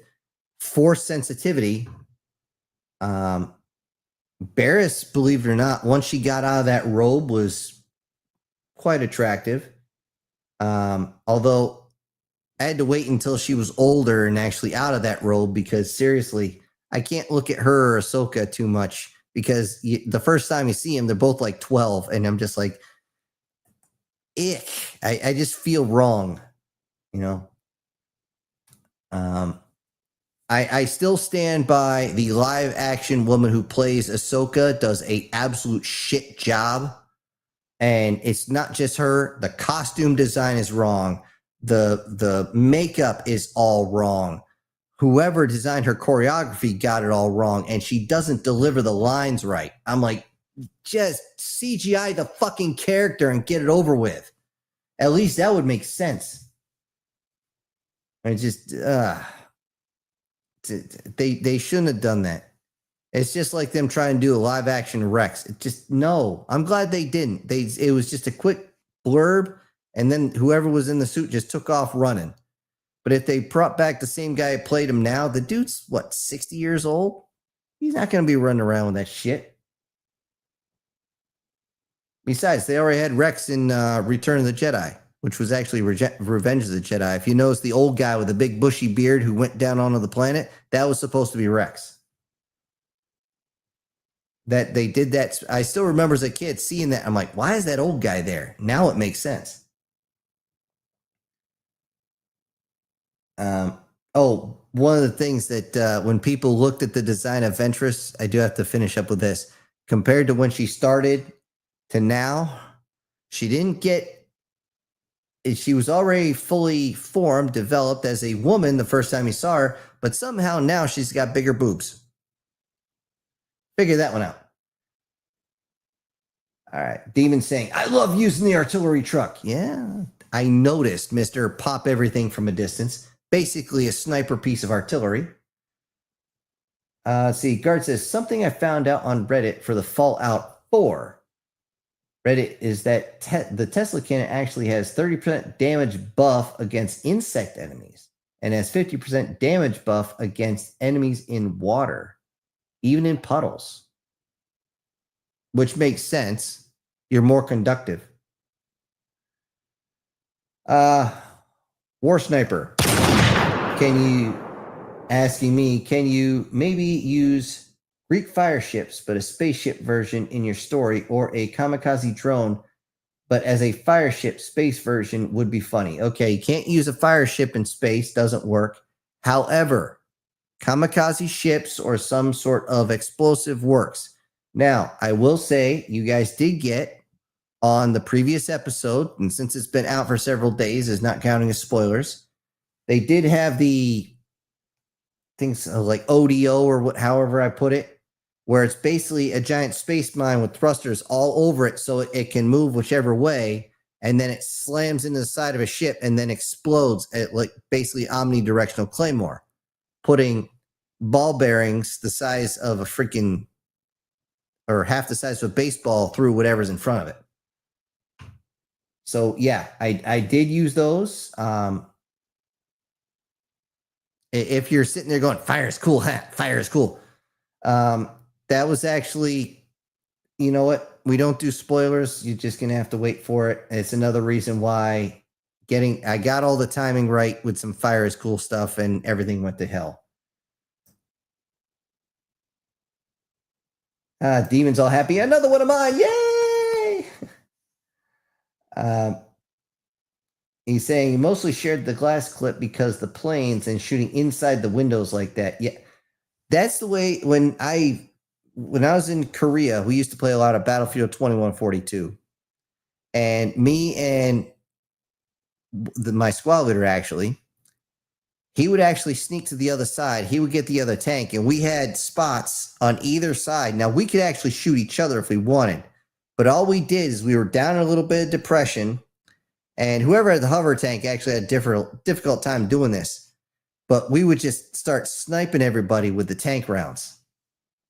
A: force sensitivity, Barris, believe it or not, once she got out of that robe, was quite attractive. Although I had to wait until she was older and actually out of that robe, because seriously, I can't look at her or Ahsoka too much, because the first time you see them, they're both like 12, and I'm just like, ick. I just feel wrong, you know. I still stand by the live action woman who plays Ahsoka does a absolute shit job. And it's not just her. The costume design is wrong. The makeup is all wrong. Whoever designed her choreography got it all wrong. And she doesn't deliver the lines right. I'm like, just CGI the fucking character and get it over with. At least that would make sense. I just, they shouldn't have done that. It's just like them trying to do a live action Rex. It just, no. I'm glad they didn't. It was just a quick blurb, and then whoever was in the suit just took off running. But if they brought back the same guy who played him now, the dude's what, 60 years old? He's not going to be running around with that shit. Besides, they already had Rex in Return of the Jedi, which was actually Revenge of the Jedi. If you notice, the old guy with the big bushy beard who went down onto the planet, that was supposed to be Rex. That they did that. I still remember as a kid seeing that. I'm like, why is that old guy there? Now it makes sense. One of the things that when people looked at the design of Ventress, I do have to finish up with this. Compared to when she started to now, she didn't get, she was already fully formed, developed as a woman the first time you saw her, but somehow now she's got bigger boobs. Figure that one out. All right. Demon saying, I love using the artillery truck. Yeah, I noticed, Mr. Pop Everything from a Distance. Basically a sniper piece of artillery. See, Guard says, something I found out on Reddit for the Fallout 4. Reddit is that the Tesla cannon actually has 30% damage buff against insect enemies and has 50% damage buff against enemies in water, even in puddles. Which makes sense. You're more conductive. War Sniper. Asking me, can you maybe use Greek fire ships, but a spaceship version in your story, or a kamikaze drone, but as a fire ship space version would be funny. Okay, you can't use a fire ship in space, doesn't work. However, kamikaze ships or some sort of explosive works. Now, I will say, you guys did get on the previous episode, and since it's been out for several days, is not counting as spoilers, they did have the things like ODO or however I put it, where it's basically a giant space mine with thrusters all over it so it can move whichever way, and then it slams into the side of a ship and then explodes at like basically omnidirectional claymore, putting ball bearings the size of a freaking, or half the size of a baseball through whatever's in front of it. So yeah, I did use those. If you're sitting there going, fire is cool, fire is cool. That was actually, you know what? We don't do spoilers. You're just going to have to wait for it. It's another reason why I got all the timing right with some fire is cool stuff, and everything went to hell. Demon's all happy. Another one of mine. Yay! He's saying he mostly shared the glass clip because the planes and shooting inside the windows like that. Yeah, that's the way. When I was in Korea, we used to play a lot of Battlefield 2142, and me and my squad leader actually, he would actually sneak to the other side. He would get the other tank, and we had spots on either side. Now we could actually shoot each other if we wanted, but all we did is we were down in a little bit of depression. And whoever had the hover tank actually had a difficult time doing this. But we would just start sniping everybody with the tank rounds.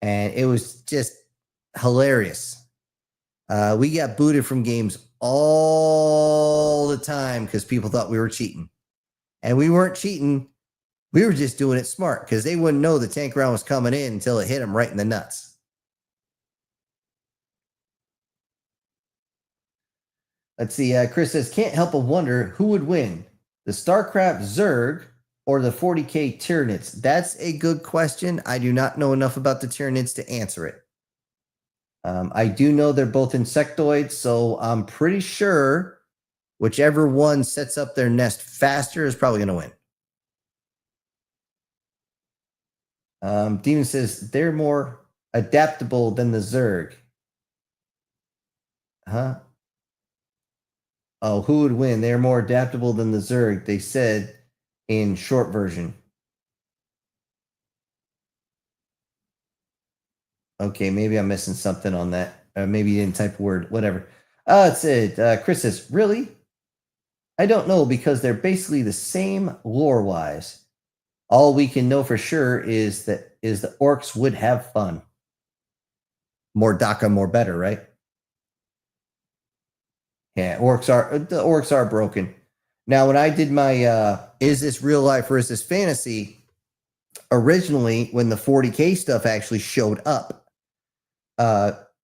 A: And it was just hilarious. We got booted from games all the time because people thought we were cheating. And we weren't cheating. We were just doing it smart because they wouldn't know the tank round was coming in until it hit them right in the nuts. Let's see. Chris says, can't help but wonder who would win, the StarCraft Zerg or the 40k Tyranids. That's a good question. I do not know enough about the Tyranids to answer it. I do know they're both insectoids, so I'm pretty sure whichever one sets up their nest faster is probably going to win. Demon says they're more adaptable than the Zerg. Huh? Oh, who would win? They're more adaptable than the Zerg, they said in short version. Okay, maybe I'm missing something on that. Maybe you didn't type a word. Whatever. It said, Chris says, really? I don't know, because they're basically the same lore-wise. All we can know for sure is the orcs would have fun. More DACA, more better, right? Yeah, the orcs are broken. Now, when I did my is this real life or is this fantasy? Originally, when the 40k stuff actually showed up,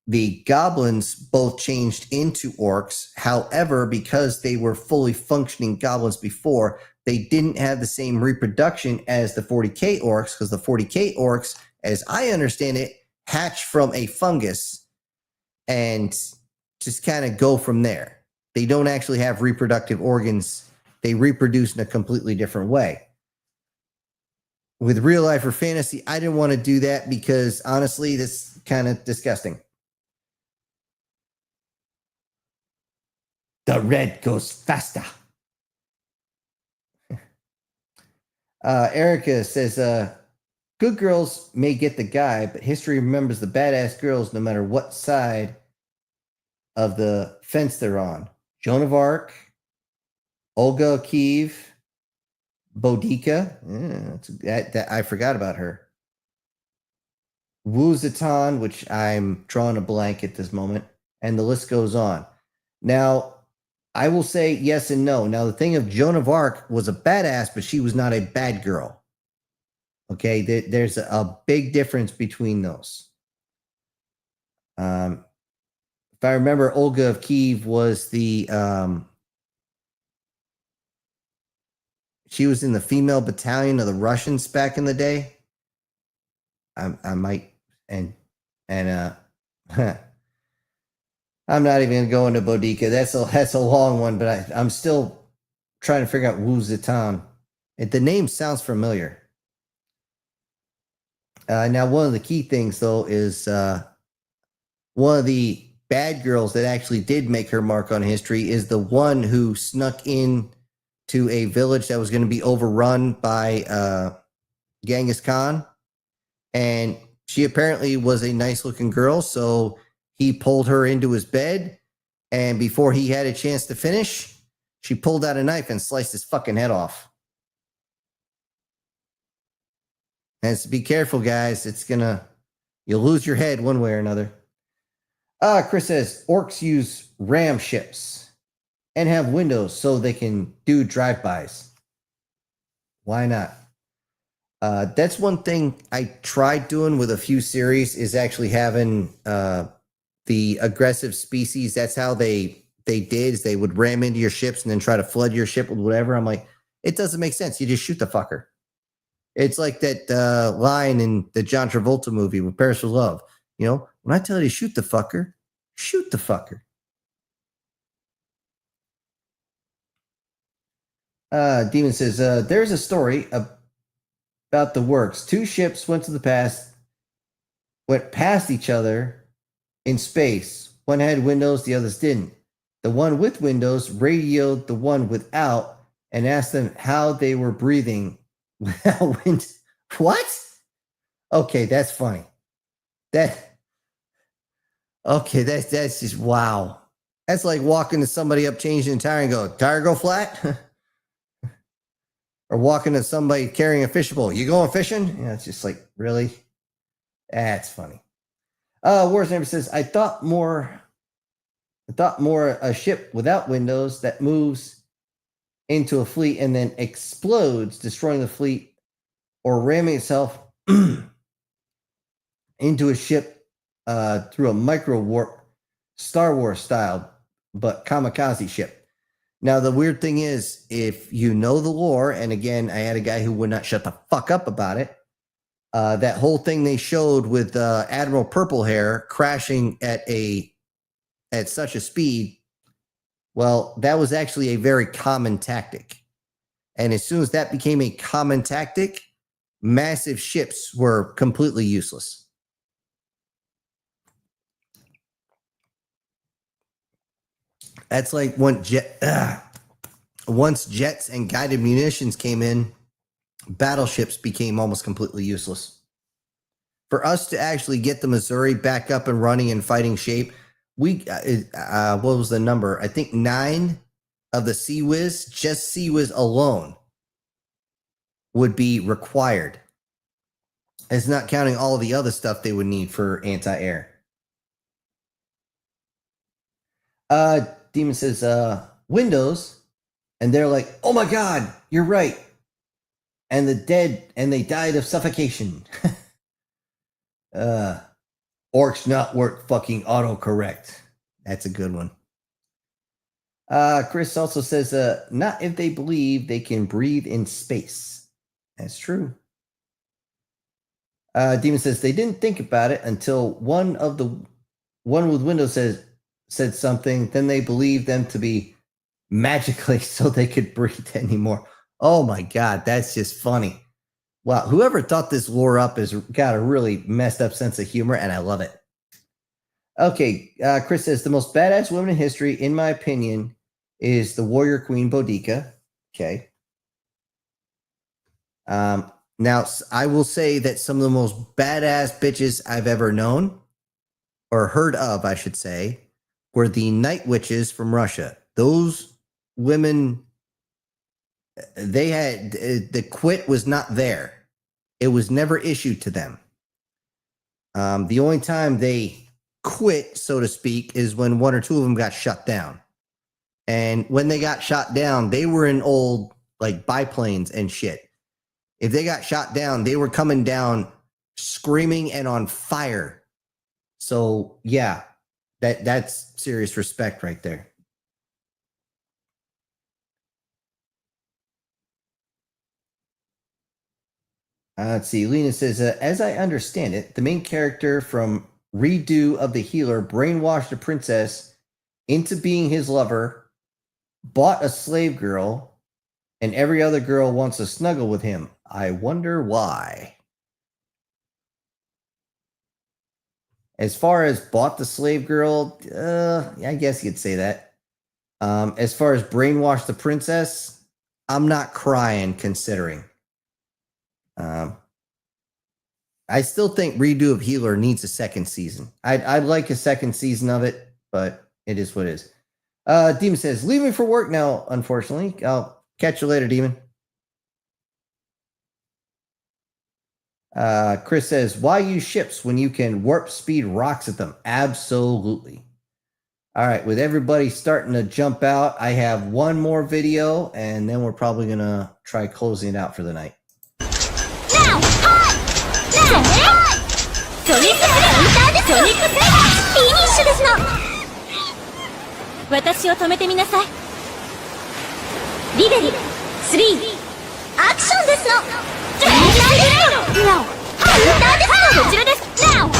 A: the goblins both changed into orcs. However, because they were fully functioning goblins before, they didn't have the same reproduction as the 40k orcs, because the 40k orcs, as I understand it, hatch from a fungus and just kind of go from there. They don't actually have reproductive organs. They reproduce in a completely different way. With real life or fantasy, I didn't want to do that because honestly, this is kind of disgusting. The red goes faster. Erica says, good girls may get the guy, but history remembers the badass girls no matter what side of the fence they're on. Joan of Arc, Olga Kiev, Boudica. That I forgot about her. Wu Zetian, which I'm drawing a blank at this moment, and the list goes on. Now, I will say yes and no. Now, the thing of Joan of Arc was a badass, but she was not a bad girl. Okay, there's a big difference between those. If I remember, Olga of Kiev was the she was in the female battalion of the Russians back in the day. I might and I'm not even going to go into Boudica. That's a long one, but I'm still trying to figure out Wu Zetian. The name sounds familiar. Now, one of the key things, though, is one of the bad girls that actually did make her mark on history is the one who snuck in to a village that was going to be overrun by Genghis Khan. And she apparently was a nice-looking girl, so he pulled her into his bed, and before he had a chance to finish, she pulled out a knife and sliced his fucking head off. And so be careful, guys. You'll lose your head one way or another. Chris says, orcs use ram ships and have windows so they can do drive-bys. Why not? That's one thing I tried doing with a few series is actually having the aggressive species. That's how they did, is they would ram into your ships and then try to flood your ship with whatever. I'm like, it doesn't make sense. You just shoot the fucker. It's like that line in the John Travolta movie with Paris for Love. You know, when I tell you to shoot the fucker, shoot the fucker. Demon says, there's a story about the works. Two ships went past each other in space. One had windows, the others didn't. The one with windows radioed the one without and asked them how they were breathing without wind. What? Okay, that's funny. That's just wow. That's like walking to somebody up, changing a tire and go, tire go flat? Or walking to somebody carrying a fishing pole. You going fishing? Yeah, it's just like, really? That's funny. Wars Neighbor says, I thought more a ship without windows that moves into a fleet and then explodes, destroying the fleet, or ramming itself into a ship through a micro warp, Star Wars style. but kamikaze ship. Now, the weird thing is, if you know the lore, and again, I had a guy who would not shut the fuck up about it, that whole thing they showed with Admiral Purplehair crashing at such a speed, well, that was actually a very common tactic. And as soon as that became a common tactic, massive ships were completely useless. That's like once jets and guided munitions came in, battleships became almost completely useless. For us to actually get the Missouri back up and running and fighting shape, what was the number? I think 9 of the Sea Whiz, just Sea Whiz alone, would be required. It's not counting all of the other stuff they would need for anti-air. Demon says, Windows, and they're like, oh my god, you're right. And they died of suffocation. Orcs not work fucking autocorrect. That's a good one. Chris also says, not if they believe they can breathe in space. That's true. Demon says they didn't think about it until one with Windows said something, then they believed them to be magically so they could breathe anymore. Oh my god, that's just funny. Wow, whoever thought this lore up has got a really messed up sense of humor, and I love it. Okay, Chris says the most badass woman in history, in my opinion, is the warrior queen Boudica. Okay. Now, I will say that some of the most badass bitches I've ever known, or heard of, I should say, were the night witches from Russia. Those women, they had, the quit was not there. It was never issued to them. The only time they quit, so to speak, is when 1 or 2 of them got shut down. And when they got shot down, they were in old, like, biplanes and shit. If they got shot down, they were coming down screaming and on fire. So, yeah, that's serious respect right there. Let's see. Lena says, as I understand it, the main character from Redo of the Healer brainwashed a princess into being his lover, bought a slave girl, and every other girl wants to snuggle with him. I wonder why. As far as bought the slave girl, I guess you'd say that. As far as brainwashed the princess, I'm not crying considering. I still think Redo of Healer needs a second season. I'd like a second season of it, but it is what it is. Demon says, leaving for work now, unfortunately. I'll catch you later, Demon. Chris says, why use ships when you can warp speed rocks at them? Absolutely. All right, with everybody starting to jump out, I have one more video, and then we're probably going to try closing it out for the night.
M: Now, hi! Now, hi! Sonic Finishですの私を止めてみなさいリベル3アクションですの全体ですの Now カウンターですのこちらです Now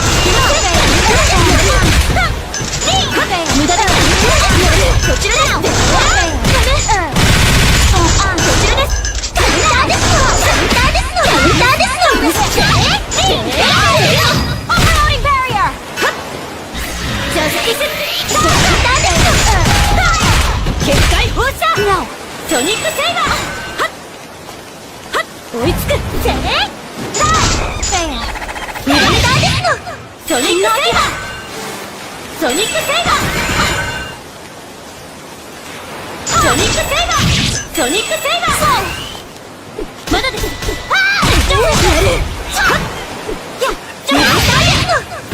M: 無駄だこちらですこちらですカウンターですのカウンターですのカウンターですのOverloading barrier ジャスティスカウンターですの結界放射ソニックセイバー追いつくぜカウンターですのソニックセイバーソニックセイバーソニックセイバーソニックセイバーまだです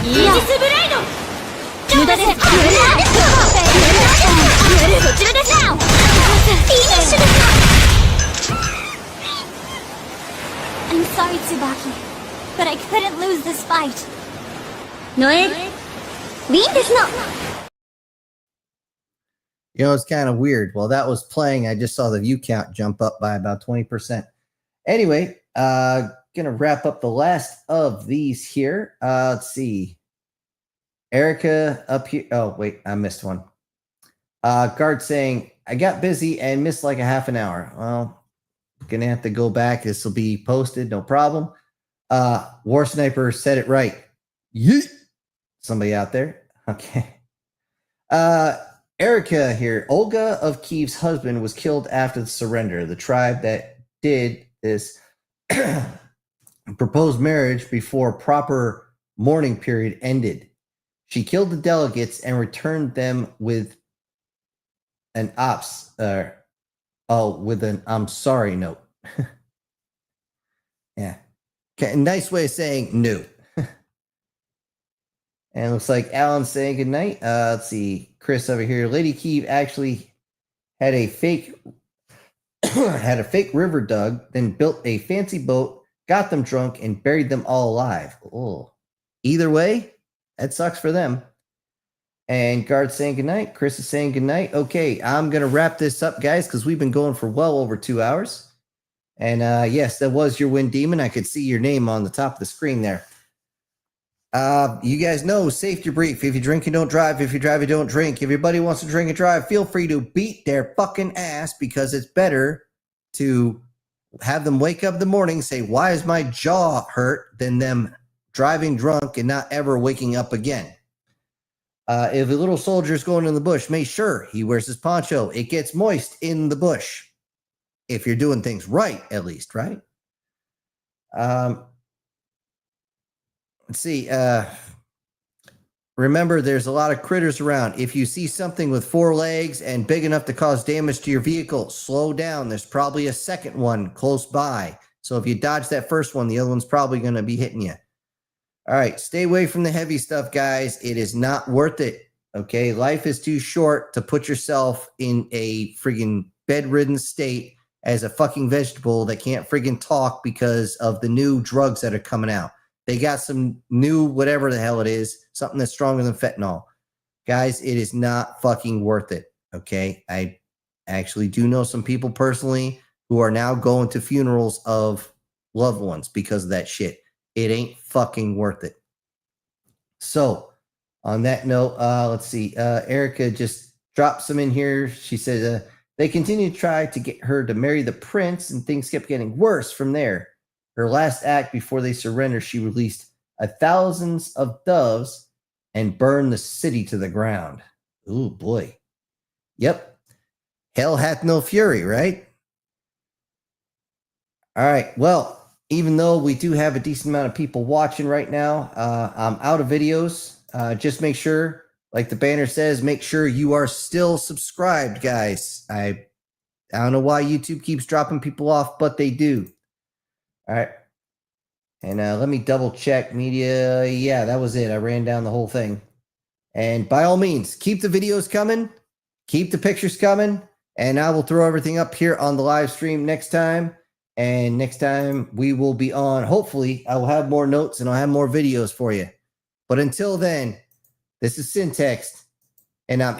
M: イージスブレイド無駄ですこちらですフィニッシュです I'm sorry, Tsubaki, but I couldn't lose this fight. ノエウィンですの
A: You know, it's kind of weird. While that was playing, I just saw the view count jump up by about 20%. Anyway, gonna wrap up the last of these here. Let's see. Erica up here. Oh, wait, I missed one. Guard saying, I got busy and missed like a half an hour. Well, gonna have to go back. This will be posted, no problem. War Sniper said it right. Yeet. Somebody out there. Okay. Erica here. Olga of Kiev's husband was killed after the surrender. The tribe that did this proposed marriage before proper mourning period ended. She killed the delegates and returned them with an with an I'm sorry note. Yeah. Okay, nice way of saying no. And it looks like Alan's saying goodnight. Let's see. Chris over here. Lady Kiev actually had a fake river dug, then built a fancy boat, got them drunk, and buried them all alive. Oh. Either way, that sucks for them. And Guard's saying goodnight. Chris is saying goodnight. Okay, I'm going to wrap this up, guys, because we've been going for well over 2 hours. And yes, that was your Wind Demon. I could see your name on the top of the screen there. You guys know, safety brief. If you drink, you don't drive. If you drive, you don't drink. If everybody wants to drink and drive, feel free to beat their fucking ass, because it's better to have them wake up in the morning and say, why is my jaw hurt, than them driving drunk and not ever waking up again. If a little soldier is going in the bush, make sure he wears his poncho. It gets moist in the bush. If you're doing things right, at least, right? Let's see. Remember, there's a lot of critters around. If you see something with 4 legs and big enough to cause damage to your vehicle, slow down. There's probably a second one close by. So if you dodge that first one, the other one's probably going to be hitting you. All right, stay away from the heavy stuff, guys. It is not worth it, okay? Life is too short to put yourself in a friggin' bedridden state as a fucking vegetable that can't friggin' talk because of the new drugs that are coming out. They got some new whatever the hell it is, something that's stronger than fentanyl. Guys, it is not fucking worth it, okay? I actually do know some people personally who are now going to funerals of loved ones because of that shit. It ain't fucking worth it. So, on that note, let's see. Erica just dropped some in here. She said they continued to try to get her to marry the prince, and things kept getting worse from there. Her last act before they surrendered, she released thousands of doves and burned the city to the ground. Ooh, boy. Yep. Hell hath no fury, right? All right. Well, even though we do have a decent amount of people watching right now, I'm out of videos. Just make sure, like the banner says, make sure you are still subscribed, guys. I don't know why YouTube keeps dropping people off, but they do. All right. And let me double check media. Yeah, that was it. I ran down the whole thing. And by all means, keep the videos coming. Keep the pictures coming. And I will throw everything up here on the live stream next time. And next time we will be on, hopefully, I will have more notes and I'll have more videos for you. But until then, this is Syntext, and I'm